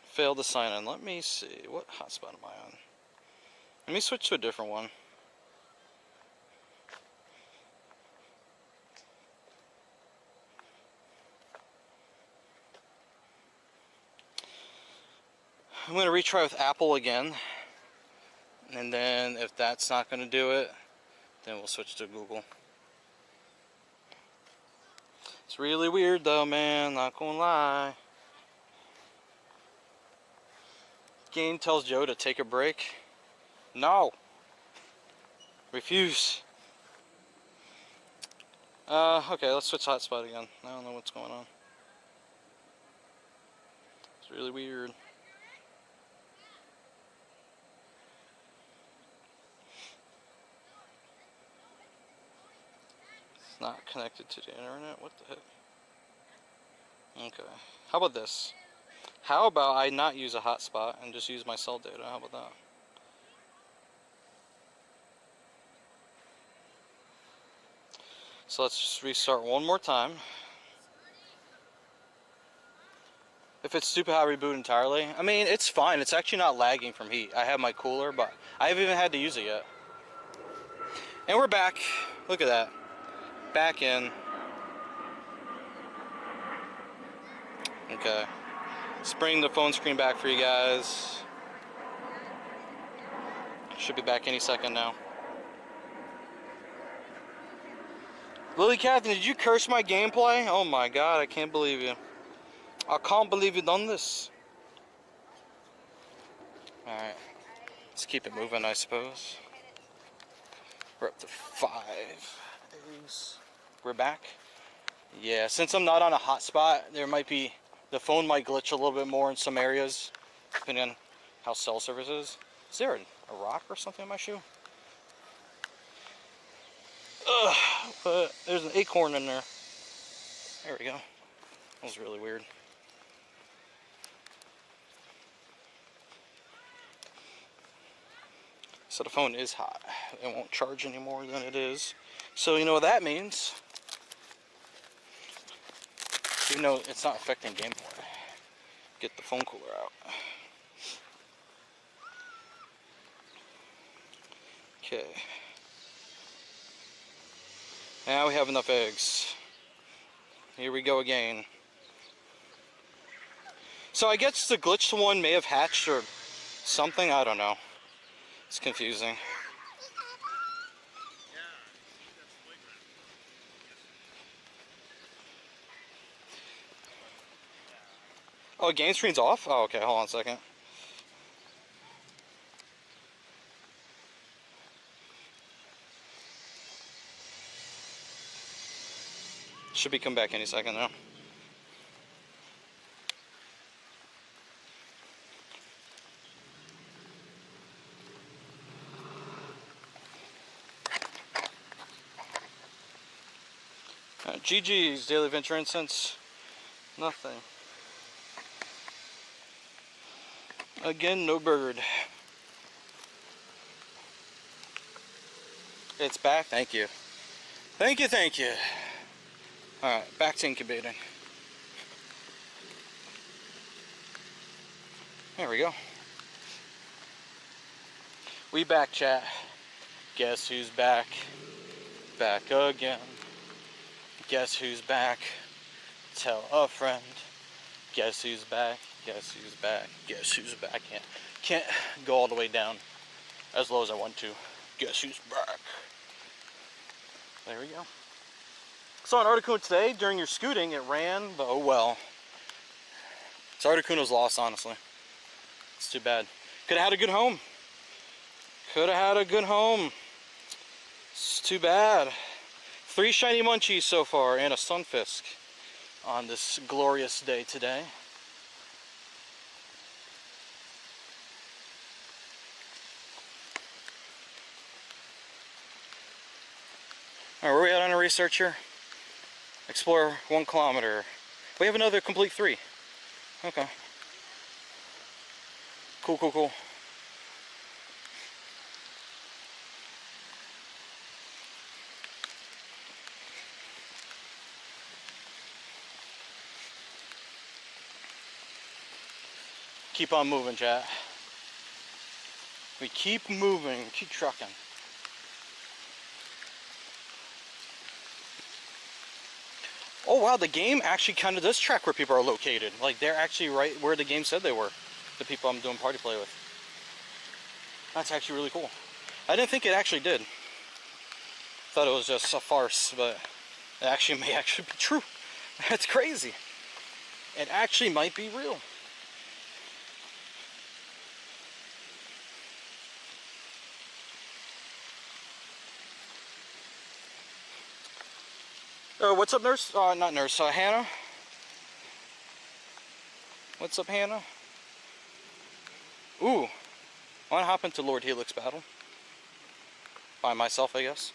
Speaker 1: Failed to sign in. Let me see. What hotspot am I on? Let me switch to a different one. I'm going to retry with Apple again. And then if that's not going to do it, then we'll switch to Google. It's really weird though, man. Not gonna lie. Game tells Joe to take a break. No. Refuse. Okay, let's switch hotspot again. I don't know what's going on. It's really weird. It's not connected to the internet. What the heck? Okay. How about this? How about I not use a hotspot and just use my cell data? How about that? So let's just restart one more time. If it's stupid how I reboot entirely, I mean, it's fine. It's actually not lagging from heat. I have my cooler, but I haven't even had to use it yet. And we're back. Look at that. Back in. Okay. Let's bring the phone screen back for you guys. Should be back any second now. Lily Catherine, did you curse my gameplay? Oh my god, I can't believe you. I can't believe you done this. Alright. Let's keep it moving, I suppose. We're up to 5 eggs. We're back. Yeah, since I'm not on a hotspot, there might be, the phone might glitch a little bit more in some areas, depending on how cell service is. Is there a rock or something in my shoe? Ugh, but there's an acorn in there. There we go. That was really weird. So the phone is hot. It won't charge any more than it is. So you know what that means. Even though it's not affecting gameplay. Get the phone cooler out. Okay. Now we have enough eggs. Here we go again. So I guess the glitched one may have hatched or something. I don't know. It's confusing. Oh, game screen's off? Oh, okay. Hold on a second. Should be come back any second now. GG's Daily Venture Incense. Nothing. Again, no bird. It's back. Thank you. Thank you, thank you. Alright, back to incubating. There we go. We back, chat. Guess who's back? Back again. Guess who's back? Tell a friend. Guess who's back? Guess who's back? Guess who's back? Can't go all the way down as low as I want to. Guess who's back? There we go. Saw an Articuno today during your scooting. It ran, but oh well. This Articuno's lost, honestly. It's too bad. Could have had a good home. Could have had a good home. It's too bad. 3 shiny munchies so far and a sunfisk on this glorious day today. Alright, where are we at on our research here? Explore 1 kilometer. We have another complete 3. Okay. Cool, cool, cool. Keep on moving, chat. We keep moving, keep trucking. Oh wow, the game actually kind of does track where people are located. Like, they're actually right where the game said they were. The people I'm doing party play with. That's actually really cool. I didn't think it actually did. Thought it was just a farce, but it actually may actually be true. That's crazy. It actually might be real. What's up, nurse? Not nurse, Hannah. What's up, Hannah? Ooh, I want to hop into Lord Helix battle. By myself, I guess.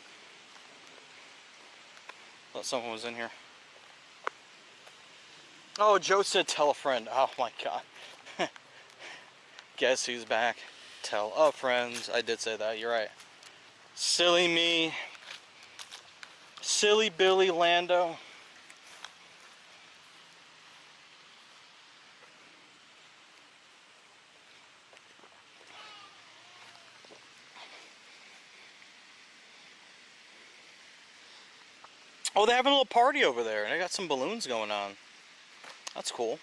Speaker 1: Thought someone was in here. Oh, Joe said tell a friend. Oh my god. Guess who's back? Tell a friend. I did say that, you're right. Silly me. Silly Billy Lando. Oh, they're having a little party over there, and they got some balloons going on. That's cool.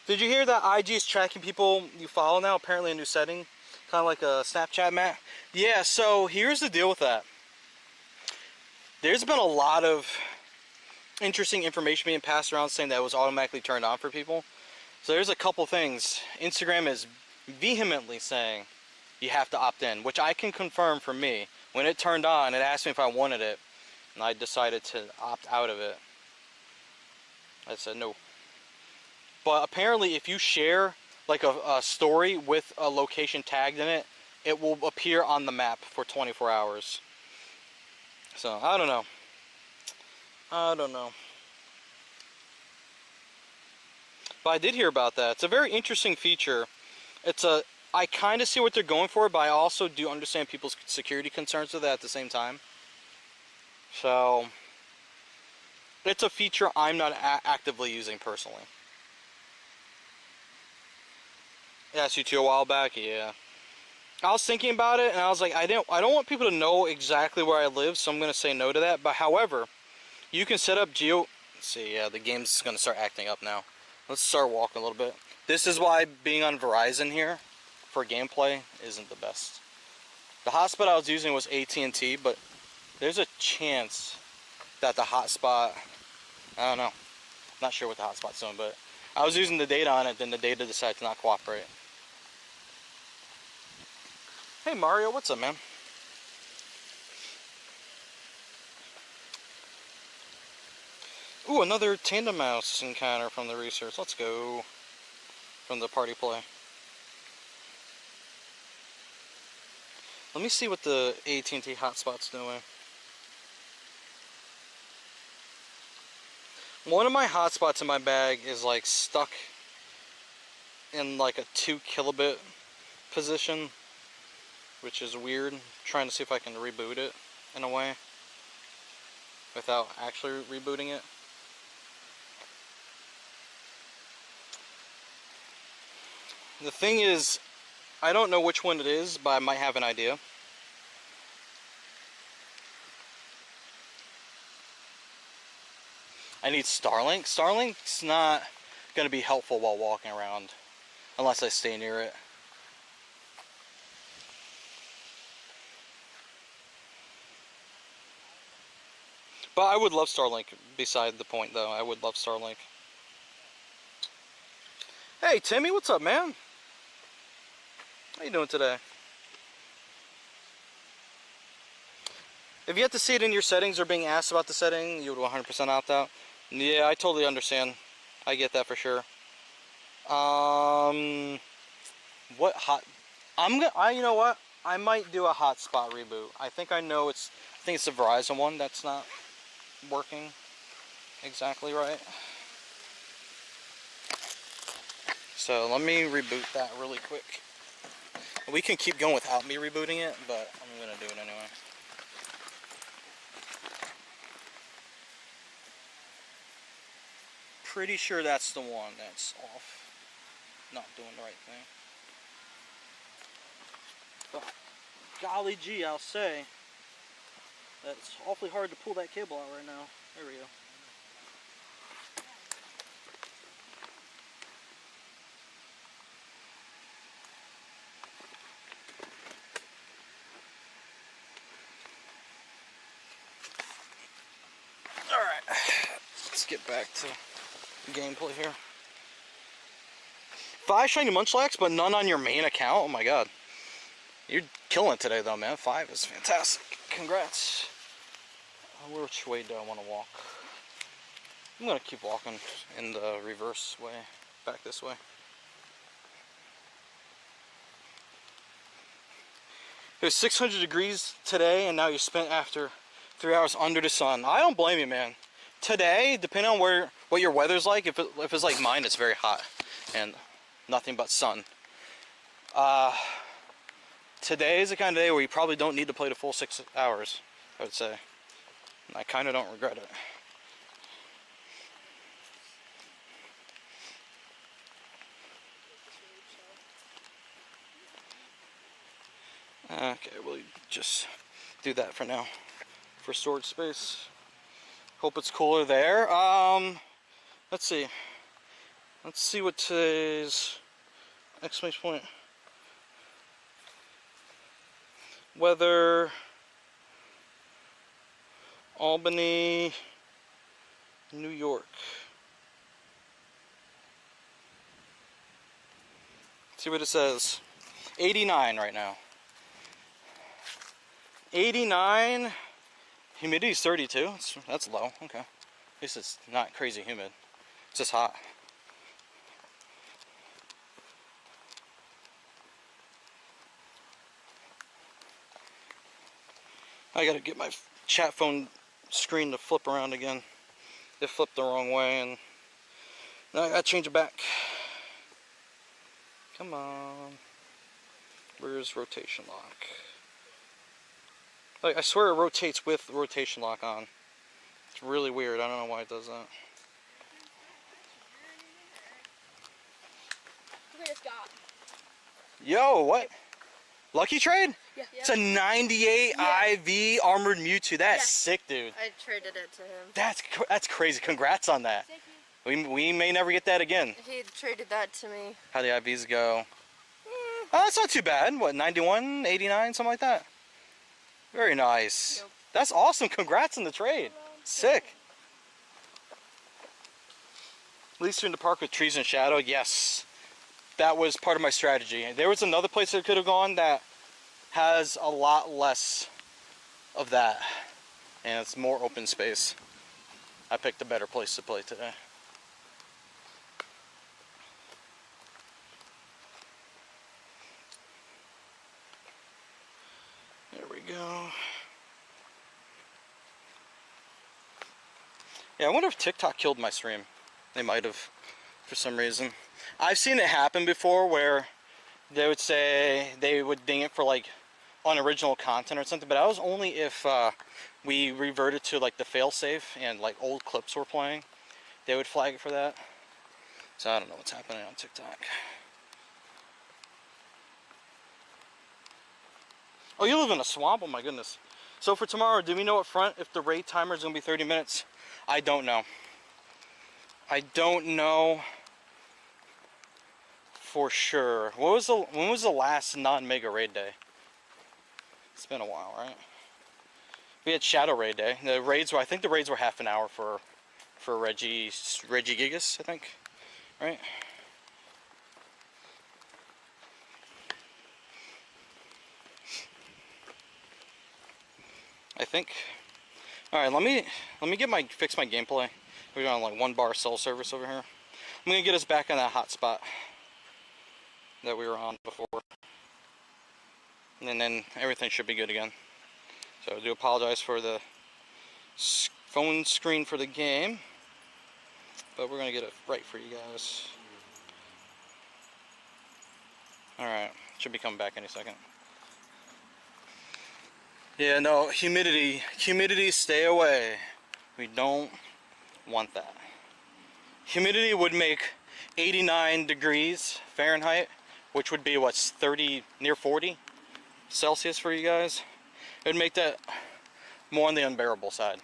Speaker 1: Did you hear that IG is tracking people you follow now? Apparently a new setting. Kind of like a Snapchat, Matt. Yeah, so here's the deal with that. There's been a lot of interesting information being passed around saying that it was automatically turned on for people. So there's a couple things. Instagram is vehemently saying you have to opt in, which I can confirm for me. When it turned on, it asked me if I wanted it, and I decided to opt out of it. I said no. But apparently if you share like a story with a location tagged in it, it will appear on the map for 24 hours. So, I don't know. I don't know. But I did hear about that. It's a very interesting feature. I kind of see what they're going for, but I also do understand people's security concerns with that at the same time. So, it's a feature I'm not actively using personally. Yeah, I asked you to a while back, yeah. I was thinking about it, and I was like, I don't want people to know exactly where I live, so I'm going to say no to that. But however, you can set up let's see, yeah, the game's going to start acting up now. Let's start walking a little bit. This is why being on Verizon here for gameplay isn't the best. The hotspot I was using was AT&T, but there's a chance that the hotspot, I don't know. Not sure what the hotspot's doing, but I was using the data on it, then the data decided to not cooperate. Hey Mario, what's up, man? Ooh, another tandem mouse encounter from the research. Let's go. From the party play. Let me see what the AT&T hotspot's doing. One of my hotspots in my bag is like stuck in like a 2 kilobit position, which is weird. I'm trying to see if I can reboot it in a way without actually rebooting it. The thing is, I don't know which one it is, but I might have an idea. I need Starlink. Starlink's not going to be helpful while walking around, unless I stay near it. But I would love Starlink. Beside the point, though, I would love Starlink. Hey, Timmy, what's up, man? How you doing today? If you have to see it in your settings or being asked about the setting, you would 100% opt out. Yeah, I totally understand. I get that for sure. What hot? you know what? I might do a hotspot reboot. I think I think it's the Verizon one that's not working exactly right. So let me reboot that really quick. We can keep going without me rebooting it, but I'm gonna do it anyway. Pretty sure that's the one that's off, not doing the right thing. But golly gee, I'll say that it's awfully hard to pull that cable out right now. There we go. Alright, let's get back to gameplay here. 5 shiny Munchlax, but none on your main account? Oh my god. You're killing it today though, man. 5 is fantastic. Congrats. Which way do I want to walk? I'm going to keep walking in the reverse way. Back this way. It was 600 degrees today, and now you spent after 3 hours under the sun. I don't blame you, man. Today, depending on what your weather's like, if it's like mine, it's very hot and nothing but sun. Today is the kind of day where you probably don't need to play the full 6 hours, I would say. And I kind of don't regret it. Okay, we'll just do that for now, for storage space. Hope it's cooler there. Let's see. Let's see what today's exclamation point. Weather. Albany, New York. See what it says. 89 right now. 89. Humidity is 32. That's low. Okay. At least it's not crazy humid. It's just hot. I gotta get my chat phone screen to flip around again. It flipped the wrong way, and now I gotta change it back. Come on. Where's rotation lock? Like, I swear it rotates with rotation lock on. It's really weird. I don't know why it does that.
Speaker 2: Look at Scott.
Speaker 1: Yo, what? Lucky trade?
Speaker 2: Yeah.
Speaker 1: It's a 98 IV Armored Mewtwo. That's sick, dude.
Speaker 6: I traded it to him.
Speaker 1: That's crazy. Congrats on that. We may never get that again.
Speaker 6: He traded that to me.
Speaker 1: How the IVs go? Oh, that's not too bad. What, 91, 89, something like that? Very nice.
Speaker 6: Yep.
Speaker 1: That's awesome. Congrats on the trade. Sick. At least you're in the park with trees and shadow. Yes. That was part of my strategy. There was another place I could have gone that has a lot less of that. And it's more open space. I picked a better place to play today. There we go. Yeah, I wonder if TikTok killed my stream. They might have, for some reason. I've seen it happen before where they would say they would ding it for like unoriginal content or something, but that was only if we reverted to like the failsafe and like old clips were playing. They would flag it for that. So I don't know what's happening on TikTok. Oh, you live in a swamp? Oh my goodness. So for tomorrow, do we know up front if the raid timer is going to be 30 minutes? I don't know. I don't know for sure. When was the last non-mega raid day? It's been a while, right? We had Shadow Raid Day. The raids were, I think the raids were half an hour for Regigigas, I think, right? I think. All right, let me fix my gameplay. We're on like 1 bar cell service over here. I'm gonna get us back on that hotspot that we were on before, and then everything should be good again. So I do apologize for the phone screen for the game, but we're gonna get it right for you guys. All right, should be coming back any second. Yeah, no, humidity, stay away. We don't want that. Humidity would make 89 degrees Fahrenheit, which would be what's 30, near 40 Celsius for you guys. It would make that more on the unbearable side,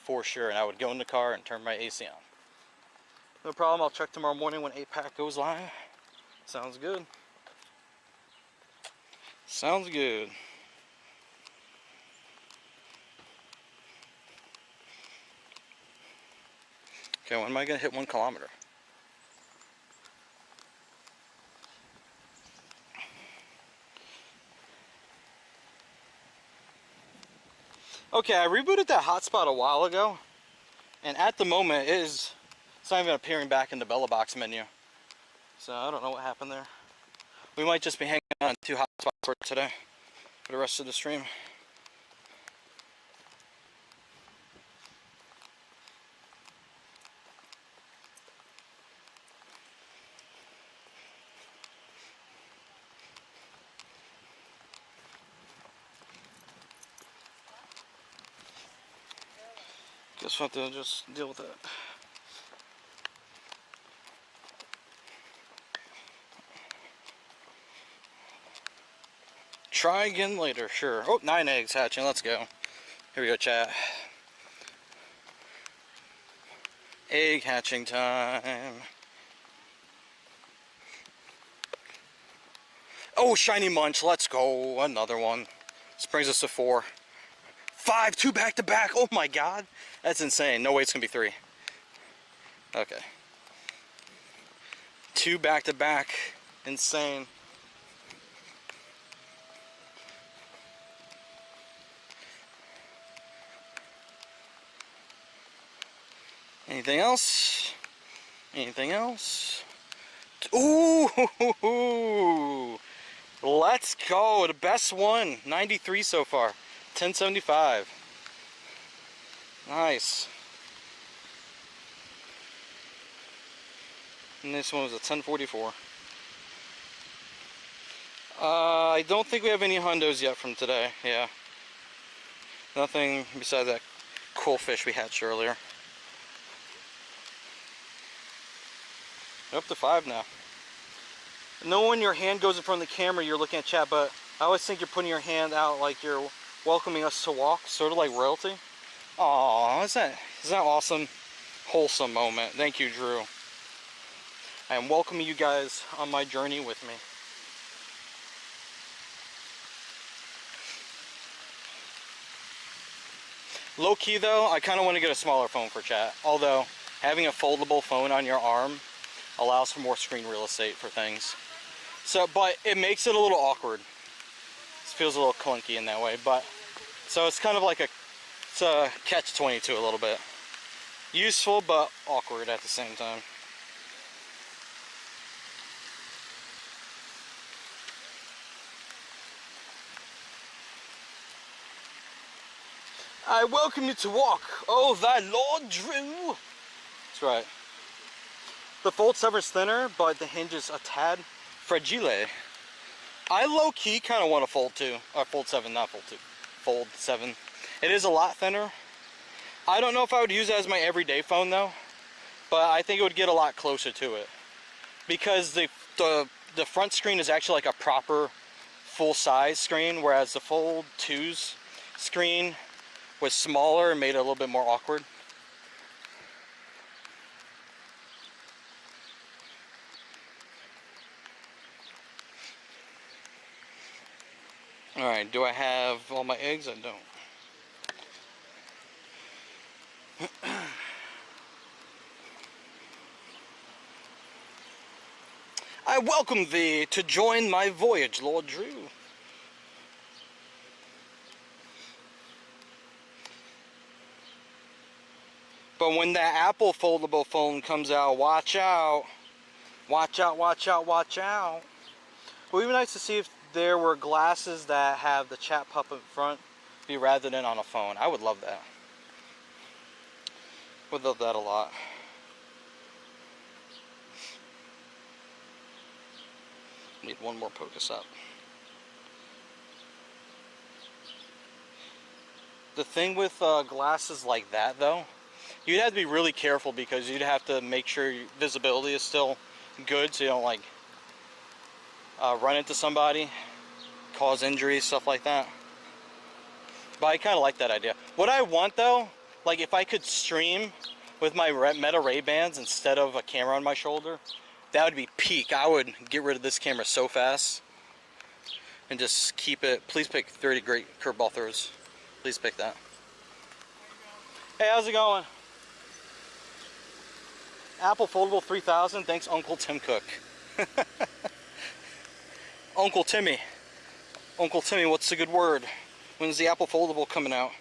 Speaker 1: for sure. And I would go in the car and turn my AC on. No problem, I'll check tomorrow morning when 8-pack goes live. Sounds good. Sounds good. Okay, when am I gonna hit 1 kilometer? Okay, I rebooted that hotspot a while ago, and at the moment it's not even appearing back in the Bella Box menu. So I don't know what happened there. We might just be hanging on 2 hotspots for today, for the rest of the stream. Guess we'll have to just deal with that. Try again later, sure. Oh, 9 eggs hatching, let's go. Here we go, chat. Egg hatching time. Oh, shiny munch, let's go. Another one. This brings us to 4. 5, 2 back to back. Oh my god. That's insane. No way it's gonna be 3. Okay. 2 back to back. Insane. Anything else? Anything else? Ooh! Let's go. The best one. 93 so far. 1075. Nice. And this one was a 1044. I don't think we have any hundos yet from today. Yeah. Nothing besides that cool fish we hatched earlier. We're up to 5 now. I know when your hand goes in front of the camera, you're looking at chat, but I always think you're putting your hand out like you're welcoming us to walk, sort of like royalty. Aww, is that awesome? Wholesome moment. Thank you, Drew. I am welcoming you guys on my journey with me. Low key though, I kind of want to get a smaller phone for chat. Although, having a foldable phone on your arm allows for more screen real estate for things. So, but it makes it a little awkward. It feels a little clunky in that way, but so it's kind of like it's a catch-22 a little bit. Useful, but awkward at the same time. I welcome you to walk, oh thy Lord Drew. That's right. The Fold 7 is thinner, but the hinge is a tad fragile. I low-key kind of want a Fold 2, or Fold 7, not Fold 2. Fold 7. It is a lot thinner. I don't know if I would use it as my everyday phone though, but I think it would get a lot closer to it. Because the front screen is actually like a proper full-size screen, whereas the Fold 2's screen was smaller and made it a little bit more awkward. Alright, do I have all my eggs? I don't. I welcome thee to join my voyage, Lord Drew. But when that Apple foldable phone comes out, watch out. Watch out, watch out, watch out. It would be nice to see if there were glasses that have the chat pop up front, be rather than on a phone. I would love that. Would love that a lot. Need one more focus up. The thing with glasses like that though, you'd have to be really careful because you'd have to make sure your visibility is still good so you don't like run into somebody, cause injuries, stuff like that. But I kind of like that idea. What I want though, like if I could stream with my Meta Ray-Bans instead of a camera on my shoulder, that would be peak. I would get rid of this camera so fast and just keep it. Please pick 30 great curveball throws. Please pick that. Hey, how's it going? Apple Foldable 3000. Thanks, Uncle Tim Cook. Uncle Timmy. Uncle Timmy, what's the good word? When's the Apple Foldable coming out?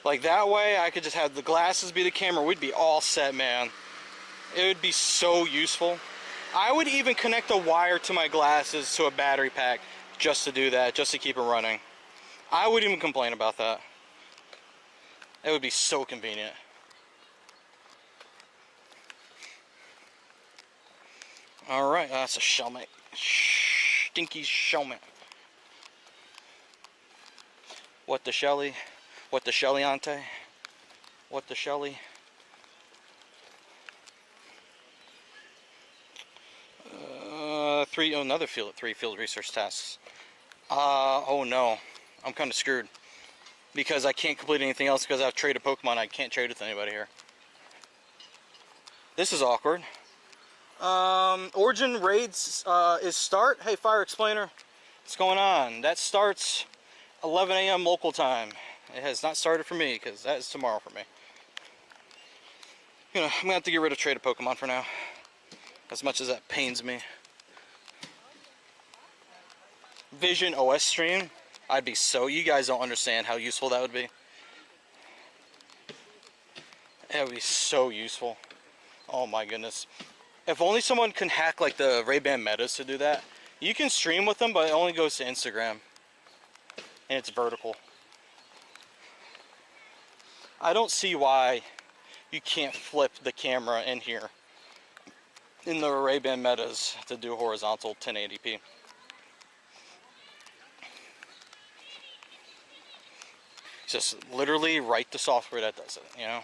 Speaker 1: Like that way, I could just have the glasses be the camera. We'd be all set, man. It would be so useful. I would even connect a wire to my glasses to a battery pack just to do that, just to keep it running. I wouldn't even complain about that. It would be so convenient. Alright, that's a shellmate. Stinky shellmate. What the Shelly? What the Shellyante? What the Shelly? Another three field research tasks. Oh no, I'm kind of screwed because I can't complete anything else because I've traded Pokemon. I can't trade with anybody here. This is awkward. Origin raids is start. Hey, Fire Explainer, what's going on? That starts 11 a.m. local time. It has not started for me because that is tomorrow for me. You know, I'm gonna have to get rid of traded Pokemon for now, as much as that pains me. Vision OS stream, I'd be so, you guys don't understand how useful that would be. That would be so useful. Oh my goodness. If only someone can hack like the Ray-Ban metas to do that. You can stream with them, but it only goes to Instagram. And it's vertical. I don't see why you can't flip the camera in here in the Ray-Ban metas to do horizontal 1080p. Just literally write the software that does it, you know?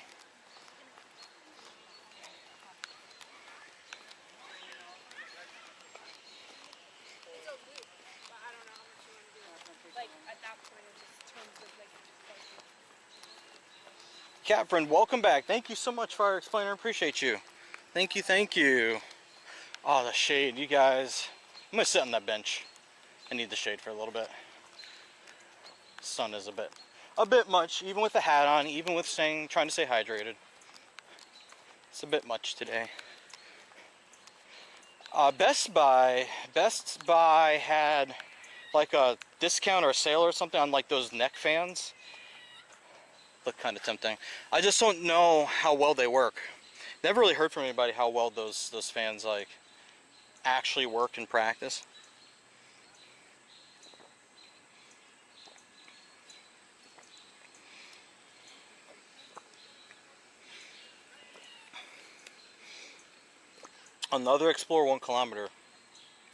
Speaker 1: Cat friend, welcome back. Thank you so much, Fire Explainer. Appreciate you. Thank you, thank you. Oh, the shade, you guys. I'm gonna sit on that bench. I need the shade for a little bit. Sun is a bit much, even with the hat on, even with trying to stay hydrated. It's a bit much today. Best Buy had like a discount or a sale or something on like those neck fans. Look kind of tempting. I just don't know how well they work. Never really heard from anybody how well those fans like actually work in practice. Another Explorer 1 kilometer.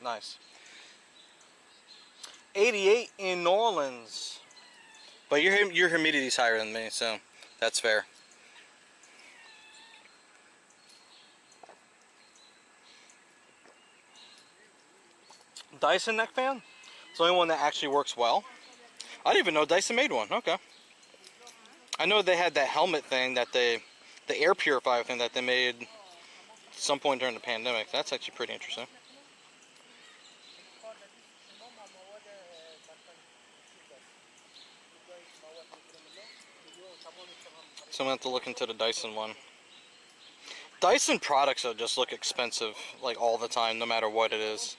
Speaker 1: Nice. 88 in New Orleans. But your humidity is higher than me, so that's fair. Dyson neck fan? It's the only one that actually works well. I didn't even know Dyson made one. Okay. I know they had that helmet thing that the air purifier thing that they made at some point during the pandemic. That's actually pretty interesting. So I'm going to have to look into the Dyson one. Dyson products just look expensive, like all the time, no matter what it is.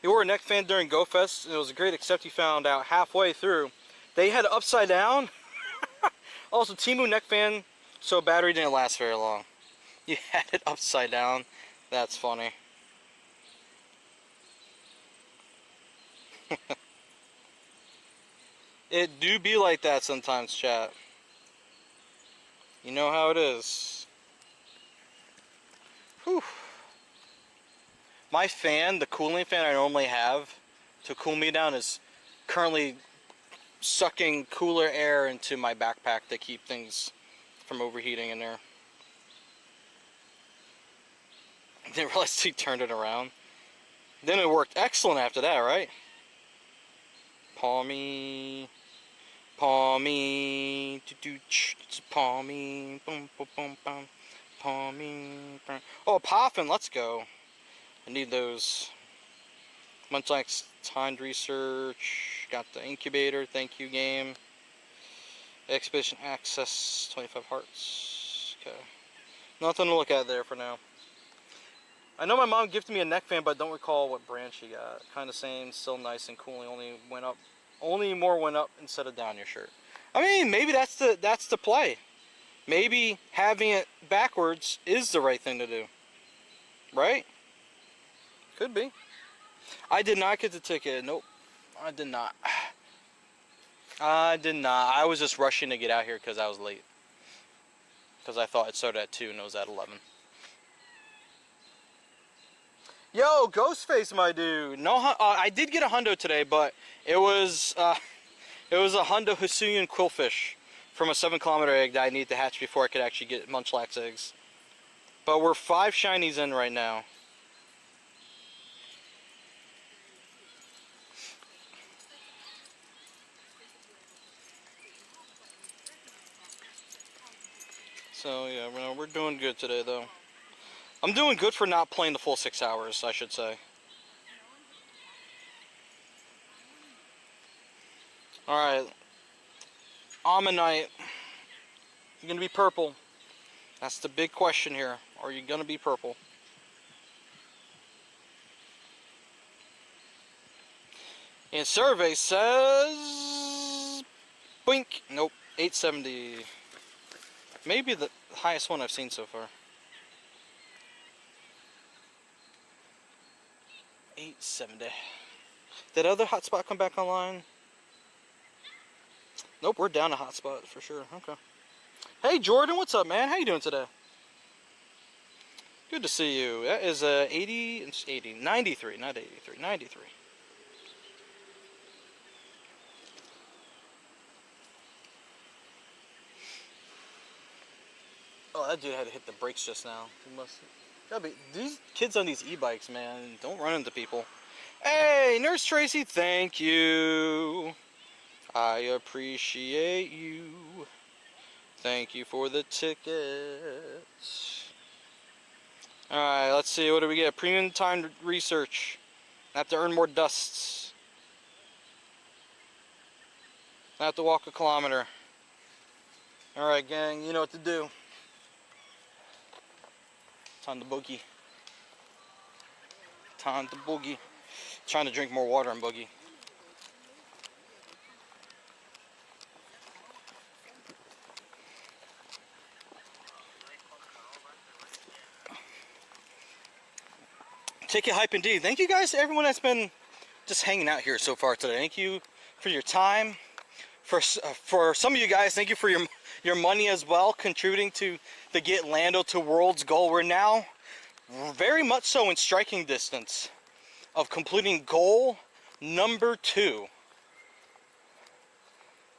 Speaker 1: You wore a neck fan during Go Fest, and it was great, except you found out halfway through they had it upside down. Also, Temu neck fan, so battery didn't last very long. You had it upside down. That's funny. It do be like that sometimes, chat. You know how it is. Whew. My fan, the cooling fan I normally have to cool me down, is currently sucking cooler air into my backpack to keep things from overheating in there. I didn't realize he turned it around. Then it worked excellent after that, right? Palmy, palmy, palmy, boom, boom, boom, boom, palmy. Oh, Poffin, let's go. I need those. Munchlax timed research. Got the incubator. Thank you, game. Expedition access. 25 hearts. Okay. Nothing to look at there for now. I know my mom gifted me a neck fan, but I don't recall what brand she got. Kind of same, still nice and cooling. Only more went up instead of down your shirt. I mean, maybe that's the play. Maybe having it backwards is the right thing to do. Right? Could be. I did not get the ticket. Nope. I did not. I did not. I was just rushing to get out here because I was late. Because I thought it started at 2 and it was at 11. Yo, Ghostface, my dude. No, I did get a hundo today, but it was a hundo Hisuian quillfish from a 7-kilometer egg that I need to hatch before I could actually get Munchlax eggs. But we're 5 shinies in right now. So yeah, we're doing good today though. I'm doing good for not playing the full 6 hours, I should say. Alright. Ammonite. You're gonna be purple. That's the big question here. Are you gonna be purple? And survey says... Boink! Nope. 870. Maybe the highest one I've seen so far. 870. Did other hotspot come back online? Nope, we're down a hotspot for sure. Okay. Hey Jordan, what's up, man? How you doing today? Good to see you. That is 93, not 83, 93. Oh, that dude had to hit the brakes just now. He must. Gotta be, these kids on these e-bikes, man, don't run into people. Hey, Nurse Tracy, thank you. I appreciate you. Thank you for the tickets. Alright, let's see, what do we get? Premium time research. I have to earn more dusts. I have to walk a kilometer. Alright, gang, you know what to do. Time to boogie. Time to boogie. Trying to drink more water and boogie. Ticket hype indeed. Thank you guys to everyone that's been just hanging out here so far today. Thank you for your time. For some of you guys, thank you for your money as well, contributing to the Get Lando to Worlds goal. We're now very much so in striking distance of completing goal number 2.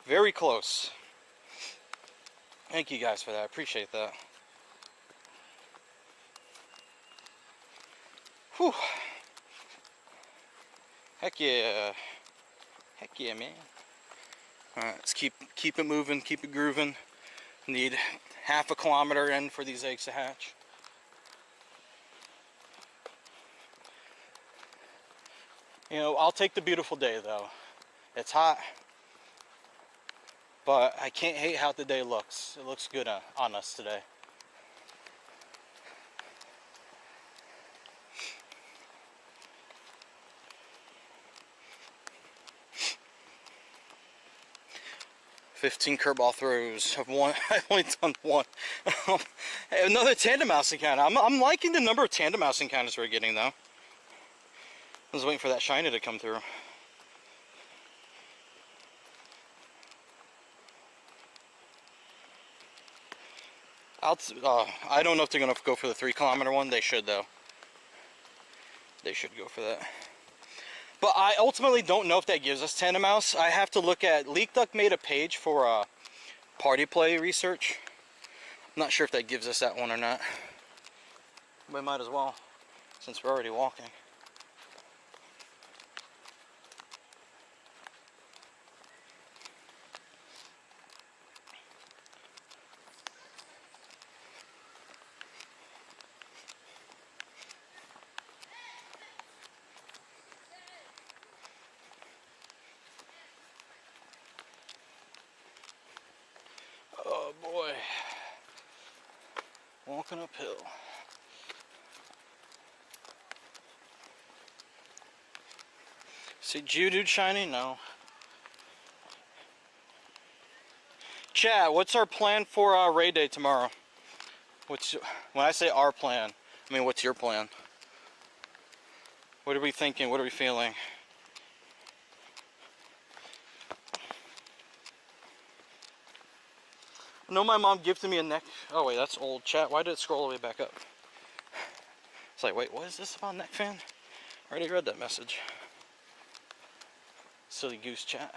Speaker 1: Very close. Thank you guys for that. I appreciate that. Whew. Heck yeah. Heck yeah, man. Alright, let's keep it moving, keep it grooving. Need half a kilometer in for these eggs to hatch. You know, I'll take the beautiful day though. It's hot. But I can't hate how the day looks. It looks good on us today. Curveball throws. I've only done one. Another tandem mouse encounter. I'm liking the number of tandem mouse encounters we're getting though. I was waiting for that shiny to come through. I don't know if they're gonna go for the 3-kilometer one. They should though. They should go for that. But I ultimately don't know if that gives us tandem mouse. I have to look at. LeakDuck made a page for party play research. I'm not sure if that gives us that one or not. We might as well, since we're already walking. Oh boy. Walking uphill. See Geodude shiny? No. Chat, what's our plan for raid day tomorrow? When I say our plan, I mean what's your plan? What are we thinking? What are we feeling? I know my mom gifted me a neck. Oh wait, that's old. Chat. Why did it scroll all the way back up? It's like, wait, what is this about neck fan? I already read that message. Silly goose, chat.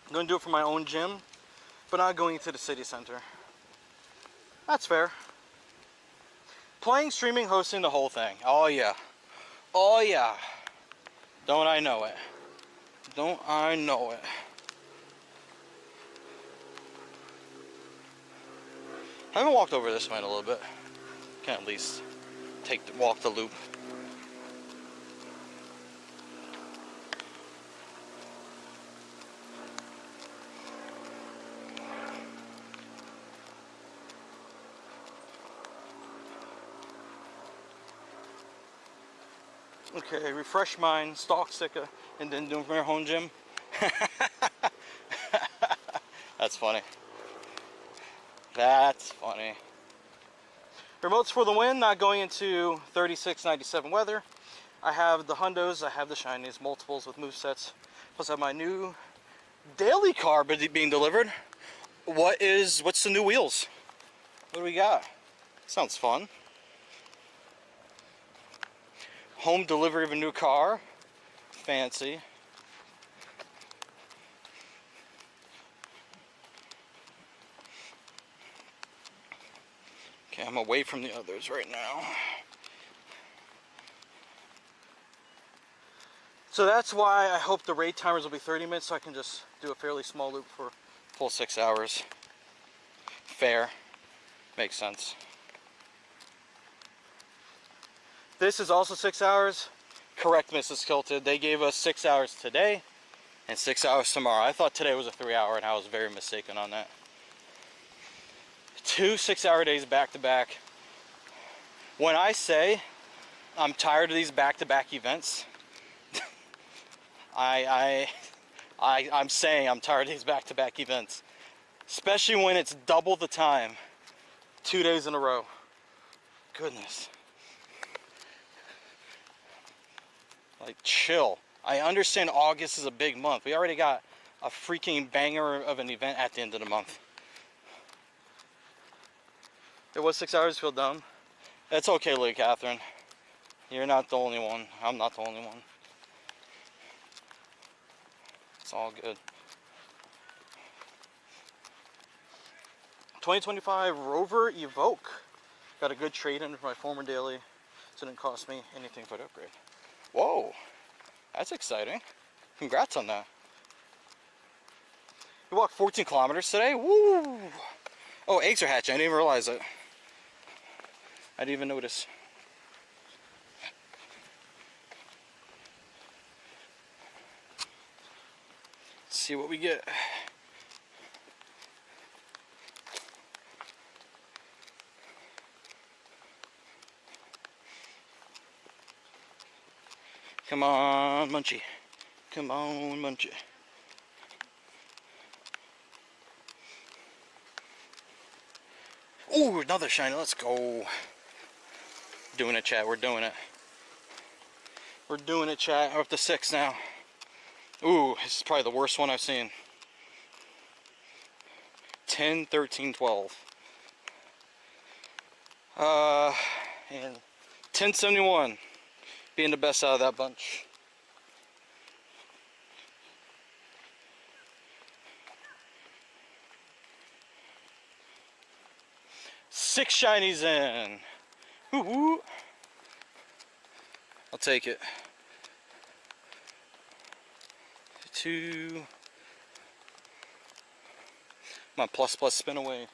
Speaker 1: I'm going to do it for my own gym, but not going to the city center. That's fair. Playing, streaming, hosting, the whole thing. Oh yeah. Oh yeah. Don't I know it? Don't I know it? I haven't walked over this way in a little bit. Can at least walk the loop. Okay, refresh mind, stalk Sika, and then do it from your home gym. That's funny. That's funny. Remotes for the win, not going into 36-97 weather. I have the hundos, I have the shinies, multiples with movesets. Plus I have my new daily car being delivered. What's the new wheels? What do we got? Sounds fun. Home delivery of a new car. Fancy. Okay, I'm away from the others right now. So that's why I hope the raid timers will be 30 minutes so I can just do a fairly small loop for full 6 hours. Fair. Makes sense. This is also 6 hours. Correct, Mrs. Kilted. They gave us 6 hours today and 6 hours tomorrow. I thought today was a 3 hour and I was very mistaken on that. 2 6-hour days back to back. When I say I'm tired of these back-to-back events, I'm saying I'm tired of these back-to-back events. Especially when it's double the time. 2 days in a row. Goodness. Like, chill. I understand August is a big month. We already got a freaking banger of an event at the end of the month. It was 6 hours, feel dumb. It's okay, Lily Catherine. You're not the only one. I'm not the only one. It's all good. 2025 Rover Evoke. Got a good trade-in for my former daily. So it didn't cost me anything for the upgrade. Whoa, that's exciting. Congrats on that. We walked 14 kilometers today. Woo! Oh, eggs are hatching. I didn't even realize it. I didn't even notice. Let's see what we get. Come on, Munchie. Come on, Munchie. Ooh, another shiny. Let's go. Doing it, chat. We're doing it. We're doing it, chat. We're up to 6 now. Ooh, this is probably the worst one I've seen. 10, 13, 12. And 1071 being the best out of that bunch. Six shinies in. Woo-hoo. I'll take it. 2. Come on, plus spin away.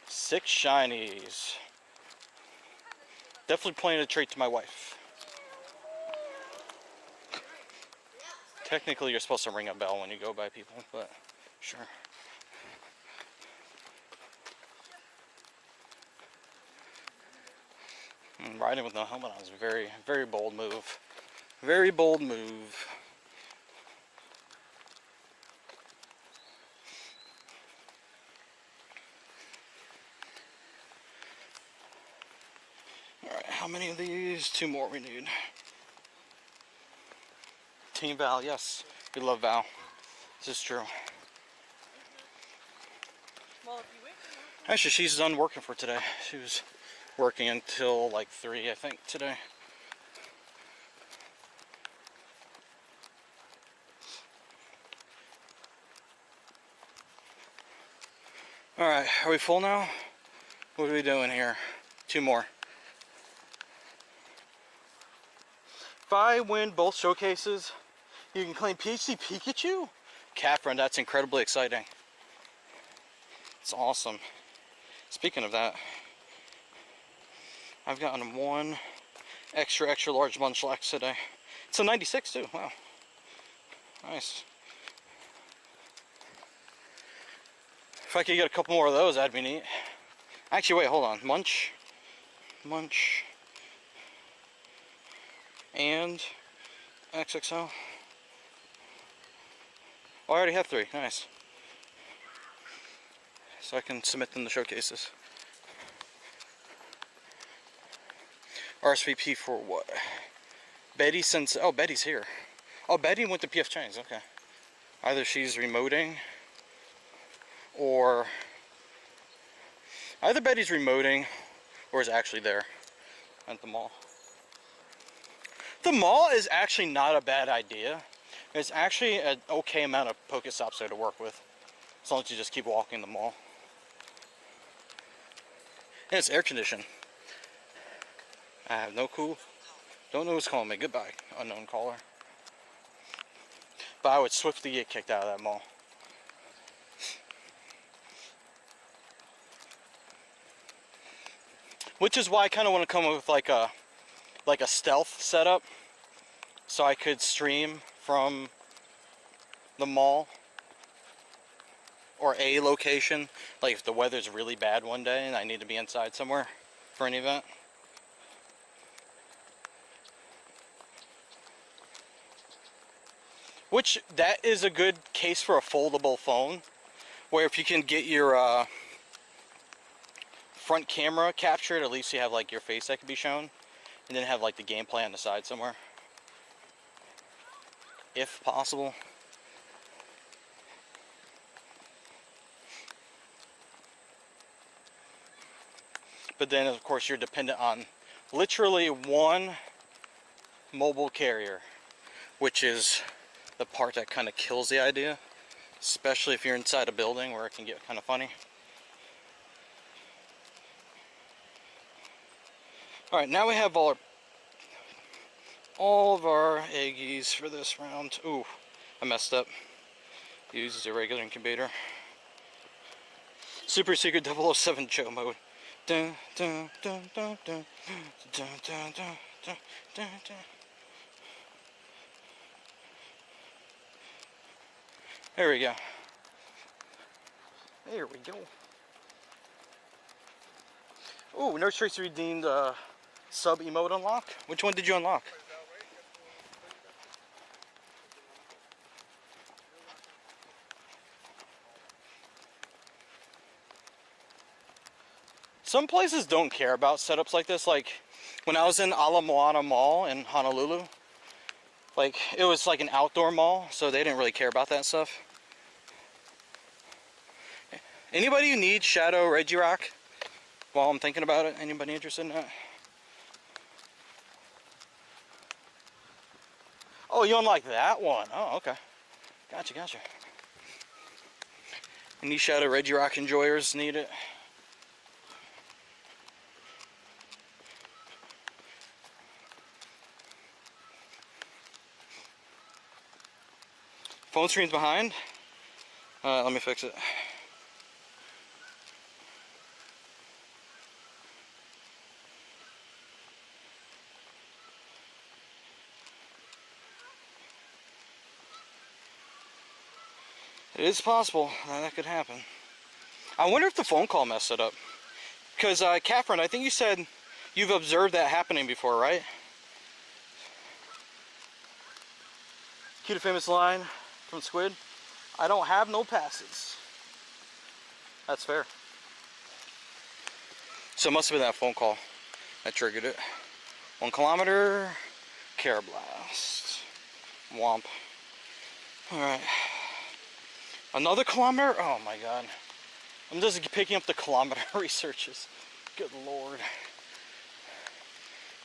Speaker 1: 6 shinies. Definitely playing a treat to my wife. Technically, you're supposed to ring a bell when you go by people, but sure. And riding with no helmet on is a very, very bold move. Very bold move. Alright, how many of these? 2 more we need. Team Val, yes. We love Val. This is true.
Speaker 2: Well, if you wait.
Speaker 1: Actually, she's done working for today. She was working until like 3, I think, today. Alright, are we full now? What are we doing here? 2 more. If I win both showcases, you can claim PhD Pikachu? Catherine, that's incredibly exciting. It's awesome. Speaking of that, I've gotten 1 extra large Munchlax today. It's a 96 too, wow. Nice. If I could get a couple more of those, that'd be neat. Actually, wait, hold on. Munch. And XXL. Oh, I already have 3, nice. So I can submit them to showcases. RSVP for what? Betty sends. Oh, Betty's here. Oh, Betty went to PF Chang's. Okay. Either she's remoting, or either Betty's remoting, or is actually there at the mall. The mall is actually not a bad idea. It's actually an okay amount of Pokestops there to work with, as long as you just keep walking the mall. And it's air conditioned. I have no clue. Don't know who's calling me. Goodbye, unknown caller. But I would swiftly get kicked out of that mall. Which is why I kind of want to come up with like a stealth setup, so I could stream from the mall or a location. Like if the weather's really bad one day and I need to be inside somewhere for an event. Which, that is a good case for a foldable phone, where if you can get your front camera captured, at least you have like your face that can be shown, and then have like the gameplay on the side somewhere, if possible. But then of course you're dependent on literally one mobile carrier, which is the part that kind of kills the idea, especially if you're inside a building where it can get kind of funny. Alright, now we have all our all of our eggies for this round. Ooh, I messed up. Used a regular incubator. Super Secret 007 Joe mode. Dun, dun, dun, dun, dun, dun, dun, dun, dun, dun, dun. There we go. There we go. Ooh, Nurse Tracy redeemed sub emote unlock. Which one did you unlock? Some places don't care about setups like this. Like when I was in Ala Moana Mall in Honolulu, like it was like an outdoor mall, so they didn't really care about that stuff. Anybody who needs Shadow Regirock while I'm thinking about it? Anybody interested in that? Oh, you unlock that one. Oh, okay. Gotcha, gotcha. Any Shadow Regirock enjoyers need it? Phone screen's behind. Let me fix it. It is possible that could happen. I wonder if the phone call messed it up. Because, Catherine, I think you said you've observed that happening before, right? Cue the famous line from Squid. I don't have no passes. That's fair. So it must have been that phone call that triggered it. 1 kilometer. Carablast. Womp. Alright. Another kilometer? Oh my god. I'm just picking up the kilometer researches. Good lord.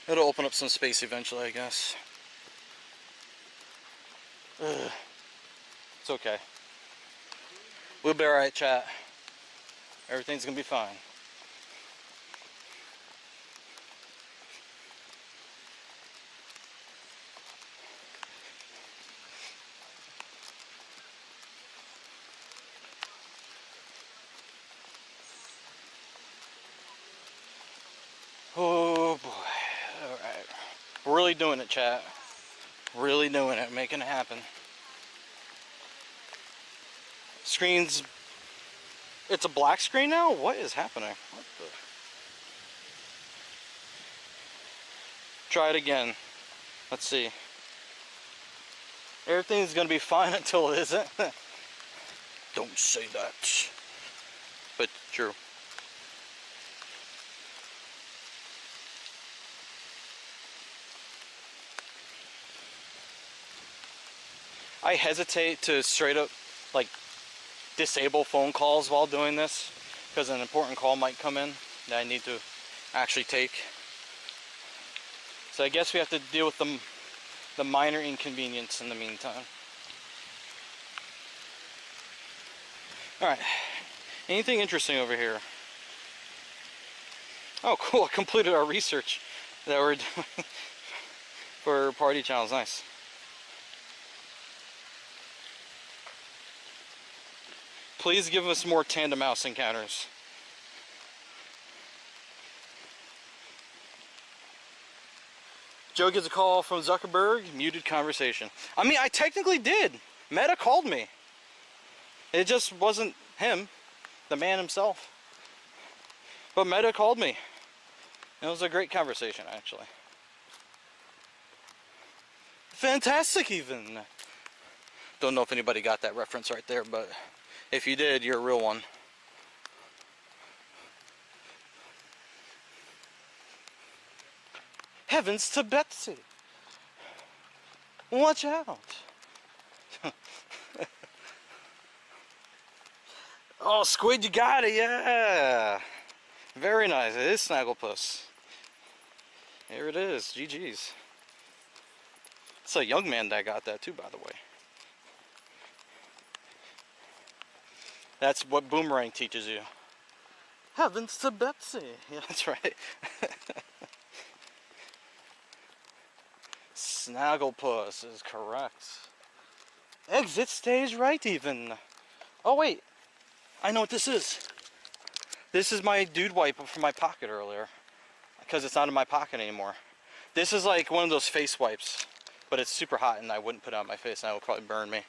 Speaker 1: It'll open up some space eventually, I guess. Ugh. It's okay. We'll be alright, chat. Everything's gonna be fine. Oh boy. Alright. We're really doing it, chat. Really doing it, making it happen. Screen's... It's a black screen now? What is happening? What the... Try it again. Let's see. Everything's gonna be fine until it isn't. Don't say that. But true. I hesitate to straight up like disable phone calls while doing this because an important call might come in that I need to actually take. So I guess we have to deal with the minor inconvenience in the meantime. Alright, anything interesting over here? Oh cool, I completed our research that we're doing for party channels, nice. Please give us more tandem mouse encounters. Joe gets a call from Zuckerberg, muted conversation. I mean, I technically did. Meta called me. It just wasn't him, the man himself. But Meta called me. It was a great conversation, actually. Fantastic, even. Don't know if anybody got that reference right there, but if you did, you're a real one. Heavens to Betsy. Watch out. Oh, Squid, you got it, yeah. Very nice, it is Snagglepuss. Here it is, GG's. It's a young man that got that too, by the way. That's what Boomerang teaches you. Heavens to Betsy. Yeah, that's right. Snagglepuss is correct. Exit stage right even. Oh wait, I know what this is. This is my dude wipe from my pocket earlier. Because it's not in my pocket anymore. This is like one of those face wipes. But it's super hot and I wouldn't put it on my face and that would probably burn me.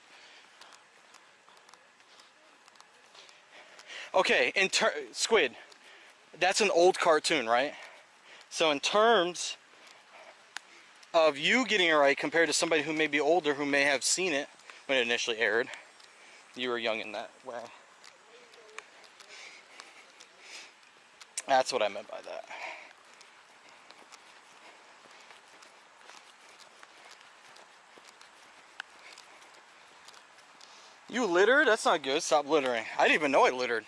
Speaker 1: Okay, Squid. That's an old cartoon, right? So in terms of you getting it right compared to somebody who may be older who may have seen it when it initially aired, you were young in that way. That's what I meant by that. You littered? That's not good. Stop littering. I didn't even know I littered.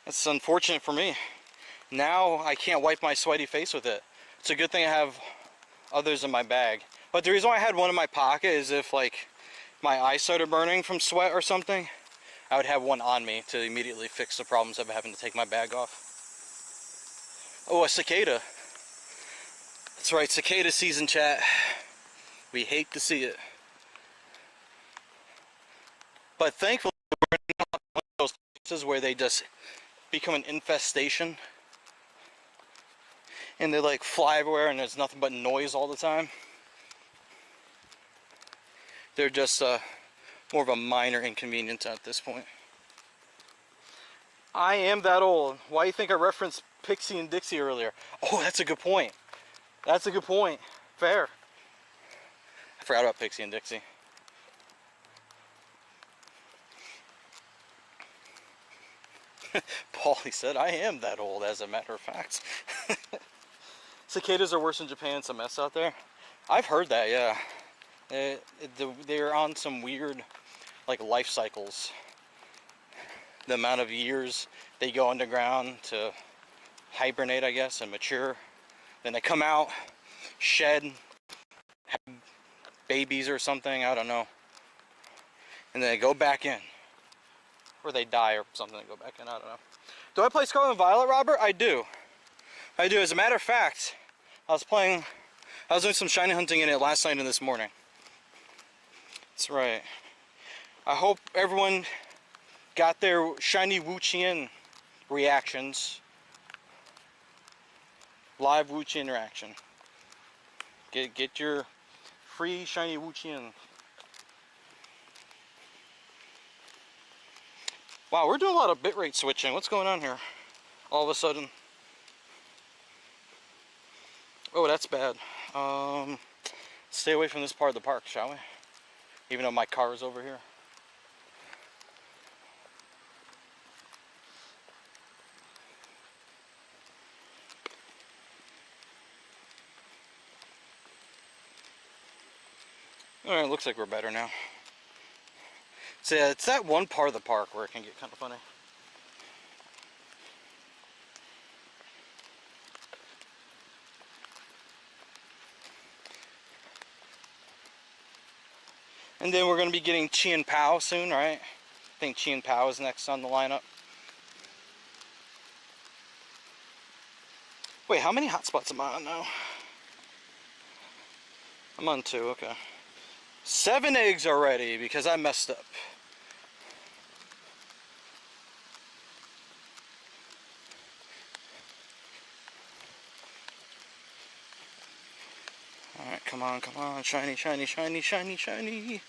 Speaker 1: That's unfortunate for me. Now I can't wipe my sweaty face with it. It's a good thing I have others in my bag. But the reason why I had one in my pocket is if like my eyes started burning from sweat or something, I would have one on me to immediately fix the problems of having to take my bag off. Oh, a cicada. That's right, cicada season, chat. We hate to see it. But thankfully, we're not one of those places where they just become an infestation. And they like fly everywhere and there's nothing but noise all the time. They're just more of a minor inconvenience at this point. I am that old. Why do you think I referenced Pixie and Dixie earlier? Oh, that's a good point. That's a good point. Fair. I forgot about Pixie and Dixie. Paulie said, I am that old, as a matter of fact. Cicadas are worse in Japan. It's a mess out there. I've heard that, yeah. They're on some weird, like, life cycles. The amount of years they go underground to hibernate, I guess, and mature. Then they come out, shed, have babies or something, I don't know. And then they go back in. Or they die or something and go back in, I don't know. Do I play Scarlet and Violet, Robert? I do. I do. As a matter of fact, I was doing some shiny hunting in it last night and this morning. That's right. I hope everyone got their shiny Wu-Chien reactions. Live Wu-Chien reaction. Get your free shiny Wu-Chien. Wow, we're doing a lot of bitrate switching. What's going on here? All of a sudden. Oh, that's bad. Stay away from this part of the park, shall we? Even though my car is over here. Alright, looks like we're better now. So yeah, it's that one part of the park where it can get kind of funny. And then we're going to be getting Chien Pao soon, right? I think Chien Pao is next on the lineup. Wait, how many hotspots am I on now? I'm on 2, okay. 7 eggs already because I messed up. Alright, come on, come on. Shiny, shiny, shiny, shiny, shiny.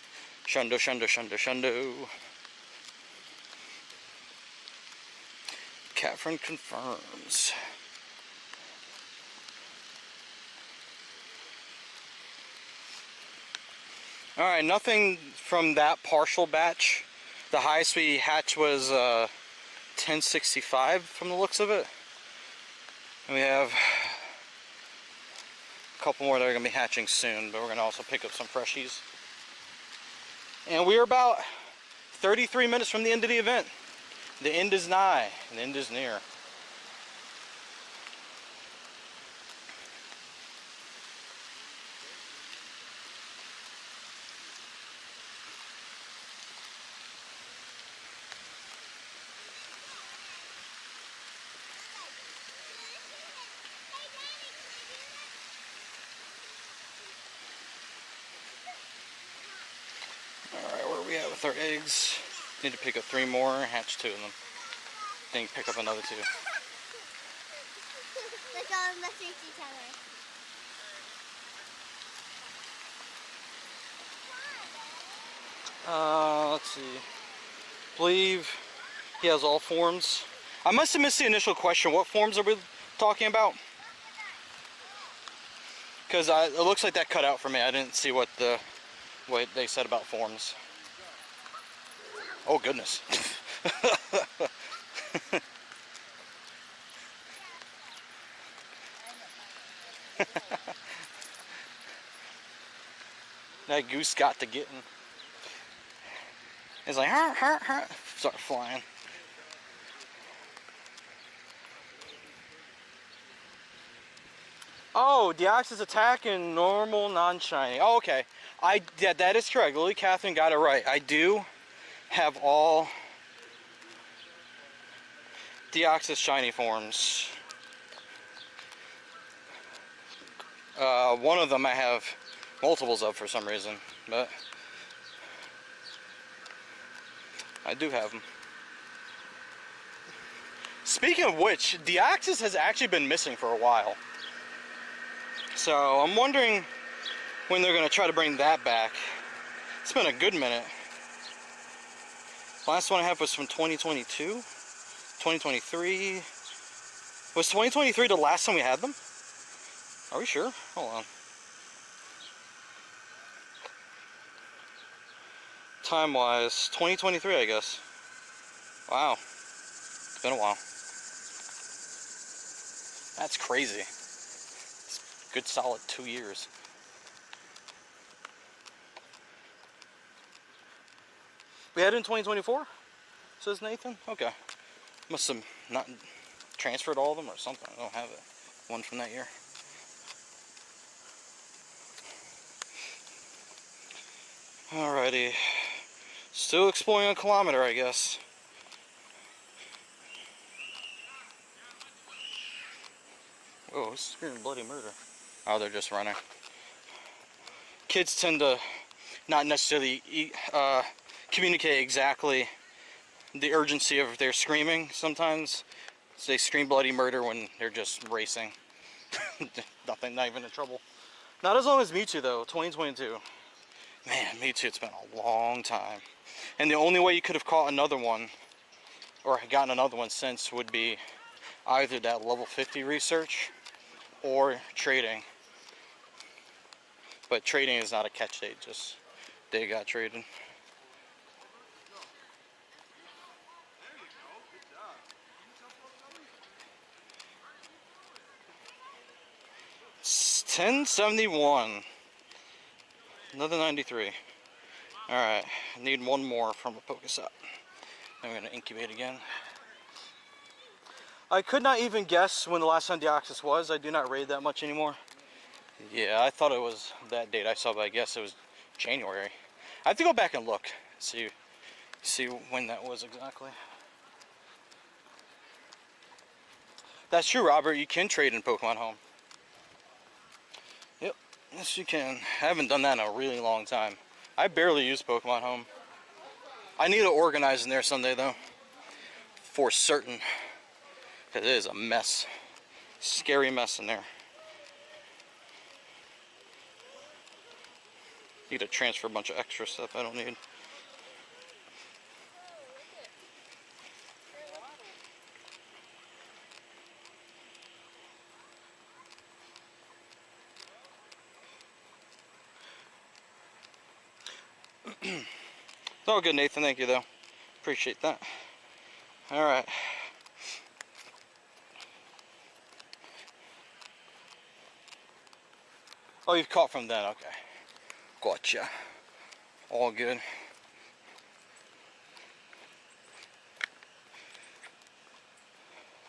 Speaker 1: Shundo, shundo, shundo, shundo. Catherine confirms. Alright, nothing from that partial batch. The highest we hatched was 1065 from the looks of it. And we have a couple more that are going to be hatching soon, but we're going to also pick up some freshies. And we're about 33 minutes from the end of the event. The end is nigh, and the end is near. with our eggs. Need to pick up 3 more, hatch 2 of them. Then pick up another 2.
Speaker 7: Let's all message each other.
Speaker 1: Let's see. Believe he has all forms. I must have missed the initial question. What forms are we talking about? Because it looks like that cut out for me. I didn't see what they said about forms. Oh goodness. That goose got to getting. It's like, start flying. Oh, Deoxys attack and normal non-shiny. Oh, okay. Yeah, that is correct. Lily Catherine got it right. I do have all Deoxys shiny forms. One of them I have multiples of for some reason, but I do have them. Speaking of which, Deoxys has actually been missing for a while. So I'm wondering when they're going to try to bring that back. It's been a good minute. Last one I have was from 2022, 2023. Was 2023 the last time we had them? Are we sure? Hold on. Time-wise, 2023, I guess. Wow. It's been a while. That's crazy. It's a good solid 2 years. We had it in 2024, says Nathan. Okay. Must have not transferred all of them or something. I don't have it. One from that year. Alrighty. Still exploring a kilometer, I guess. Oh, who's screaming bloody murder? Oh, they're just running. Kids tend to not necessarily communicate exactly the urgency of their screaming sometimes. So they scream bloody murder when they're just racing. Nothing, not even in trouble. Not as long as Mewtwo though, 2022. Man, Mewtwo, it's been a long time. And the only way you could have caught another one, or gotten another one since, would be either that level 50 research or trading. But trading is not a catch date, just they got traded. It's 1071. Another 93. Alright, I need one more from a Pokestop. I'm going to incubate again. I could not even guess when the last time Deoxys was. I do not raid that much anymore. Yeah, I thought it was that date I saw, but I guess it was January. I have to go back and look, see when that was exactly. That's true, Robert. You can trade in Pokemon Home. Yep, yes you can. I haven't done that in a really long time. I barely use Pokemon Home. I need to organize in there someday though, for certain. It is a mess. Scary mess in there. Need to transfer a bunch of extra stuff I don't need. It's all good, Nathan. Thank you, though. Appreciate that. All right. Oh, you've caught from then. Okay. Gotcha. All good.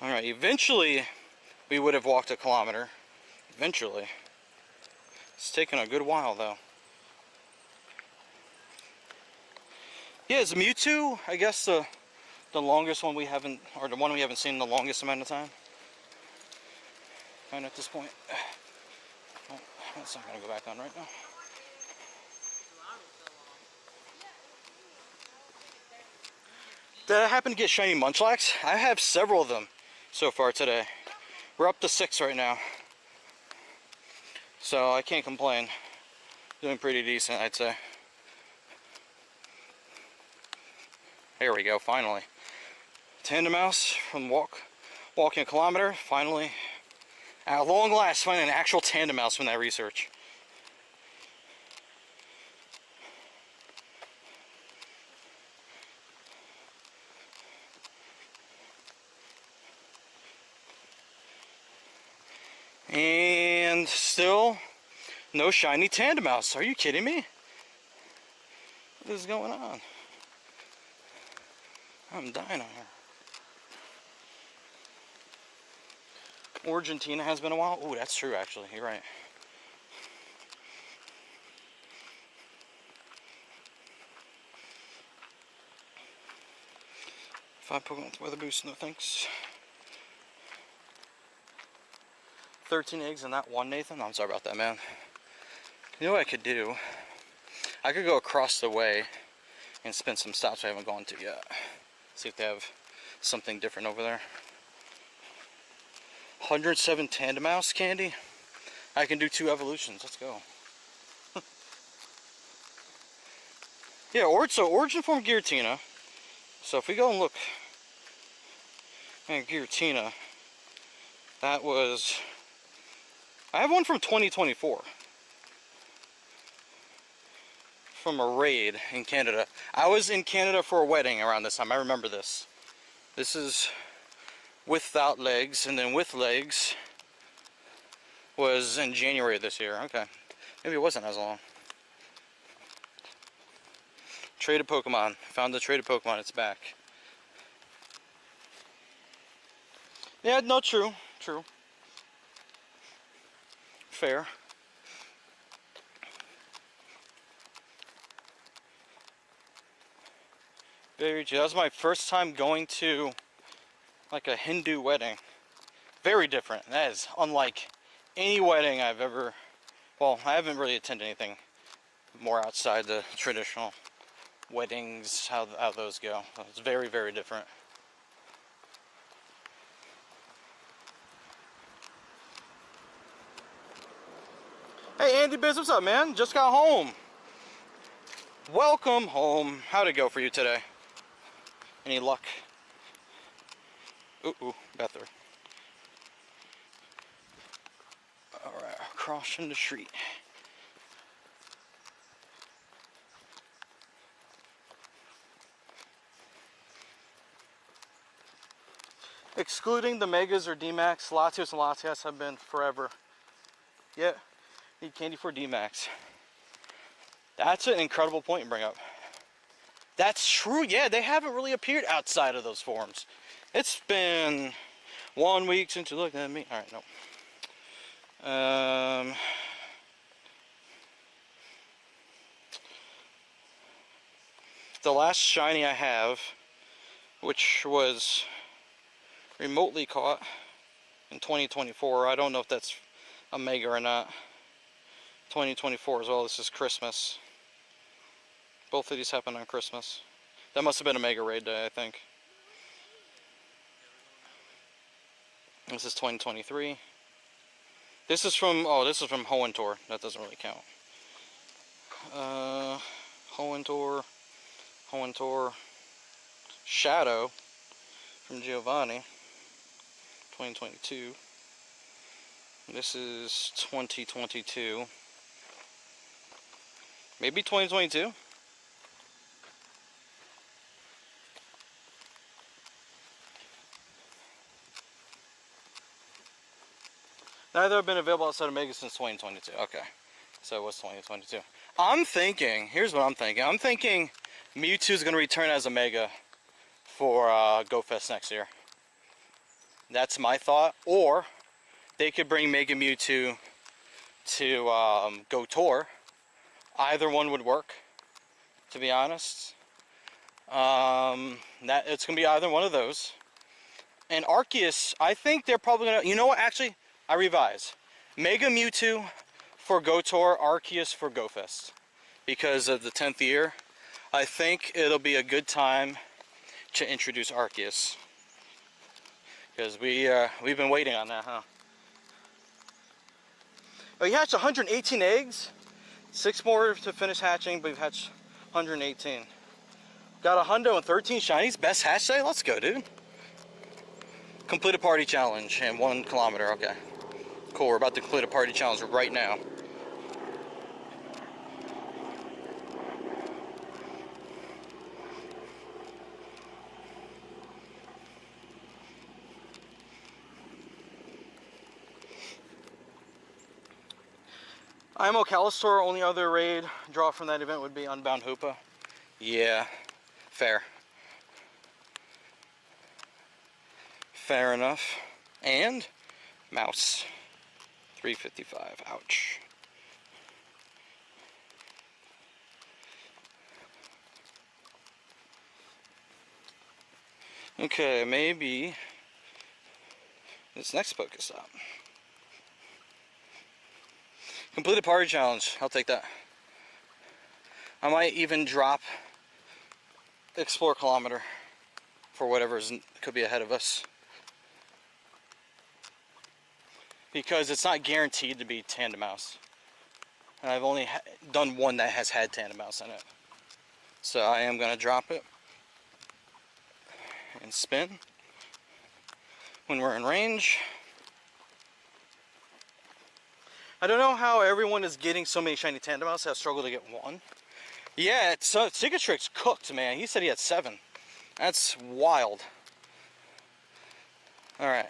Speaker 1: All right. Eventually, we would have walked a kilometer. Eventually. It's taken a good while, though. Yeah, it's Mewtwo, I guess the longest one we haven't, or the one we haven't seen in the longest amount of time. And at this point, oh, that's not gonna go back on right now. Did I happen to get shiny Munchlax? I have several of them so far today. We're up to 6 right now. So I can't complain. Doing pretty decent, I'd say. There we go, finally. Tandem mouse from walking a kilometer. Finally, at long last, finding an actual tandem mouse from that research. And still no shiny tandem mouse. Are you kidding me? What is going on? I'm dying on here. Argentina has been a while. Oh, that's true actually. You're right. Five Pokemon with weather boost, no thanks. 13 eggs and not one, Nathan? I'm sorry about that, man. You know what I could do? I could go across the way and spin some stops I haven't gone to yet. See if they have something different over there. 107 tandem mouse candy. I can do 2 evolutions. Let's go. Yeah, so origin form Giratina. So if we go and look at Giratina, that was... I have one from 2024. From a raid in Canada. I was in Canada for a wedding around this time. I remember this. This is without legs, and then with legs was in January of this year. Okay. Maybe it wasn't as long. Traded Pokemon. Found the traded Pokemon. It's back. Yeah, no, true. True. Fair. Very true. That was my first time going to like a Hindu wedding. Very different. That is unlike any wedding I've ever... Well, I haven't really attended anything more outside the traditional weddings, how those go. It's very, very different. Hey Andy Biz, what's up, man? Just got home. Welcome home. How'd it go for you today? Any luck? Ooh, Bether. Alright, crossing the street. Excluding the Megas or D-Max, Latios and Latias have been forever. Yeah, need candy for D-Max. That's an incredible point you bring up. That's true, yeah, they haven't really appeared outside of those forms. It's been 1 week since you looked at me. Alright, no. The last shiny I have, which was remotely caught in 2024. I don't know if that's a mega or not. 2024 as well. This is Christmas. Both of these happened on Christmas. That must have been a mega raid day, I think. This is 2023. This is from Hoenn. That doesn't really count. Hoenn. Shadow from Giovanni. 2022. This is 2022. Maybe 2022. Neither have been available outside of Mega since 2022. Okay. So it was 2022. I'm thinking, here's what I'm thinking. I'm thinking Mewtwo is going to return as a Mega for Go Fest next year. That's my thought. Or they could bring Mega Mewtwo to Go Tour. Either one would work, to be honest. It's going to be either one of those. And Arceus, I think they're probably going to... You know what? Actually, I revise. Mega Mewtwo for Go Tour, Arceus for Go Fest. Because of the 10th year, I think it'll be a good time to introduce Arceus. Because we've been waiting on that, huh? Oh, he hatched 118 eggs. 6 more to finish hatching, but we've hatched 118. Got a hundo and 13 shinies. Best hatch day? Let's go, dude. Complete a party challenge in 1 kilometer. Okay. Cool, we're about to complete a party challenge right now. IMO Calistor, only other raid draw from that event would be Unbound Hoopa. Yeah, fair. Fair enough. And Mouse. 355. Ouch. Okay, maybe this next Pokestop. Completed party challenge. I'll take that. I might even drop Explore Kilometer for whatever could be ahead of us. Because it's not guaranteed to be Tandem Mouse. And I've only done one that has had Tandem Mouse in it. So I am going to drop it and spin when we're in range. I don't know how everyone is getting so many shiny Tandem Mouse. I've struggled to get one. Yeah, Cicatrix cooked, man. He said he had 7. That's wild. Alright.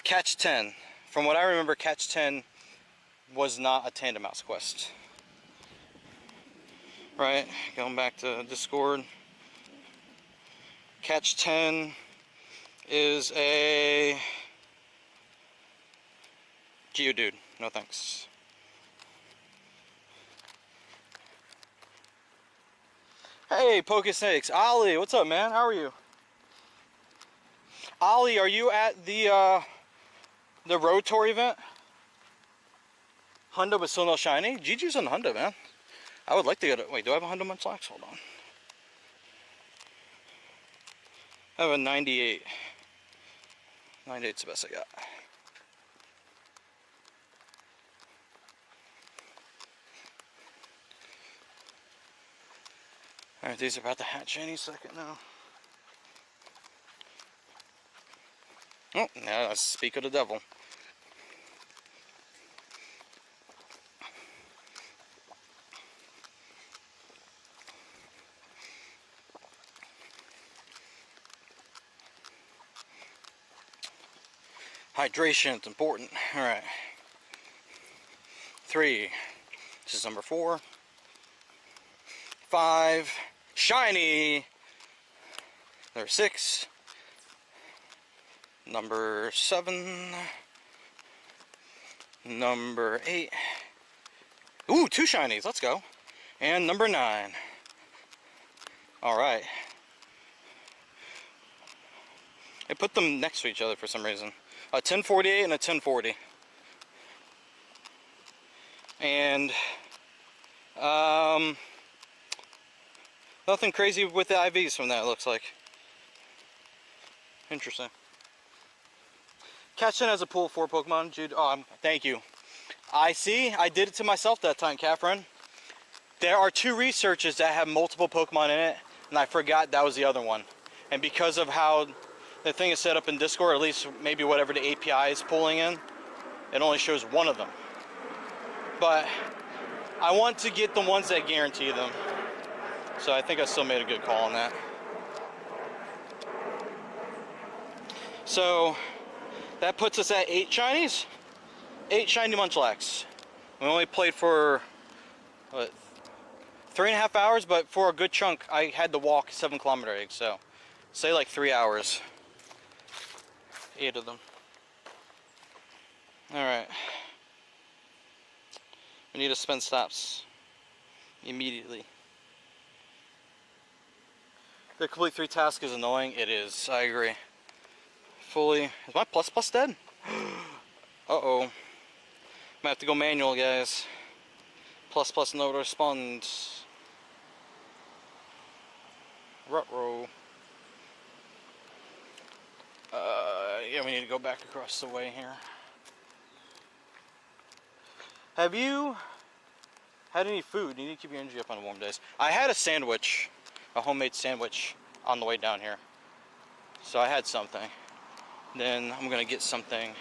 Speaker 1: Catch 10. From what I remember, Catch 10 was not a Tandem Mouse quest. Right, going back to Discord. Catch 10 is a Geodude. No thanks. Hey, Pokesnakes. Ollie, what's up, man? How are you? Ollie, are you at the Road Tour event? Hundo but still no shiny? GG's on the Hundo, man. I would like to get it. Wait, do I have a Hundo Munchlax? Hold on. I have a 98. 98's the best I got. Alright, these are about to hatch any second now. Oh, now let's speak of the devil. Hydration, it's important. Alright. 3. This is number 4. 5. Shiny! Number 6. Number 7. Number 8. Ooh, 2 shinies, let's go. And number 9. Alright. I put them next to each other for some reason. A 1048 and a 1040. And nothing crazy with the IVs from that, it looks like. Interesting. Catch 10 has a pool of 4 Pokemon, Jude. Oh, thank you. I see. I did it to myself that time, Catherine. There are 2 researches that have multiple Pokemon in it, and I forgot that was the other one. And because of how the thing is set up in Discord, or at least maybe whatever the API is pulling in, it only shows one of them. But I want to get the ones that guarantee them. So I think I still made a good call on that. So that puts us at 8 shinies. 8 shiny Munchlax. We only played for what, 3.5 hours, but for a good chunk I had to walk 7-kilometer eggs, so say like 3 hours. 8 of them. Alright. We need to spend stops immediately. The complete 3 task is annoying. It is. I agree. Fully. Is my plus dead? Uh-oh. Might have to go manual, guys. Plus no respond. Rutrow. yeah, we need to go back across the way here. Have you had any food? You need to keep your energy up on warm days. I had a sandwich, a homemade sandwich on the way down here. So I had something. Then I'm gonna get something.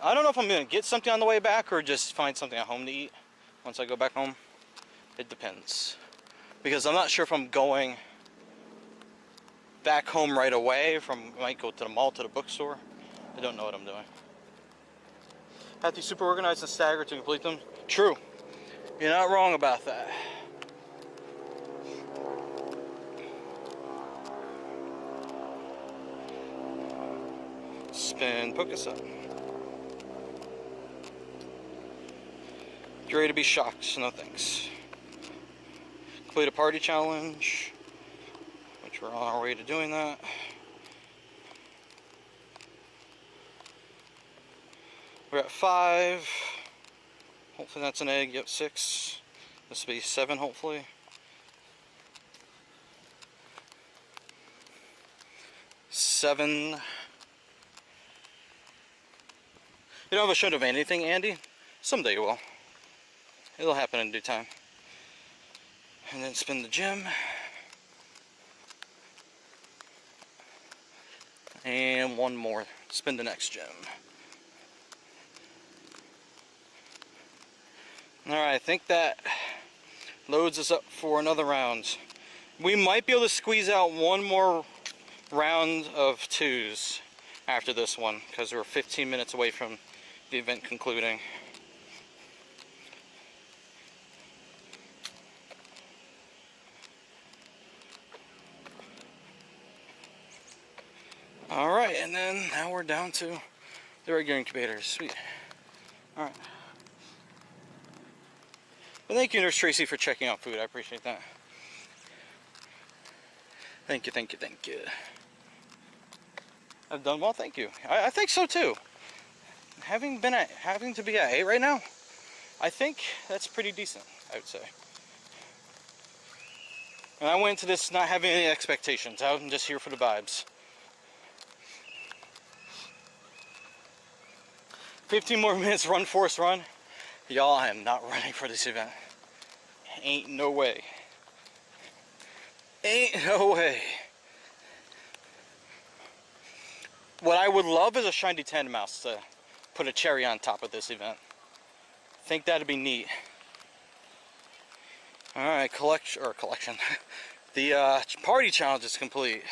Speaker 1: I don't know if I'm gonna get something on the way back or just find something at home to eat once I go back home. It depends. Because I'm not sure if I'm going back home right away, I might go to the mall, to the bookstore. I don't know what I'm doing. Have to be super organized and staggered to complete them. True. You're not wrong about that. Spin Pokestop. You're ready to be shocked? No thanks. Complete a party challenge, which we're on our way to doing that. We're at 5. Hopefully that's an egg. Yep, 6. This will be 7, hopefully. 7. You don't have a show of anything, Andy? Someday you will. It'll happen in due time. And then spin the gem. And one more. Spin the next gem. Alright, I think that loads us up for another round. We might be able to squeeze out one more round of 2s after this one, because we're 15 minutes away from the event concluding. Alright, and then now we're down to the regular incubators. Sweet. Alright. Well, thank you, Nurse Tracy, for checking out food. I appreciate that. Thank you, thank you, thank you. I've done well, thank you. I think so too. Having to be at 8 right now, I think that's pretty decent, I would say. And I went into this not having any expectations. I'm just here for the vibes. 15 more minutes, run, force, run. Y'all, I am not running for this event. Ain't no way. Ain't no way. What I would love is a shiny Tandemaus to put a cherry on top of this event. Think that'd be neat. Alright, collection. The party challenge is complete.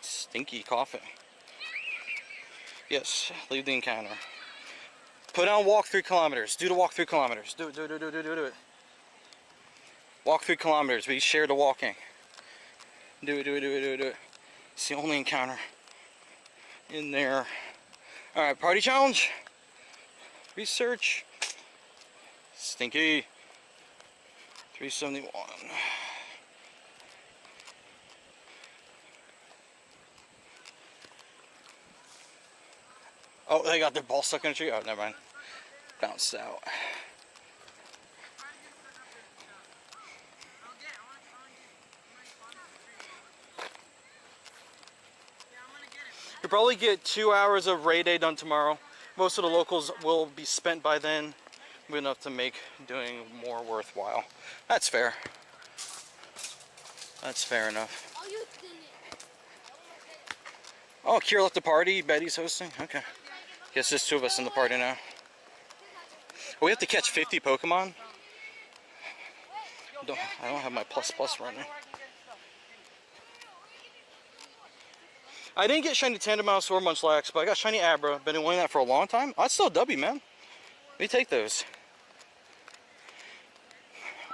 Speaker 1: Stinky coughing. Yes, leave the encounter. Put on walk 3 kilometers. Do the walk 3 kilometers. Do it. Walk 3 kilometers. We share the walking. Do it. It's the only encounter in there. Alright, party challenge. Research. Stinky. 371. Oh, they got their ball stuck in a tree? Oh, never mind. Bounced out. You'll probably get 2 hours of raid day done tomorrow. Most of the locals will be spent by then. Enough to make doing more worthwhile. That's fair. That's fair enough. Oh, Kira left the party. Betty's hosting. Okay. Guess there's 2 of us in the party now. Oh, we have to catch 50 Pokemon? I don't have my plus running. I didn't get shiny Tandemaus or Munchlax, but I got shiny Abra. Been wanting that for a long time. That's still a W, man. We take those.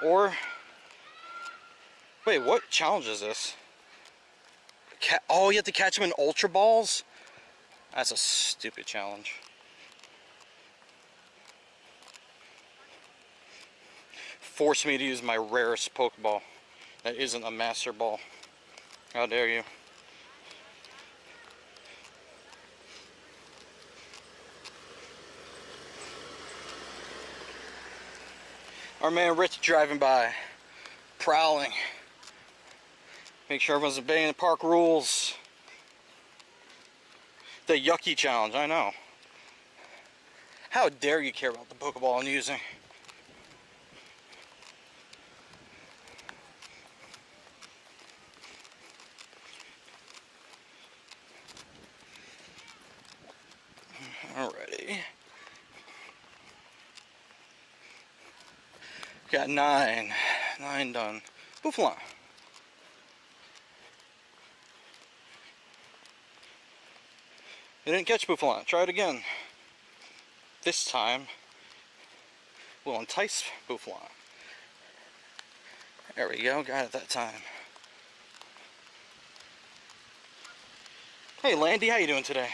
Speaker 1: Or... Wait, what challenge is this? Oh, you have to catch them in Ultra Balls? That's a stupid challenge. Force me to use my rarest Pokeball. That isn't a Master Ball. How dare you. Our man Rich driving by. Prowling. Make sure everyone's obeying the park rules. The yucky challenge, I know. How dare you care about the Pokeball I'm using? Alrighty. Got 9. 9 done. Buffalon. You didn't catch Buffalon. Try it again. This time, we'll entice Buffalon. There we go. Got it that time. Hey, Landy. How you doing today?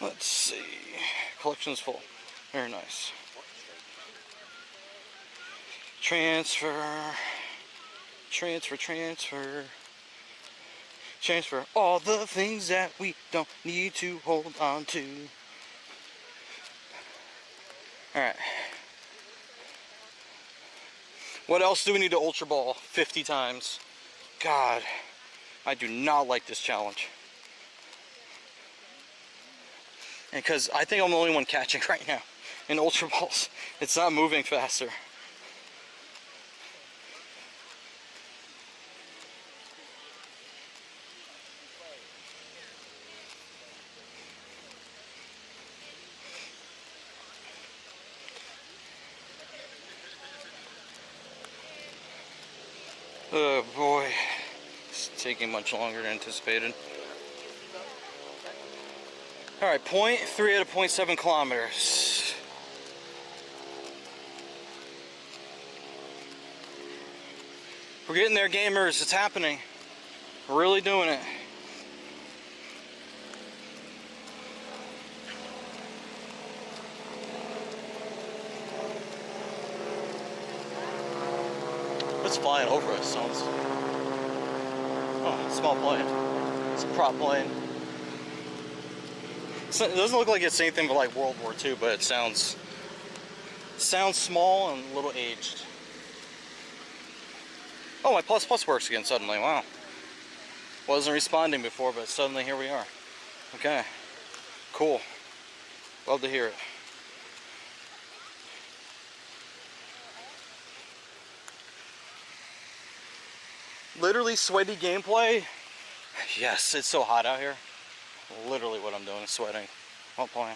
Speaker 1: Let's see. Collection's full. Very nice. Transfer. Transfer, transfer. Transfer all the things that we don't need to hold on to. Alright. What else do we need to Ultra Ball 50 times? God, I do not like this challenge. And because I think I'm the only one catching right now in Ultra Balls. It's not moving faster. Oh boy, it's taking much longer than anticipated. Alright, 0.3 out of 0.7 kilometers. We're getting there, gamers. It's happening. We're really doing it. What's flying over us? Sounds. Oh, small plane. It's a prop plane. It doesn't look like it's anything but like World War II, but it sounds small and a little aged. Oh, my plus works again suddenly. Wow. Wasn't responding before, but suddenly here we are. Okay. Cool. Love to hear it. Literally sweaty gameplay. Yes, it's so hot out here. Literally what I'm doing is sweating while playing.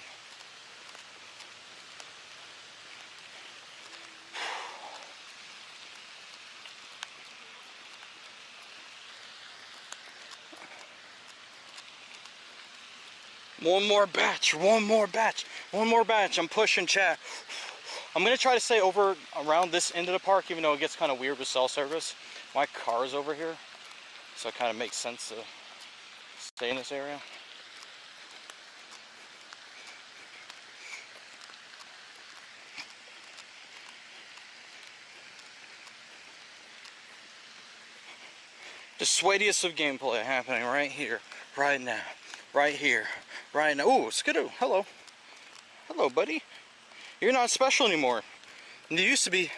Speaker 1: One more batch, one more batch, one more batch. I'm pushing, chat. I'm gonna try to stay over around this end of the park, even though it gets kind of weird with cell service. My car's over here, so it kind of makes sense to stay in this area. The sweatiest of gameplay happening right here, right now, right here, right now. Ooh, Skidoo, hello. Hello, buddy. You're not special anymore. You used to be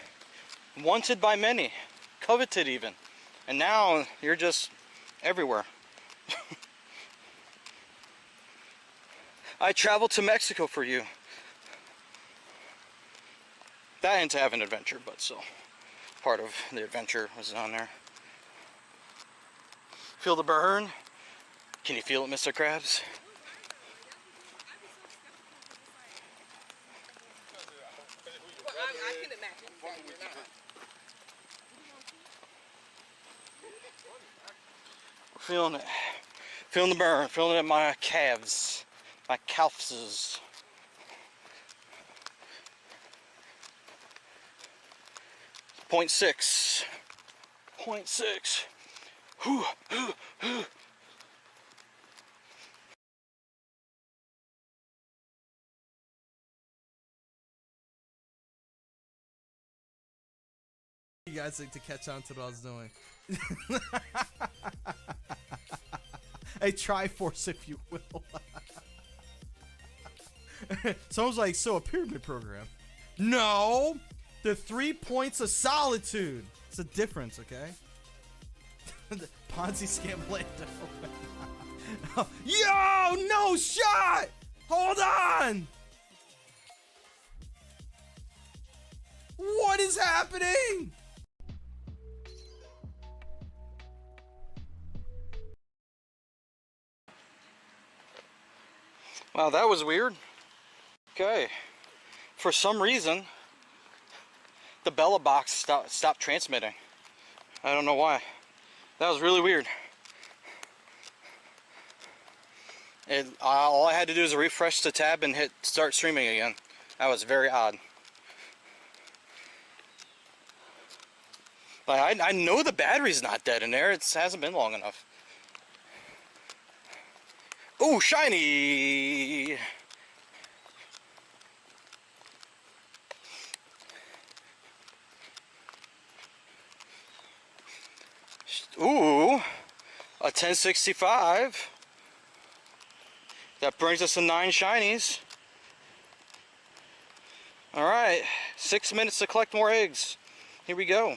Speaker 1: wanted by many, coveted even. And now you're just everywhere. I traveled to Mexico for you. That and to have an adventure, but still, part of the adventure was on there. Feel the burn? Can you feel it, Mr. Krabs?
Speaker 2: I can imagine.
Speaker 1: We're feeling it. Feeling the burn. Feeling it in my calves. My calfses. Point six. 0.6.
Speaker 8: You guys like to catch on to what I was doing. A Triforce, if you will. Someone's like, so a pyramid program? No! The 3 points of solitude. It's a difference, okay? The Ponzi scam Lando. Yo! No shot! Hold on! What is happening?
Speaker 1: Wow, that was weird. Okay. For some reason, the Bella box stopped transmitting. I don't know why. That was really weird. All I had to do is refresh the tab and hit start streaming again. That was very odd. Like, I know the battery's not dead in there. It hasn't been long enough. Ooh, shiny! Ooh, a 1065. That brings us to 9 shinies. Alright, 6 minutes to collect more eggs. Here we go.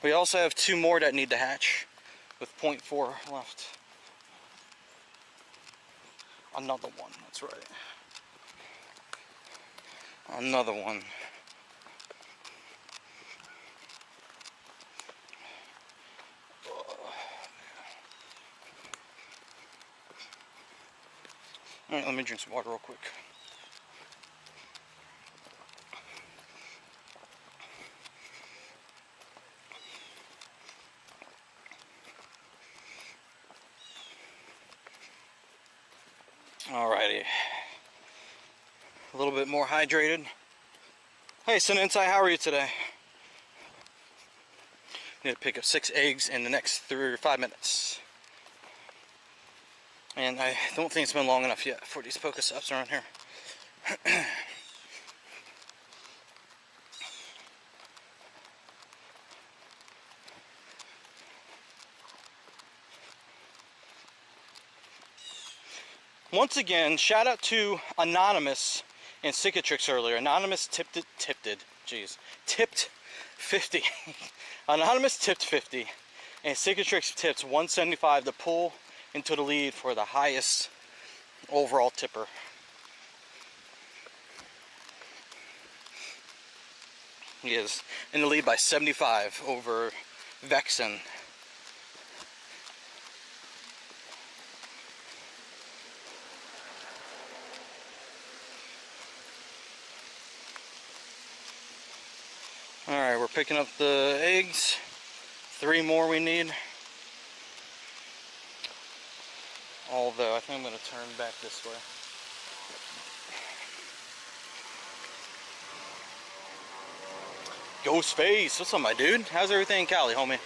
Speaker 1: We also have 2 more that need to hatch with 0.4 left. Another one, that's right. Another one. Alright, let me drink some water real quick. Alrighty. A little bit more hydrated. Hey, Sunensai, how are you today? Need to pick up 6 eggs in the next 3 or 5 minutes. And I don't think it's been long enough yet for these Pokestops around here. Once again, shout out to Anonymous and Cicatrix earlier. Anonymous tipped 50. Anonymous tipped 50, and Cicatrix tipped 175 to pull into the lead for the highest overall tipper. He is in the lead by 75 over Vexen. Alright, we're picking up the eggs. 3 more we need. Although, I think I'm going to turn back this way. Ghostface, what's up, my dude? How's everything in Cali, homie?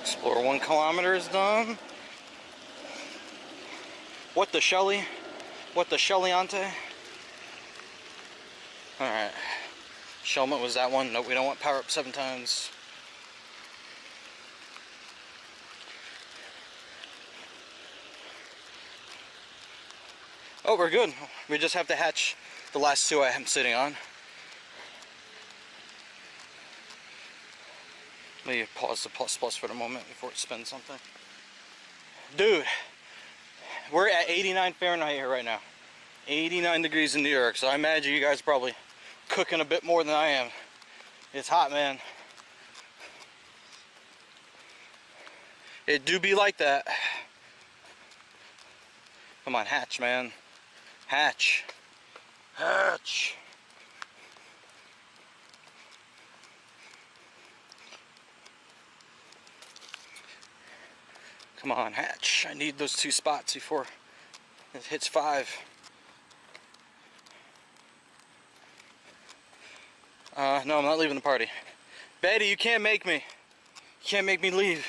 Speaker 1: Explore 1 kilometer is done. What the Shelly? What the Shellyante? Alright. Shelmet was that one. Nope, we don't want power up 7 times. Oh, we're good. We just have to hatch the last 2 I am sitting on. Let me pause the plus for the moment before it spins something. Dude, we're at 89 Fahrenheit here right now. 89 degrees in New York, so I imagine you guys are probably cooking a bit more than I am. It's hot, man. It do be like that. Come on, hatch, man. Hatch. Hatch. Come on, hatch. I need those 2 spots before it hits 5. No, I'm not leaving the party. Betty, you can't make me. You can't make me leave.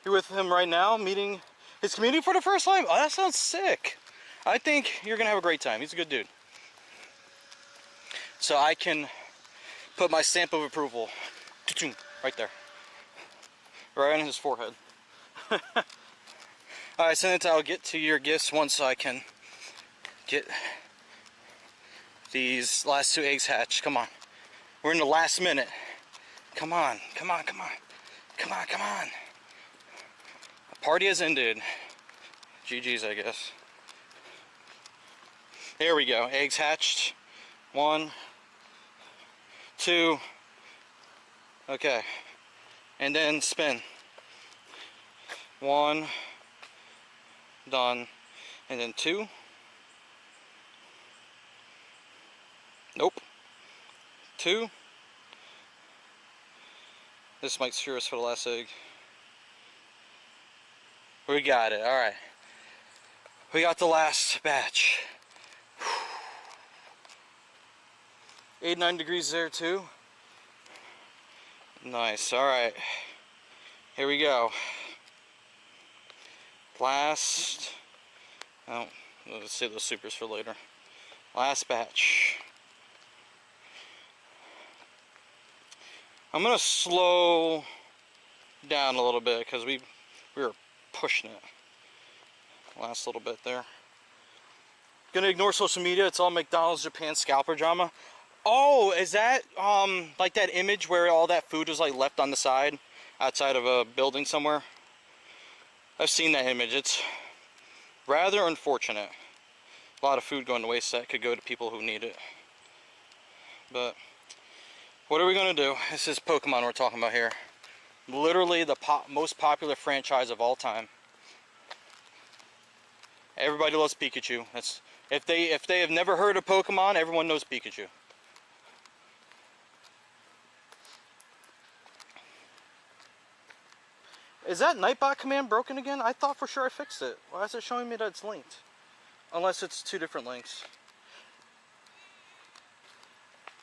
Speaker 1: You're with him right now, meeting his community for the first time. Oh, that sounds sick. I think you're gonna have a great time. He's a good dude. So I can put my stamp of approval right there, right on his forehead. Alright, so then I'll get to your gifts once I can get these last 2 eggs hatched. Come on. We're in the last minute. Come on, come on, come on. Come on, come on. The party has ended. GG's, I guess. There we go. Eggs hatched. 1, 2. Okay. And then spin. 1. Done. And then 2. Nope. 2. This might screw us for the last egg. We got it. Alright. We got the last batch. 89 degrees there too. Nice. Alright. Here we go. Last. Oh, let's save those supers for later. Last batch. I'm gonna slow down a little bit because we were pushing it. Last little bit there. Gonna ignore social media. It's all McDonald's Japan scalper drama. Oh, is that like that image where all that food was like left on the side outside of a building somewhere? I've seen that image. It's rather unfortunate. A lot of food going to waste that could go to people who need it. But what are we gonna do? This is Pokemon we're talking about here. Literally the most popular franchise of all time. Everybody loves Pikachu. That's if they have never heard of Pokemon, everyone knows Pikachu. Is that Nightbot command broken again? I thought for sure I fixed it. Why is it showing me that it's linked? Unless it's 2 different links.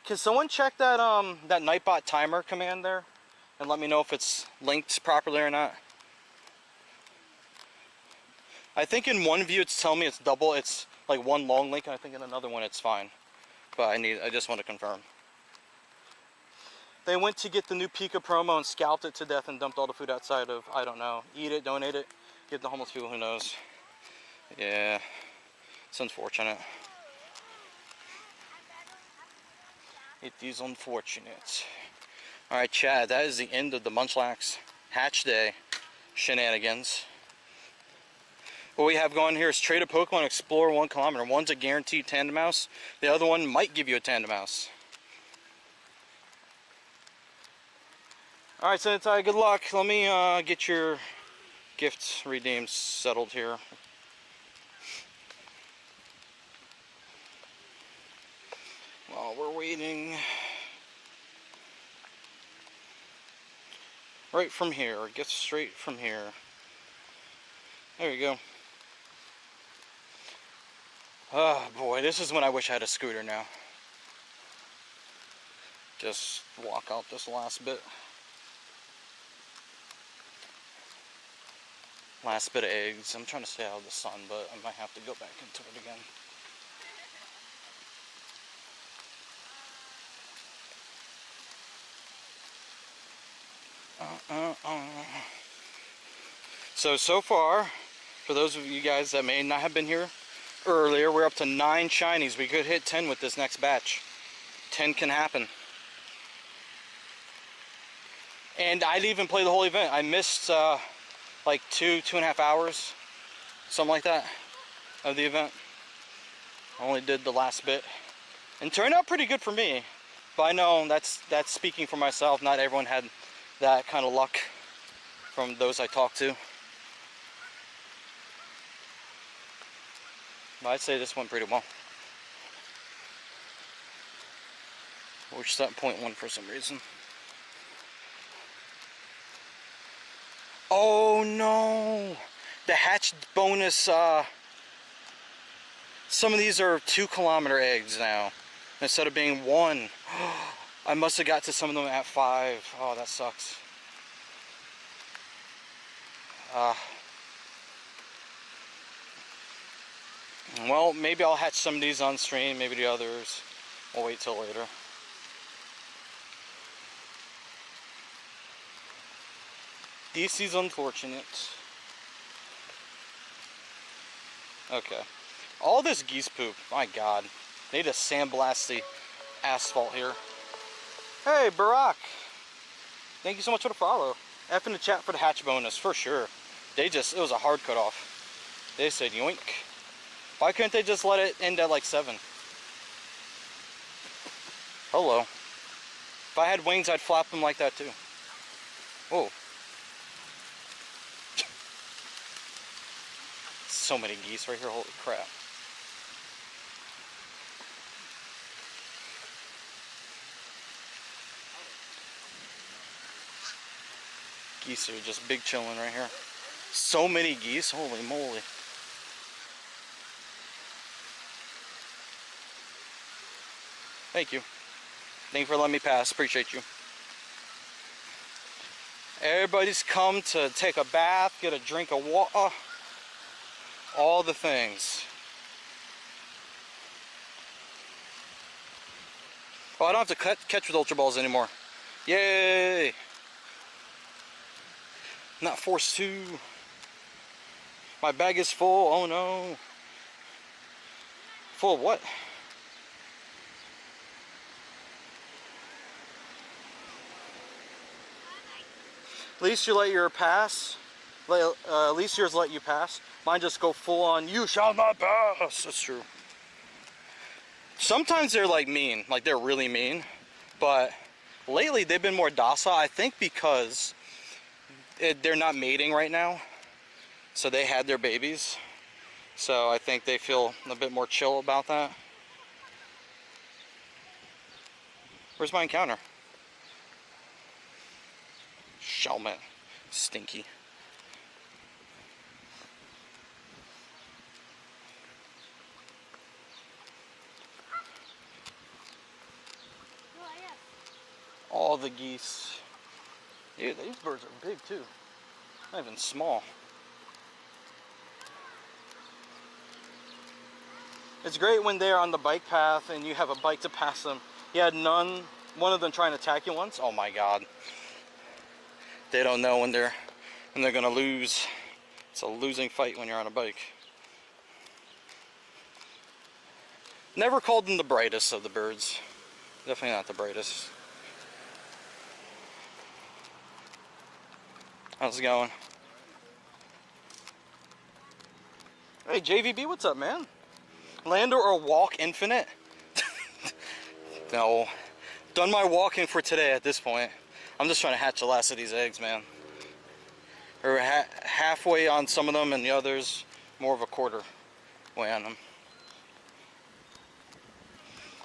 Speaker 1: Can someone check that that Nightbot timer command there and let me know if it's linked properly or not? I think in one view it's telling me it's double, it's like one long link, and I think in another one it's fine. But I just want to confirm. They went to get the new Pika promo and scalped it to death and dumped all the food outside of, I don't know, eat it, donate it, give the homeless people, who knows. Yeah, it's unfortunate. It is unfortunate. Alright, Chad, that is the end of the Munchlax hatch day shenanigans. What we have going here is trade a Pokemon, explore 1 kilometer. One's a guaranteed tandem mouse. The other one might give you a tandem mouse. Alright, Senatai, good luck. Let me get your gifts redeemed settled here. While we're waiting. Right from here, get straight from here. There you go. Oh boy, this is when I wish I had a scooter now. Just walk out this last bit. Last bit of eggs. I'm trying to stay out of the sun, but I might have to go back into it again. So far, for those of you guys that may not have been here earlier, we're up to 9 shinies. We could hit 10 with this next batch. 10 can happen. And I didn't even play the whole event. I missed like 2.5 hours, something like that, of the event. I only did the last bit. And turned out pretty good for me. But I know that's speaking for myself. Not everyone had that kind of luck from those I talked to. But I'd say this went pretty well. We're just at 0.1 for some reason. Oh no! The hatch bonus, some of these are 2 kilometer eggs now, instead of being 1. I must have got to some of them at 5. Oh, that sucks. Well, maybe I'll hatch some of these on stream, maybe the others. We'll wait till later. DC's unfortunate. Okay. All this geese poop, my god. They need to sandblast the asphalt here. Hey, Barack. Thank you so much for the follow. F in the chat for the hatch bonus, for sure. It was a hard cutoff. They said yoink. Why couldn't they just let it end at like 7? Hello. If I had wings, I'd flap them like that too. Whoa. So many geese right here, holy crap. Geese are just big chilling right here. So many geese, holy moly. Thank you. Thank you for letting me pass, appreciate you. Everybody's come to take a bath, get a drink of water. All the things. Oh, I don't have to catch with Ultra Balls anymore. Yay! Not forced to. My bag is full. Oh no. Full of what? At least you let your pass. At least yours let you pass. Mine just go full on, you shall not pass. That's true. Sometimes they're like mean, like they're really mean. But lately they've been more docile, I think because they're not mating right now. So they had their babies. So I think they feel a bit more chill about that. Where's my encounter? Shellman. Stinky. All the geese. Dude, these birds are big too. Not even small. It's great when they're on the bike path and you have a bike to pass them. You had one of them trying to attack you once. Oh my god. They don't know when they're gonna lose. It's a losing fight when you're on a bike. Never called them the brightest of the birds. Definitely not the brightest. How's it going? Hey JVB, what's up, man? Lando or walk infinite? No. Done my walking for today at this point. I'm just trying to hatch the last of these eggs, man. We're halfway on some of them and the others more of a quarter way on them.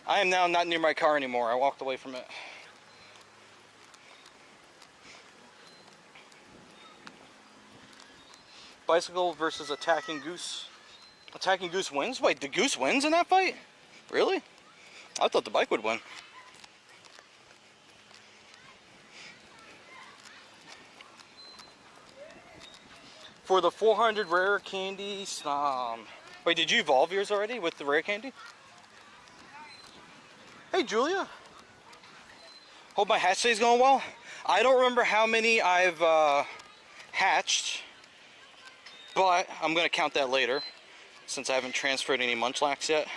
Speaker 1: I am now not near my car anymore. I walked away from it. Bicycle versus attacking goose. Attacking goose wins? Wait, the goose wins in that fight? Really? I thought the bike would win. For the 400 rare candy, wait, did you evolve yours already with the rare candy? Hey, Julia. Hope my hatch day's going well. I don't remember how many I've hatched, but I'm going to count that later since I haven't transferred any Munchlax yet.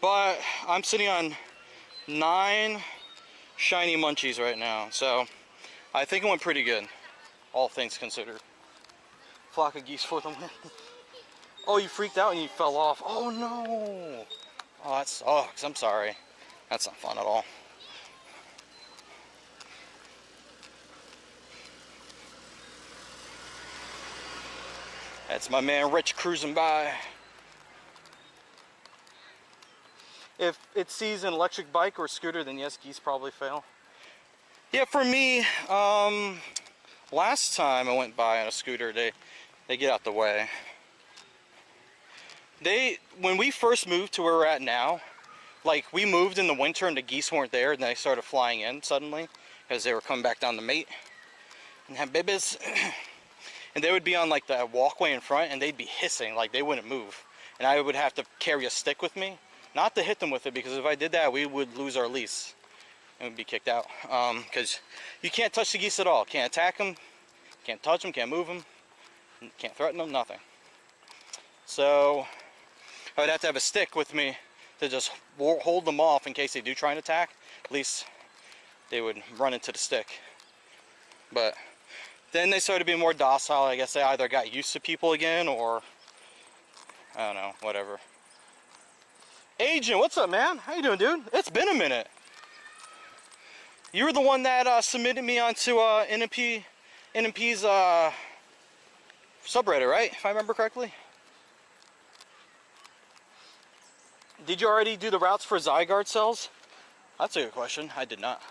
Speaker 1: But I'm sitting on 9 shiny munchies right now, so I think it went pretty good, all things considered. Flock of geese for the win. Oh, you freaked out and you fell off. Oh no. Oh, that sucks. I'm sorry. That's not fun at all. That's my man Rich cruising by. If it sees an electric bike or scooter, then yes, geese probably fail. Yeah, for me, last time I went by on a scooter, they get out the way. When we first moved to where we're at now, like we moved in the winter and the geese weren't there, and they started flying in suddenly because they were coming back down to mate and have babies. and they would be on like the walkway in front, and they'd be hissing, like they wouldn't move. And I would have to carry a stick with me, not to hit them with it, because if I did that, we would lose our lease and we'd be kicked out. Because you can't touch the geese at all. Can't attack them, can't touch them, can't move them, can't threaten them, nothing. So I would have to have a stick with me to just hold them off in case they do try and attack. At least they would run into the stick. But then they started being more docile. I guess they either got used to people again, or I don't know, whatever. Agent, what's up, man? How you doing, dude? It's been a minute. You were the one that submitted me onto NMP's subreddit, right? If I remember correctly. Did you already do the routes for Zygarde cells? That's a good question. I did not.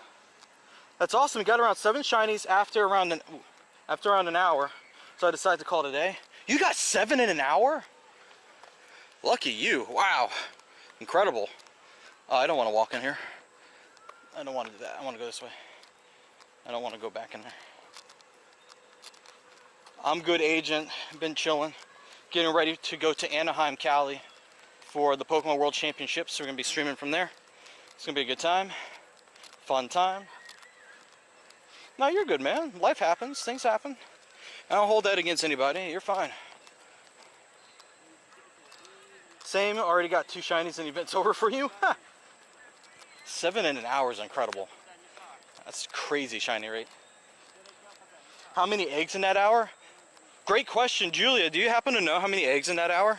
Speaker 1: That's awesome. We got around 7 shinies after around an hour. So I decided to call it a day. You got 7 in an hour? Lucky you. Wow. Incredible. I don't want to walk in here. I don't want to do that. I want to go this way. I don't want to go back in there. I'm good, Agent. Been chilling. Getting ready to go to Anaheim, Cali for the Pokemon World Championships. So we're going to be streaming from there. It's going to be a good time. Fun time. No, you're good, man. Life happens. Things happen. I don't hold that against anybody. You're fine. Same. Already got 2 shinies and the event's over for you. 7 in an hour is incredible. That's crazy shiny rate. How many eggs in that hour? Great question. Julia, do you happen to know how many eggs in that hour?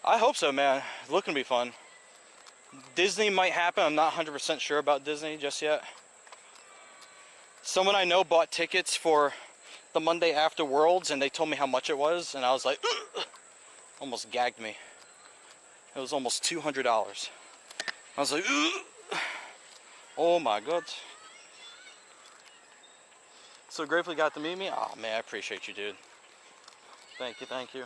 Speaker 1: I hope so, man. It's looking to be fun. Disney might happen. I'm not 100% sure about Disney just yet. Someone I know bought tickets for the Monday after Worlds, and they told me how much it was, and I was like, ugh! Almost gagged me. It was almost $200. I was like, ugh! Oh my god. So gratefully got to meet me. Oh man, I appreciate you, dude. Thank you, thank you.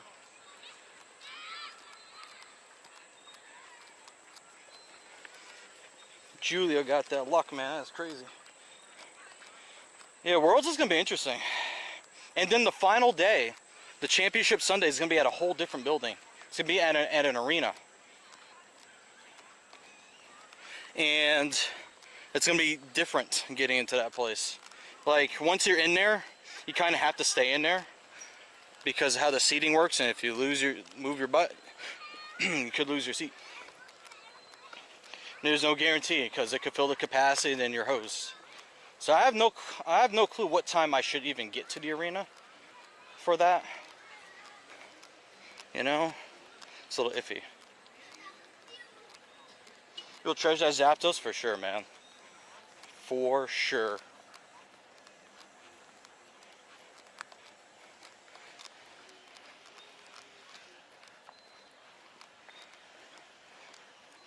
Speaker 1: Julia got that luck, man. That's crazy. Yeah, Worlds is going to be interesting. And then the final day, the Championship Sunday, is going to be at a whole different building. It's going to be at an arena. And it's going to be different getting into that place. Like, once you're in there, you kind of have to stay in there because of how the seating works. And if you move your butt, you could lose your seat. There's no guarantee because it could fill the capacity and then your host. So I have no clue what time I should even get to the arena for that. You know, it's a little iffy. You'll treasure that Zapdos for sure, man. For sure.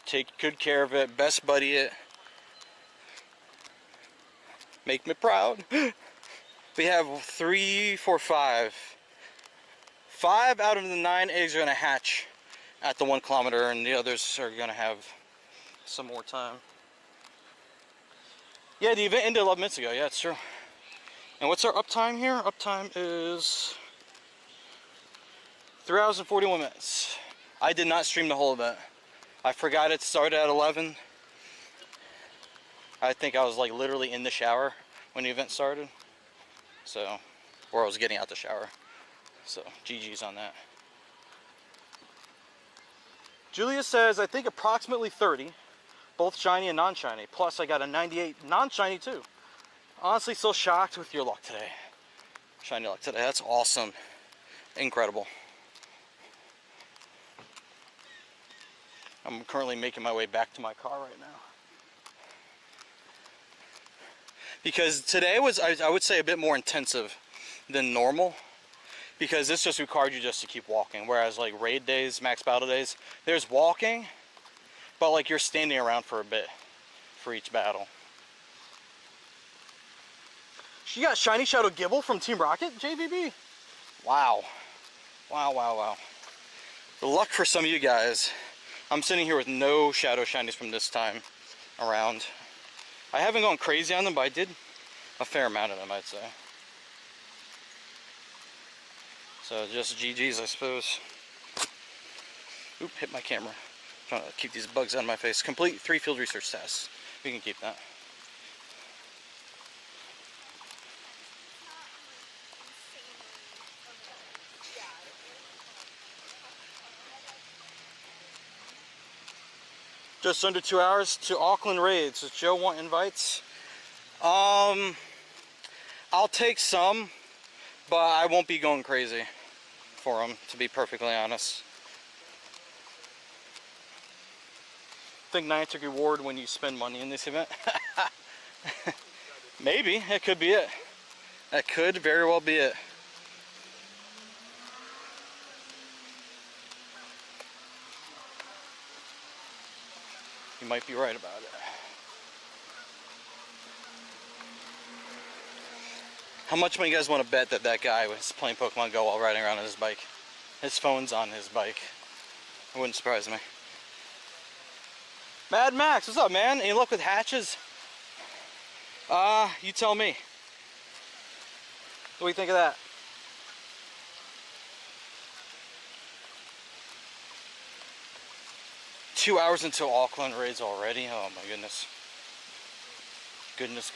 Speaker 1: Take good care of it, best buddy it. Make me proud. We have 3, 4, 5. 5 out of the 9 eggs are gonna hatch at the 1 kilometer, and the others are gonna have some more time. Yeah, the event ended 11 minutes ago. Yeah, it's true. And what's our uptime here? Uptime is 3 hours and 41 minutes. I did not stream the whole event. I forgot it started at 11. I think I was like literally in the shower when the event started. So, or I was getting out the shower. So, GG's on that. Julia says, I think approximately 30. Both shiny and non-shiny. Plus I got a 98 non-shiny too. Honestly, so shocked with your luck today. Shiny luck today. That's awesome. Incredible. I'm currently making my way back to my car right now. Because today was, I would say, a bit more intensive than normal. Because this just required you just to keep walking. Whereas like raid days, max battle days, there's walking, but like you're standing around for a bit for each battle. She got Shiny Shadow Gibble from Team Rocket, JVB. Wow. Wow, wow, wow. The luck for some of you guys. I'm sitting here with no Shadow Shinies from this time around. I haven't gone crazy on them, but I did A fair amount of them, I'd say. So just GG's, I suppose. Oop, hit my camera. Trying to keep these bugs out of my face. Complete 3 field research tests. We can keep that. Just under 2 hours to Auckland Raids. Does Joe want invites? I'll take some, but I won't be going crazy for them, to be perfectly honest. I think Niantic reward when you spend money in this event. Maybe, it could be it. That could very well be it. You might be right about it. How much money you guys want to bet that that guy was playing Pokemon GO while riding around on his bike? His phone's on his bike. It wouldn't surprise me. Mad Max, what's up, man? Any luck with hatches? You tell me. What do you think of that? Two hours until Auckland Raids already. Oh my goodness. Goodness.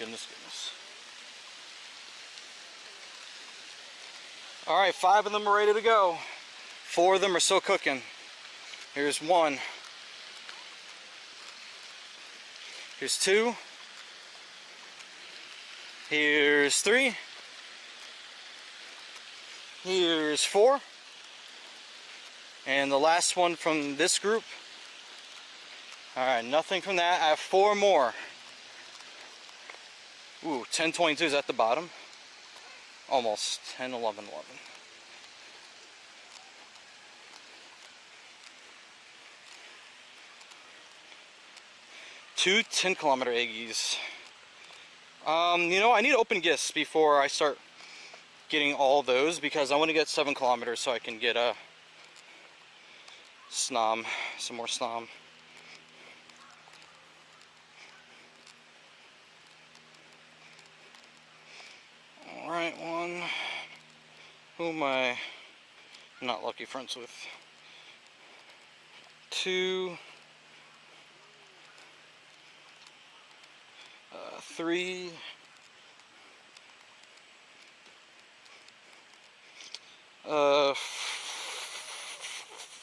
Speaker 1: Alright, 5 of them are ready to go. 4 of them are still cooking. Here's 1. Here's 2. Here's 3. Here's 4. And the last one from this group. Alright, nothing from that. I have 4 more. Ooh, 1022 is at the bottom. Almost. 10, 11, 11. Two 10-kilometer eggies. You know, I need open gifts before I start getting all those because I want to get 7 kilometers so I can get a Snom, some more Snom. Alright, 1. Who am I not lucky friends with? 2. 3.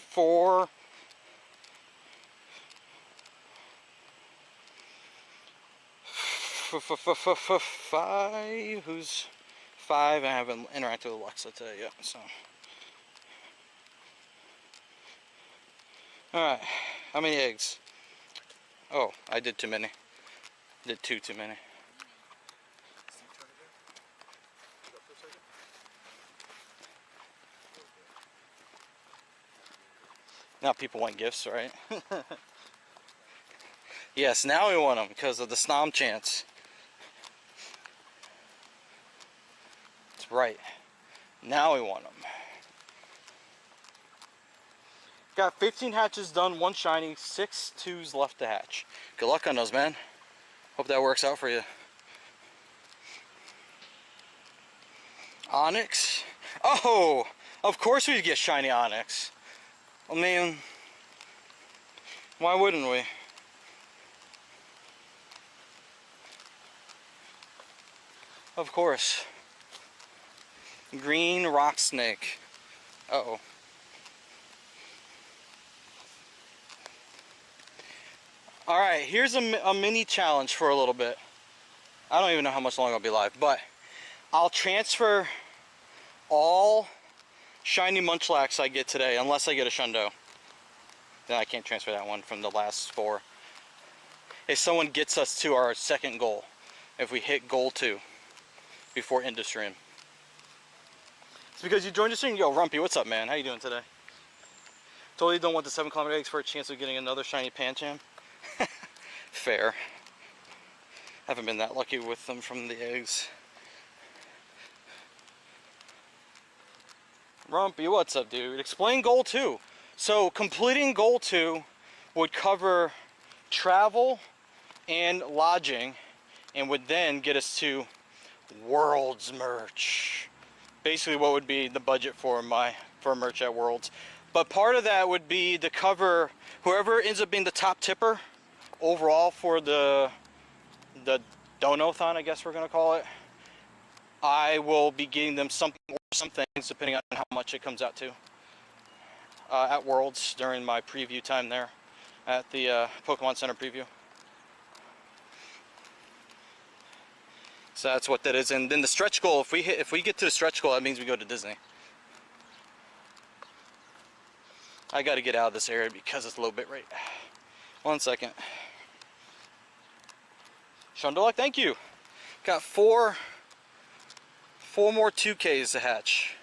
Speaker 1: 4. 5. Who's 5? I haven't interacted with Alexa today yet, so. Alright, how many eggs? Oh, I did too many. Did 2 too many. Now people want gifts, right? Yes, now we want them because of the Snom chance. That's right. Now we want them. Got 15 hatches done, 1 shiny, 6 twos left to hatch. Good luck on those, man. Hope that works out for you. Onyx. Oh, of course we'd get shiny Onyx. I mean, why wouldn't we? Of course. Green rock snake. Uh-oh. Alright, here's a mini challenge for a little bit. I don't even know how much longer I'll be live, but I'll transfer all shiny Munchlax I get today, unless I get a Shundo. Then I can't transfer that one from the last 4. If someone gets us to our second goal, if we hit goal 2 before end of stream. It's because you joined the stream. Yo, Rumpy, what's up, man? How you doing today? Totally don't want the 7-kilometer eggs for a chance of getting another shiny Pancham. Fair. Haven't been that lucky with them from the eggs. Rumpy, what's up, dude? Explain goal 2. So completing goal 2 would cover travel and lodging and would then get us to Worlds merch. Basically what would be the budget for merch at Worlds. But part of that would be to cover whoever ends up being the top tipper overall for the dono-thon, I guess we're gonna call it. I will be getting them some things depending on how much it comes out to at Worlds during my preview time there at the Pokemon Center preview. So that's what that is. And then the stretch goal, if we get to the stretch goal, that means we go to Disney. I got to get out of this area because it's low bit rate. 1 second. Shundalak, thank you. Got four more 2Ks to hatch.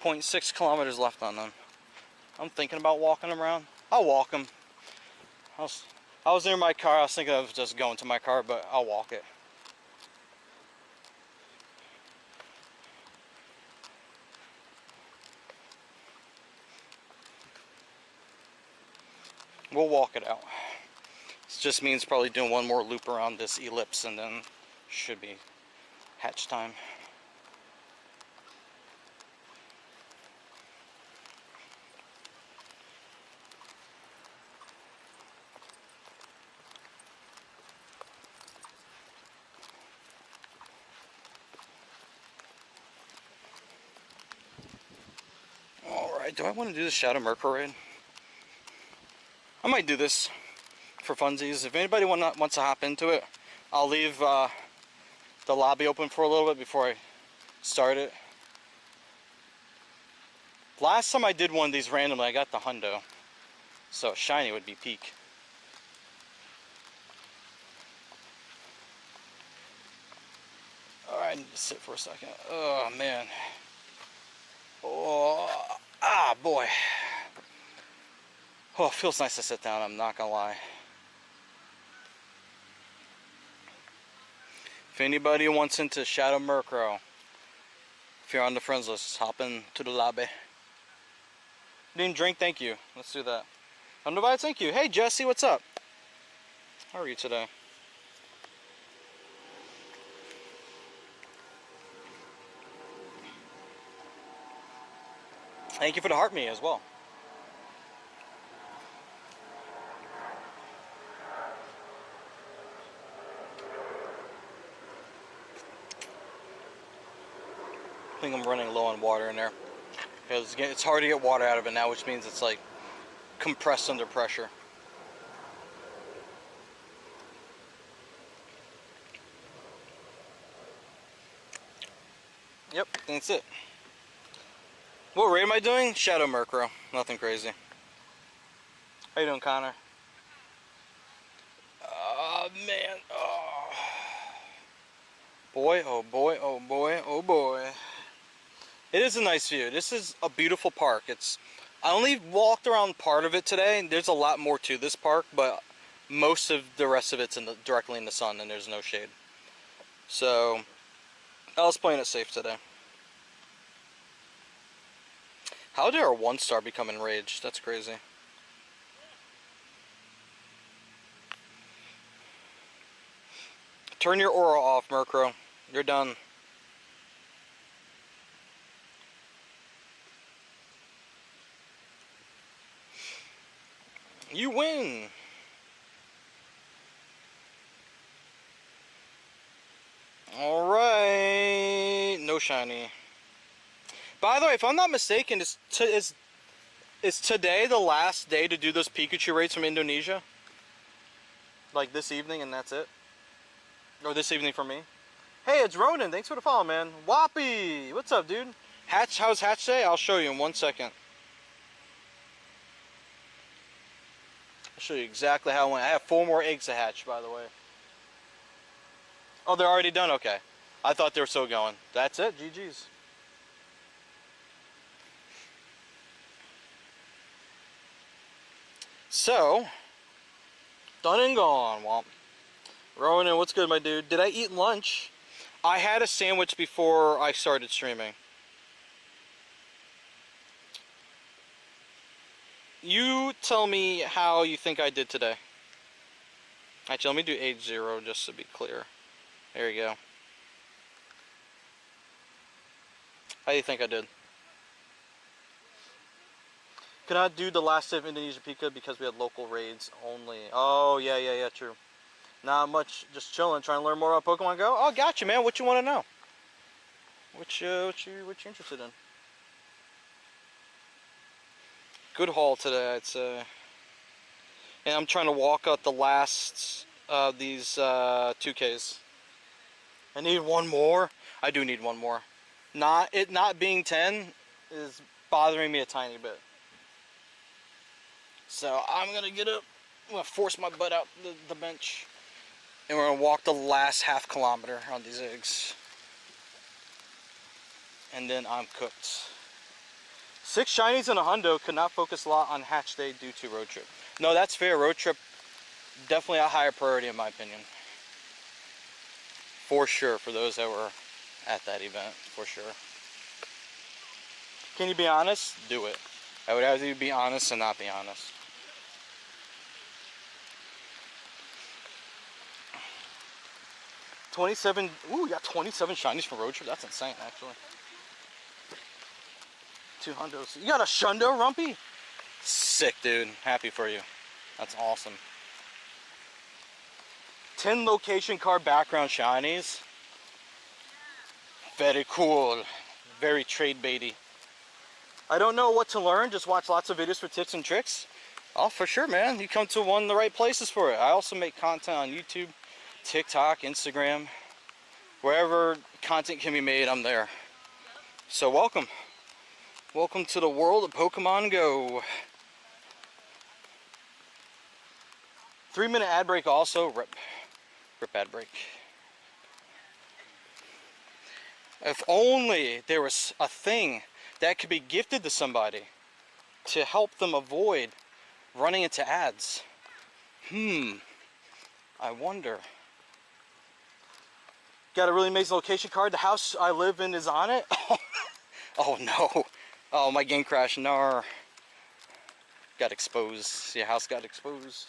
Speaker 1: 0.6 kilometers left on them. I'm thinking about walking them around. I'll walk them. I was near my car. I was thinking of just going to my car, but I'll walk it. We'll walk it out. This just means probably doing one more loop around this ellipse and then should be hatch time. Alright, do I want to do the Shadow Merc Parade? I might do this for funsies. If anybody wants to hop into it, I'll leave the lobby open for a little bit before I start it. Last time I did one of these randomly, I got the hundo. So shiny would be peak. Alright, I need to sit for a second. Oh man. Oh, boy. Oh, it feels nice to sit down, I'm not gonna lie. If anybody wants into Shadow Murkrow, if you're on the friends list, hop in to the lobby. Didn't drink, thank you. Let's do that. Undivided, thank you. Hey Jesse, what's up? How are you today? Thank you for the heart me as well. I think I'm running low on water in there because it's hard to get water out of it now, which means it's like compressed under pressure. Yep, that's it. What raid am I doing? Shadow Murkrow. Nothing crazy. How you doing, Connor? Oh man. Oh. Boy, oh boy, oh boy, oh boy. It is a nice view. This is a beautiful park. I only walked around part of it today. There's a lot more to this park, but most of the rest of it's directly in the sun and there's no shade. So I was playing it safe today. How did our 1-star become enraged? That's crazy. Turn your aura off, Murkrow. You're done. You win! Alright. No shiny. By the way, if I'm not mistaken, is today the last day to do those Pikachu raids from Indonesia? Like this evening and that's it? Or this evening for me? Hey, it's Ronan. Thanks for the follow, man. Whoppy! What's up, dude? Hatch, how's Hatch day? I'll show you in 1 second. I'll show you exactly how it went. I have 4 more eggs to hatch, by the way. Oh, they're already done? Okay. I thought they were still going. That's it. GG's. So, done and gone, Womp. Ronan, what's good, my dude? Did I eat lunch? I had a sandwich before I started streaming. You tell me how you think I did today. Actually, let me do age 0 just to be clear. There you go. How do you think I did? Could not do the last day of Indonesia Pika because we had local raids only. Oh, yeah, true. Not much, just chilling, trying to learn more about Pokemon Go. Oh, gotcha, man. What you want to know? What you interested in? Good haul today, I'd say. And I'm trying to walk out the last of these 2Ks. I need one more. I do need one more. It not being 10 is bothering me a tiny bit. So I'm gonna get up. I'm gonna force my butt out the bench, and we're gonna walk the last half kilometer on these eggs, and then I'm cooked. 6 shinies and a hundo. Could not focus a lot on hatch day due to road trip. No, that's fair. Road trip definitely a higher priority in my opinion. For sure, for those that were at that event, for sure. Can you be honest? Do it. I would rather you be honest and not be honest. $27. Ooh, you got 27 shinies from road trip. That's insane, actually. 2 hundos. You got a shundo, Rumpy? Sick, dude. Happy for you. That's awesome. 10 location card background shinies. Very cool. Very trade baity. I don't know what to learn. Just watch lots of videos for tips and tricks. Oh, for sure, man. You come to one of the right places for it. I also make content on YouTube, TikTok, Instagram. Wherever content can be made, I'm there. So welcome. Welcome to the world of Pokemon Go. 3-minute ad break also. Rip ad break. If only there was a thing that could be gifted to somebody to help them avoid running into ads. I wonder. Got a really amazing location card. The house I live in is on it. Oh no. Oh, my game crashed. No. Got exposed. Your house got exposed.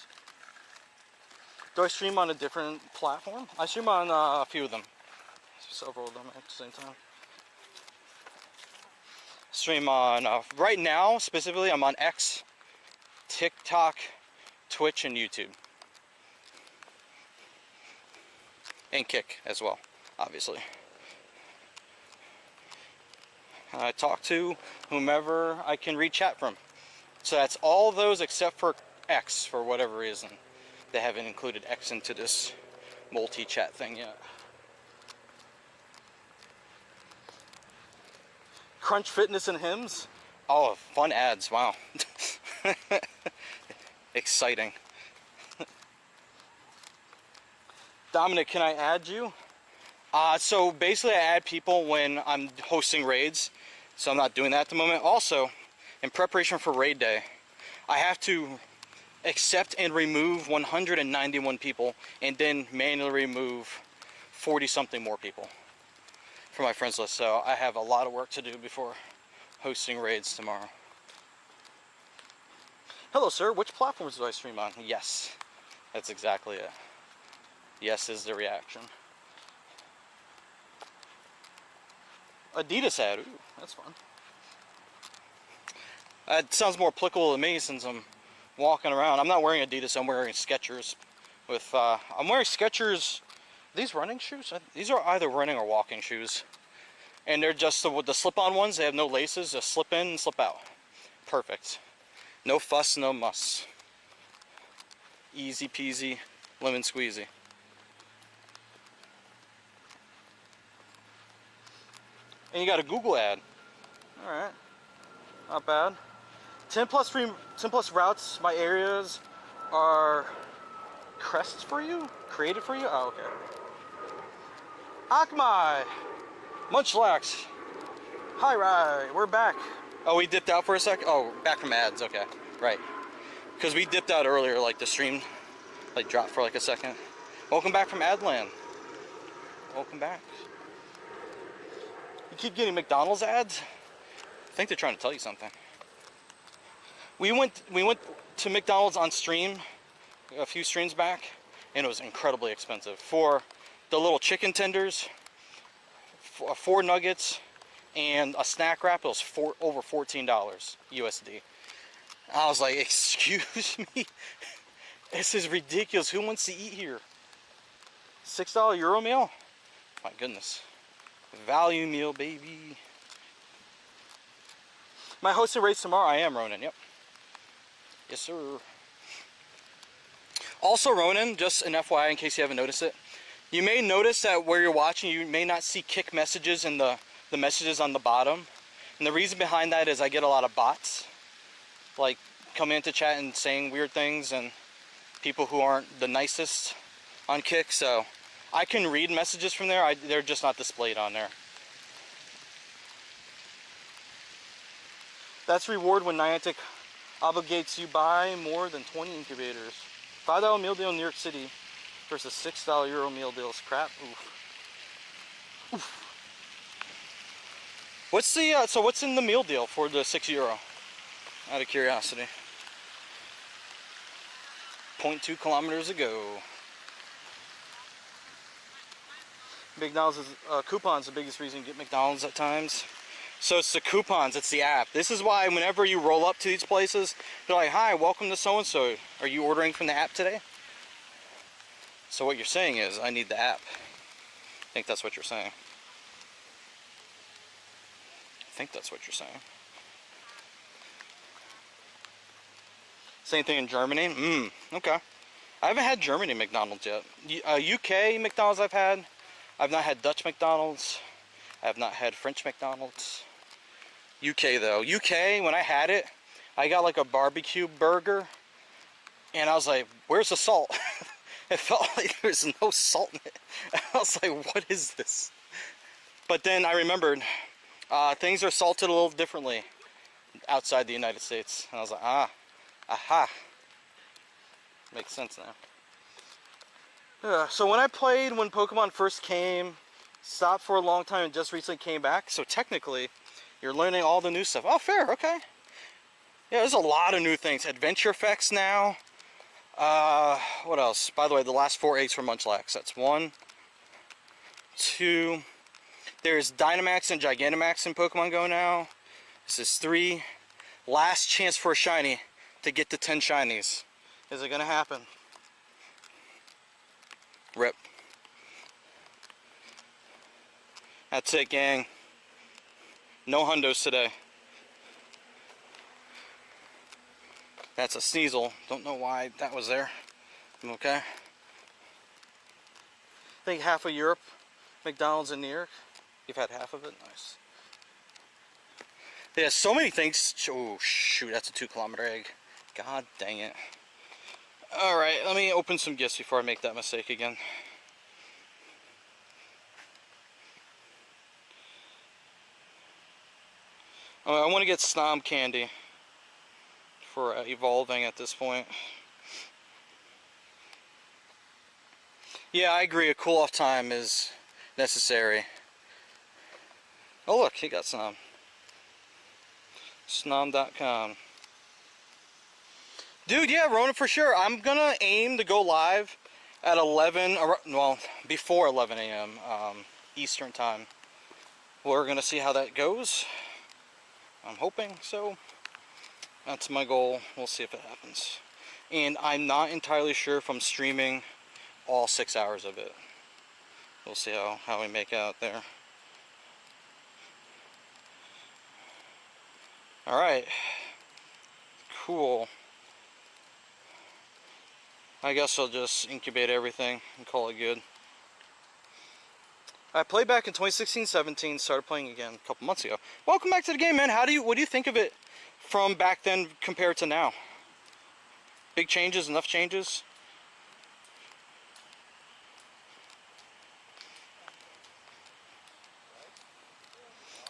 Speaker 1: Do I stream on a different platform? I stream on a few of them. Several of them at the same time. Stream on, right now specifically, I'm on X, TikTok, Twitch, and YouTube. And Kick as well, obviously. I talk to whomever I can read chat from. So that's all those except for X, for whatever reason. They haven't included X into this multi-chat thing yet. Crunch Fitness and Hymns. Oh, fun ads. Wow. Exciting. Dominic, can I add you? So basically I add people when I'm hosting raids. So I'm not doing that at the moment. Also, in preparation for raid day, I have to accept and remove 191 people and then manually remove 40 something more people for my friends list. So I have a lot of work to do before hosting raids tomorrow. Hello sir, which platforms do I stream on? Yes, that's exactly it. Yes is the reaction. Adidas ad, ooh, that's fun. It sounds more applicable to me since I'm walking around. I'm not wearing Adidas, I'm wearing Skechers. I'm wearing Skechers. These running shoes? These are either running or walking shoes. And they're just the slip-on ones. They have no laces, just slip in and slip out. Perfect. No fuss, no muss. Easy peasy, lemon squeezy. And you got a Google ad. Alright. Not bad. 10 plus routes, my areas are crests for you? Created for you? Oh, okay. Akmai! Munchlax! Hi, Rai, we're back. Oh, we dipped out for a sec? Oh, back from ads, okay. Right. Because we dipped out earlier, like the stream, like dropped for like a second. Welcome back from Adland. Welcome back. You keep getting McDonald's ads? I think they're trying to tell you something. We went to McDonald's on stream a few streams back, and it was incredibly expensive. For the little chicken tenders, 4 nuggets, and a snack wrap was over $14 USD. I was like, excuse me? This is ridiculous. Who wants to eat here? $6 Euro meal? My goodness. Value meal, baby. My hosting race tomorrow, I am Ronan, yep. Yes, sir. Also, Ronan, just an FYI in case you haven't noticed it, you may notice that where you're watching, you may not see kick messages in the messages on the bottom. And the reason behind that is I get a lot of bots, like coming into chat and saying weird things, and people who aren't the nicest on Kick, so I can read messages from there, they're just not displayed on there. That's reward when Niantic obligates you buy more than 20 incubators. $5 meal deal in New York City versus $6 Euro meal deals. Crap. Oof. Oof. What's the so what's in the meal deal for the €6? Out of curiosity. 0.2 kilometers ago. McDonald's is, coupons the biggest reason you get McDonald's at times. So it's the coupons, it's the app. This is why whenever you roll up to these places, they're like, hi, welcome to so-and-so. Are you ordering from the app today? So what you're saying is, I need the app. I think that's what you're saying. I think that's what you're saying. Same thing in Germany? Okay. I haven't had Germany McDonald's yet. UK McDonald's I've had. I've not had Dutch McDonald's. I have not had French McDonald's. UK though. UK, when I had it, I got like a barbecue burger. And I was like, where's the salt? It felt like there's no salt in it. I was like, what is this? But then I remembered, things are salted a little differently outside the United States. And I was like, aha. Makes sense now. So when I played when Pokemon first came, stopped for a long time and just recently came back. So technically, you're learning all the new stuff. Oh, fair, okay. Yeah, there's a lot of new things. Adventure effects now. What else? By the way, the last 4 eggs for Munchlax. That's 1, 2. There's Dynamax and Gigantamax in Pokemon Go now. This is 3. Last chance for a shiny to get to 10 shinies. Is it gonna happen? Rip. That's it, gang. No hundos today. That's a Sneasel. Don't know why that was there. Okay. I think half of Europe, McDonald's in New York. You've had half of it? Nice. Yeah, so many things. Oh, shoot, that's a 2-kilometer egg. God dang it. Alright, let me open some gifts before I make that mistake again. I want to get Snom candy for evolving at this point. Yeah, I agree. A cool-off time is necessary. Oh, look, he got Snom. Snom.com. Dude, yeah, Ronan for sure. I'm gonna aim to go live at 11, well, before 11 a.m. Eastern time. We're gonna see how that goes. I'm hoping so. That's my goal. We'll see if it happens. And I'm not entirely sure if I'm streaming all 6 hours of it. We'll see how we make out there. Alright. Cool. I guess I'll just incubate everything and call it good. I played back in 2016-17, started playing again a couple months ago. Welcome back to the game, man. What do you think of it from back then compared to now? Big changes, enough changes?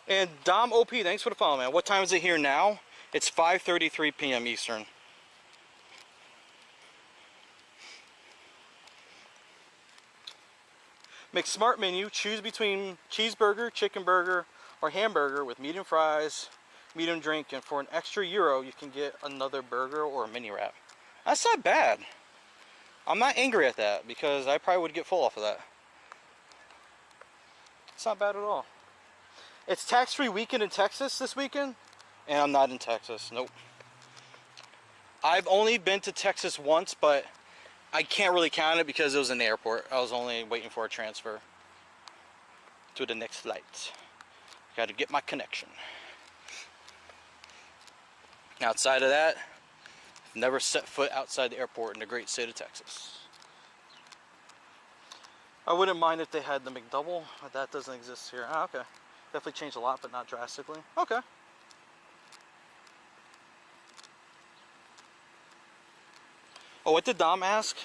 Speaker 1: And Dom OP, thanks for the follow, man. What time is it here now? It's 5:33 p.m. Eastern. McSmart menu, choose between cheeseburger, chicken burger, or hamburger with medium fries, medium drink, and for an extra €1 you can get another burger or a mini wrap. That's not bad. I'm not angry at that because I probably would get full off of that. It's not bad at all. It's tax-free weekend in Texas this weekend, and I'm not in Texas. Nope. I've only been to Texas once, but I can't really count it because it was in the airport. I was only waiting for a transfer to the next flight. Got to get my connection. Outside of that, never set foot outside the airport in the great state of Texas. I wouldn't mind if they had the McDouble, but that doesn't exist here. Ah, okay. Definitely changed a lot, but not drastically. Okay. Oh, what did Dom ask?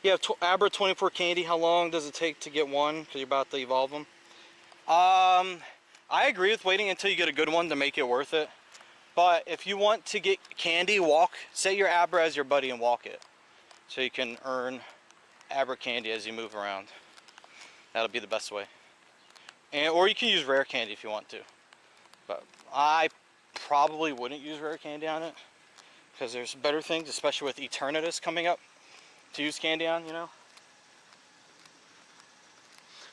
Speaker 1: You have Abra 24 candy. How long does it take to get one? Because you're about to evolve them. I agree with waiting until you get a good one to make it worth it. But if you want to get candy, set your Abra as your buddy and walk it. So you can earn Abra candy as you move around. That'll be the best way. Or you can use rare candy if you want to. But I probably wouldn't use rare candy on it. Because there's better things, especially with Eternatus coming up to use candy on, you know.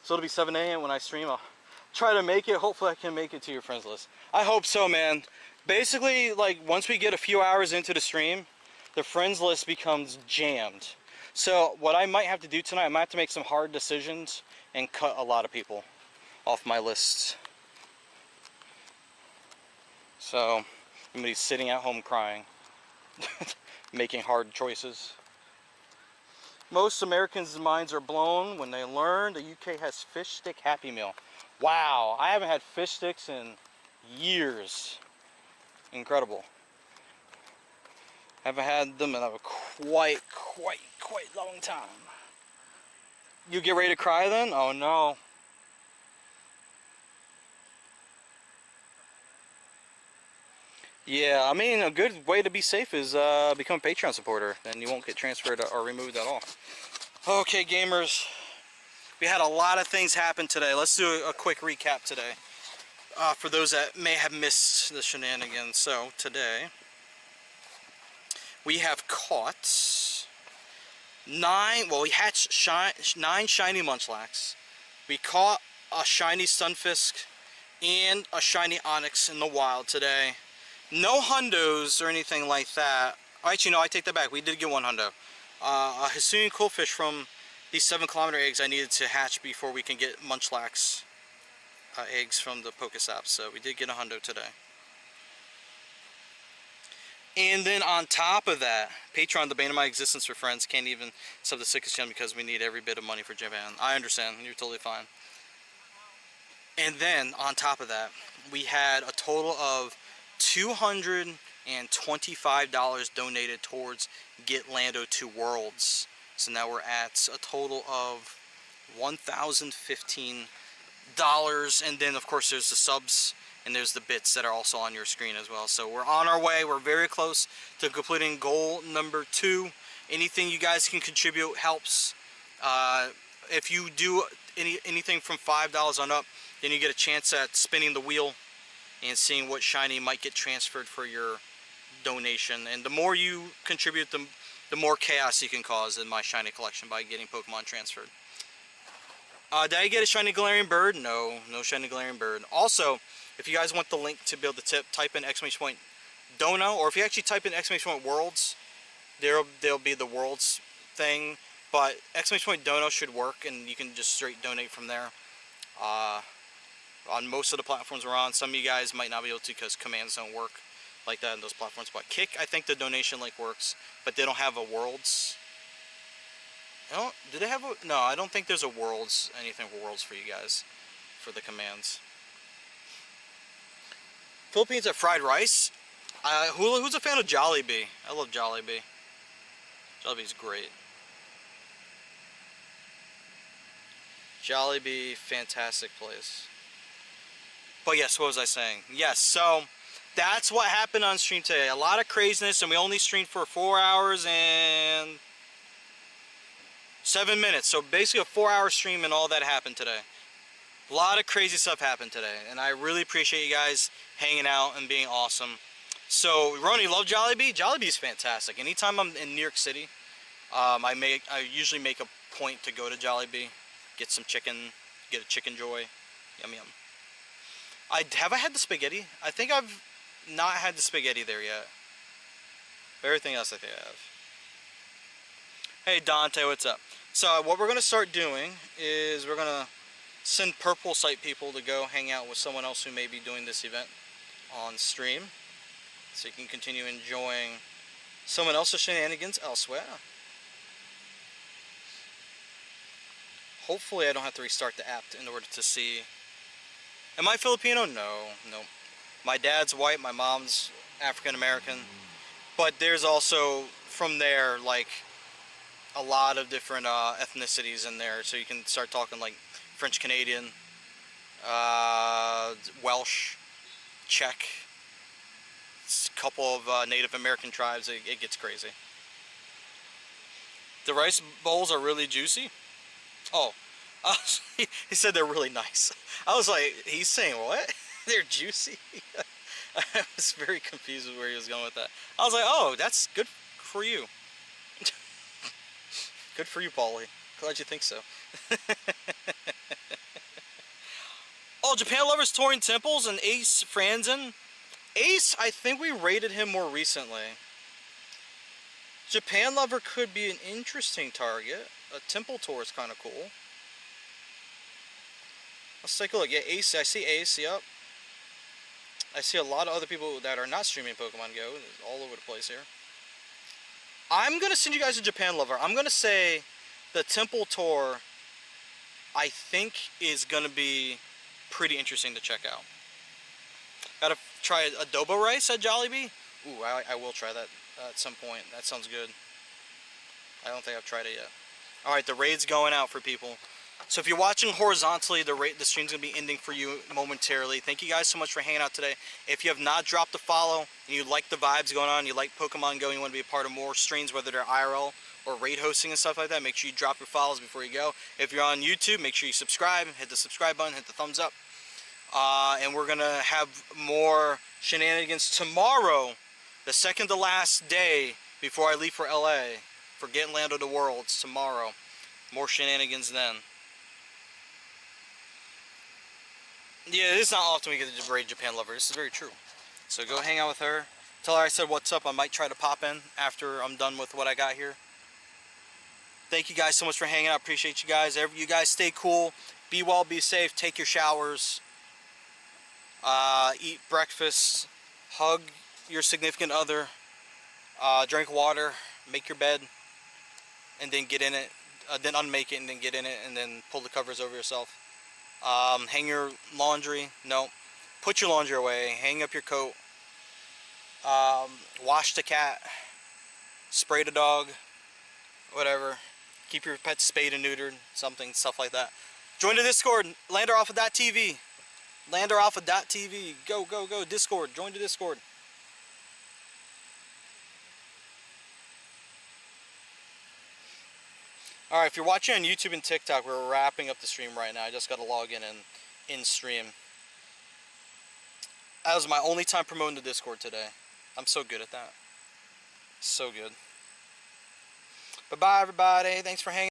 Speaker 1: So it'll be 7 a.m. when I stream. I'll try to make it. Hopefully I can make it to your friends list. I hope so, man. Basically, like, once we get a few hours into the stream, the friends list becomes jammed. So what I might have to do tonight, I might have to make some hard decisions and cut a lot of people off my lists. So I'm gonna be sitting at home crying, making hard choices. Most Americans' minds are blown when they learn the UK has fish stick Happy Meal. Wow, I haven't had fish sticks in years. Incredible. Haven't had them in a quite long time. You get ready to cry then? Oh no. Yeah, I mean, a good way to be safe is become a Patreon supporter. Then you won't get transferred or removed at all. Okay, gamers. We had a lot of things happen today. Let's do a quick recap today. For those that may have missed the shenanigans. So, today, we have caught we hatched 9 shiny Munchlax. We caught a shiny Sunfisk and a shiny Onyx in the wild today. No hundos or anything like that. Actually, no, I take that back. We did get 1 hundo. A Hisuian Coolfish from these 7-kilometer eggs I needed to hatch before we can get Munchlax eggs from the Pokésap. So we did get a hundo today. And then on top of that, Patreon, the bane of my existence for friends, can't even sub the sickest channel because we need every bit of money for Japan. I understand. You're totally fine. And then on top of that, we had a total of $225 donated towards Get Lando to Worlds. So now we're at a total of $1,015. And then of course there's the subs and there's the bits that are also on your screen as well. So we're on our way. We're very close to completing goal number 2. Anything you guys can contribute helps. If you do anything from $5 on up, then you get a chance at spinning the wheel and seeing what shiny might get transferred for your donation. And the more you contribute, the more chaos you can cause in my shiny collection by getting Pokemon transferred. Did I get a shiny Galarian Bird? No, no shiny Galarian Bird. Also, if you guys want the link to be able to type in !Dono, or if you actually type in !Worlds, there'll be the Worlds thing. But !Dono should work, and you can just straight donate from there. On most of the platforms we're on, some of you guys might not be able to because commands don't work like that in those platforms. But Kick, I think the donation link works, but they don't have a Worlds. Do they have a? No, I don't think there's a Worlds, anything for Worlds for you guys, for the commands. Philippines at fried rice. Who's a fan of Jollibee? I love Jollibee. Jollibee's great. Jollibee, fantastic place. But yes, what was I saying? Yes, so that's what happened on stream today. A lot of craziness, and we only streamed for 4 hours and 7 minutes. So basically a 4-hour stream and all that happened today. A lot of crazy stuff happened today, and I really appreciate you guys hanging out and being awesome. So, Roni, love Jollibee? Jollibee's fantastic. Anytime I'm in New York City, I usually make a point to go to Jollibee, get some chicken, get a chicken joy. Yum yum. Have I had the spaghetti? I think I've not had the spaghetti there yet. But everything else I think I have. Hey Dante, what's up? So what we're gonna start doing is we're gonna send purple site people to go hang out with someone else who may be doing this event on stream, so you can continue enjoying someone else's shenanigans elsewhere. Hopefully I don't have to restart the app in order to see. Am I Filipino? No. My dad's white, my mom's African American. But there's also, from there, like, a lot of different ethnicities in there. So you can start talking like French Canadian, Welsh, Czech, a couple of Native American tribes. It gets crazy. The rice bowls are really juicy. Oh, he said they're really nice. I was like, he's saying what? They're juicy? I was very confused with where he was going with that. I was like, oh, that's good for you. Good for you, Paulie. Glad you think so. Oh, Japan Lovers Touring Temples and Ace Franzen. Ace, I think we rated him more recently. Japan Lover could be an interesting target. A temple tour is kind of cool. Let's take a look. Yeah, Ace. I see Ace. Yep. I see a lot of other people that are not streaming Pokemon Go. All over the place here. I'm going to send you guys a Japan Lover. I'm going to say the temple tour, I think, is going to be pretty interesting to check out. Gotta try adobo rice at Jollibee. Ooh, I will try that at some point. That sounds good. I don't think I've tried it yet. Alright, the raid's going out for people. So if you're watching horizontally, the stream's going to be ending for you momentarily. Thank you guys so much for hanging out today. If you have not dropped a follow, and you like the vibes going on, you like Pokemon Go, you want to be a part of more streams, whether they're IRL or raid hosting and stuff like that, make sure you drop your follows before you go. If you're on YouTube, make sure you subscribe, hit the subscribe button, hit the thumbs up. And we're going to have more shenanigans tomorrow, the second to last day before I leave for LA for Getting Lando to Worlds tomorrow. More shenanigans then. Yeah, it's not often we get to raid Japan Lover. This is very true. So go hang out with her. Tell her I said what's up. I might try to pop in after I'm done with what I got here. Thank you guys so much for hanging out. Appreciate you guys. You guys stay cool. Be well, be safe. Take your showers. Eat breakfast. Hug your significant other. Drink water. Make your bed. And then get in it. Then unmake it and then get in it. And then pull the covers over yourself. Hang your laundry. No. Put your laundry away. Hang up your coat. Wash the cat. Spray the dog. Whatever. Keep your pets spayed and neutered. Stuff like that. Join the Discord. LanderAlpha.tv. LanderAlpha.tv. Go, go, go. Discord. Join the Discord. Alright, if you're watching on YouTube and TikTok, we're wrapping up the stream right now. I just got to log in and in-stream. That was my only time promoting the Discord today. I'm so good at that. So good. Bye-bye, everybody. Thanks for hanging out.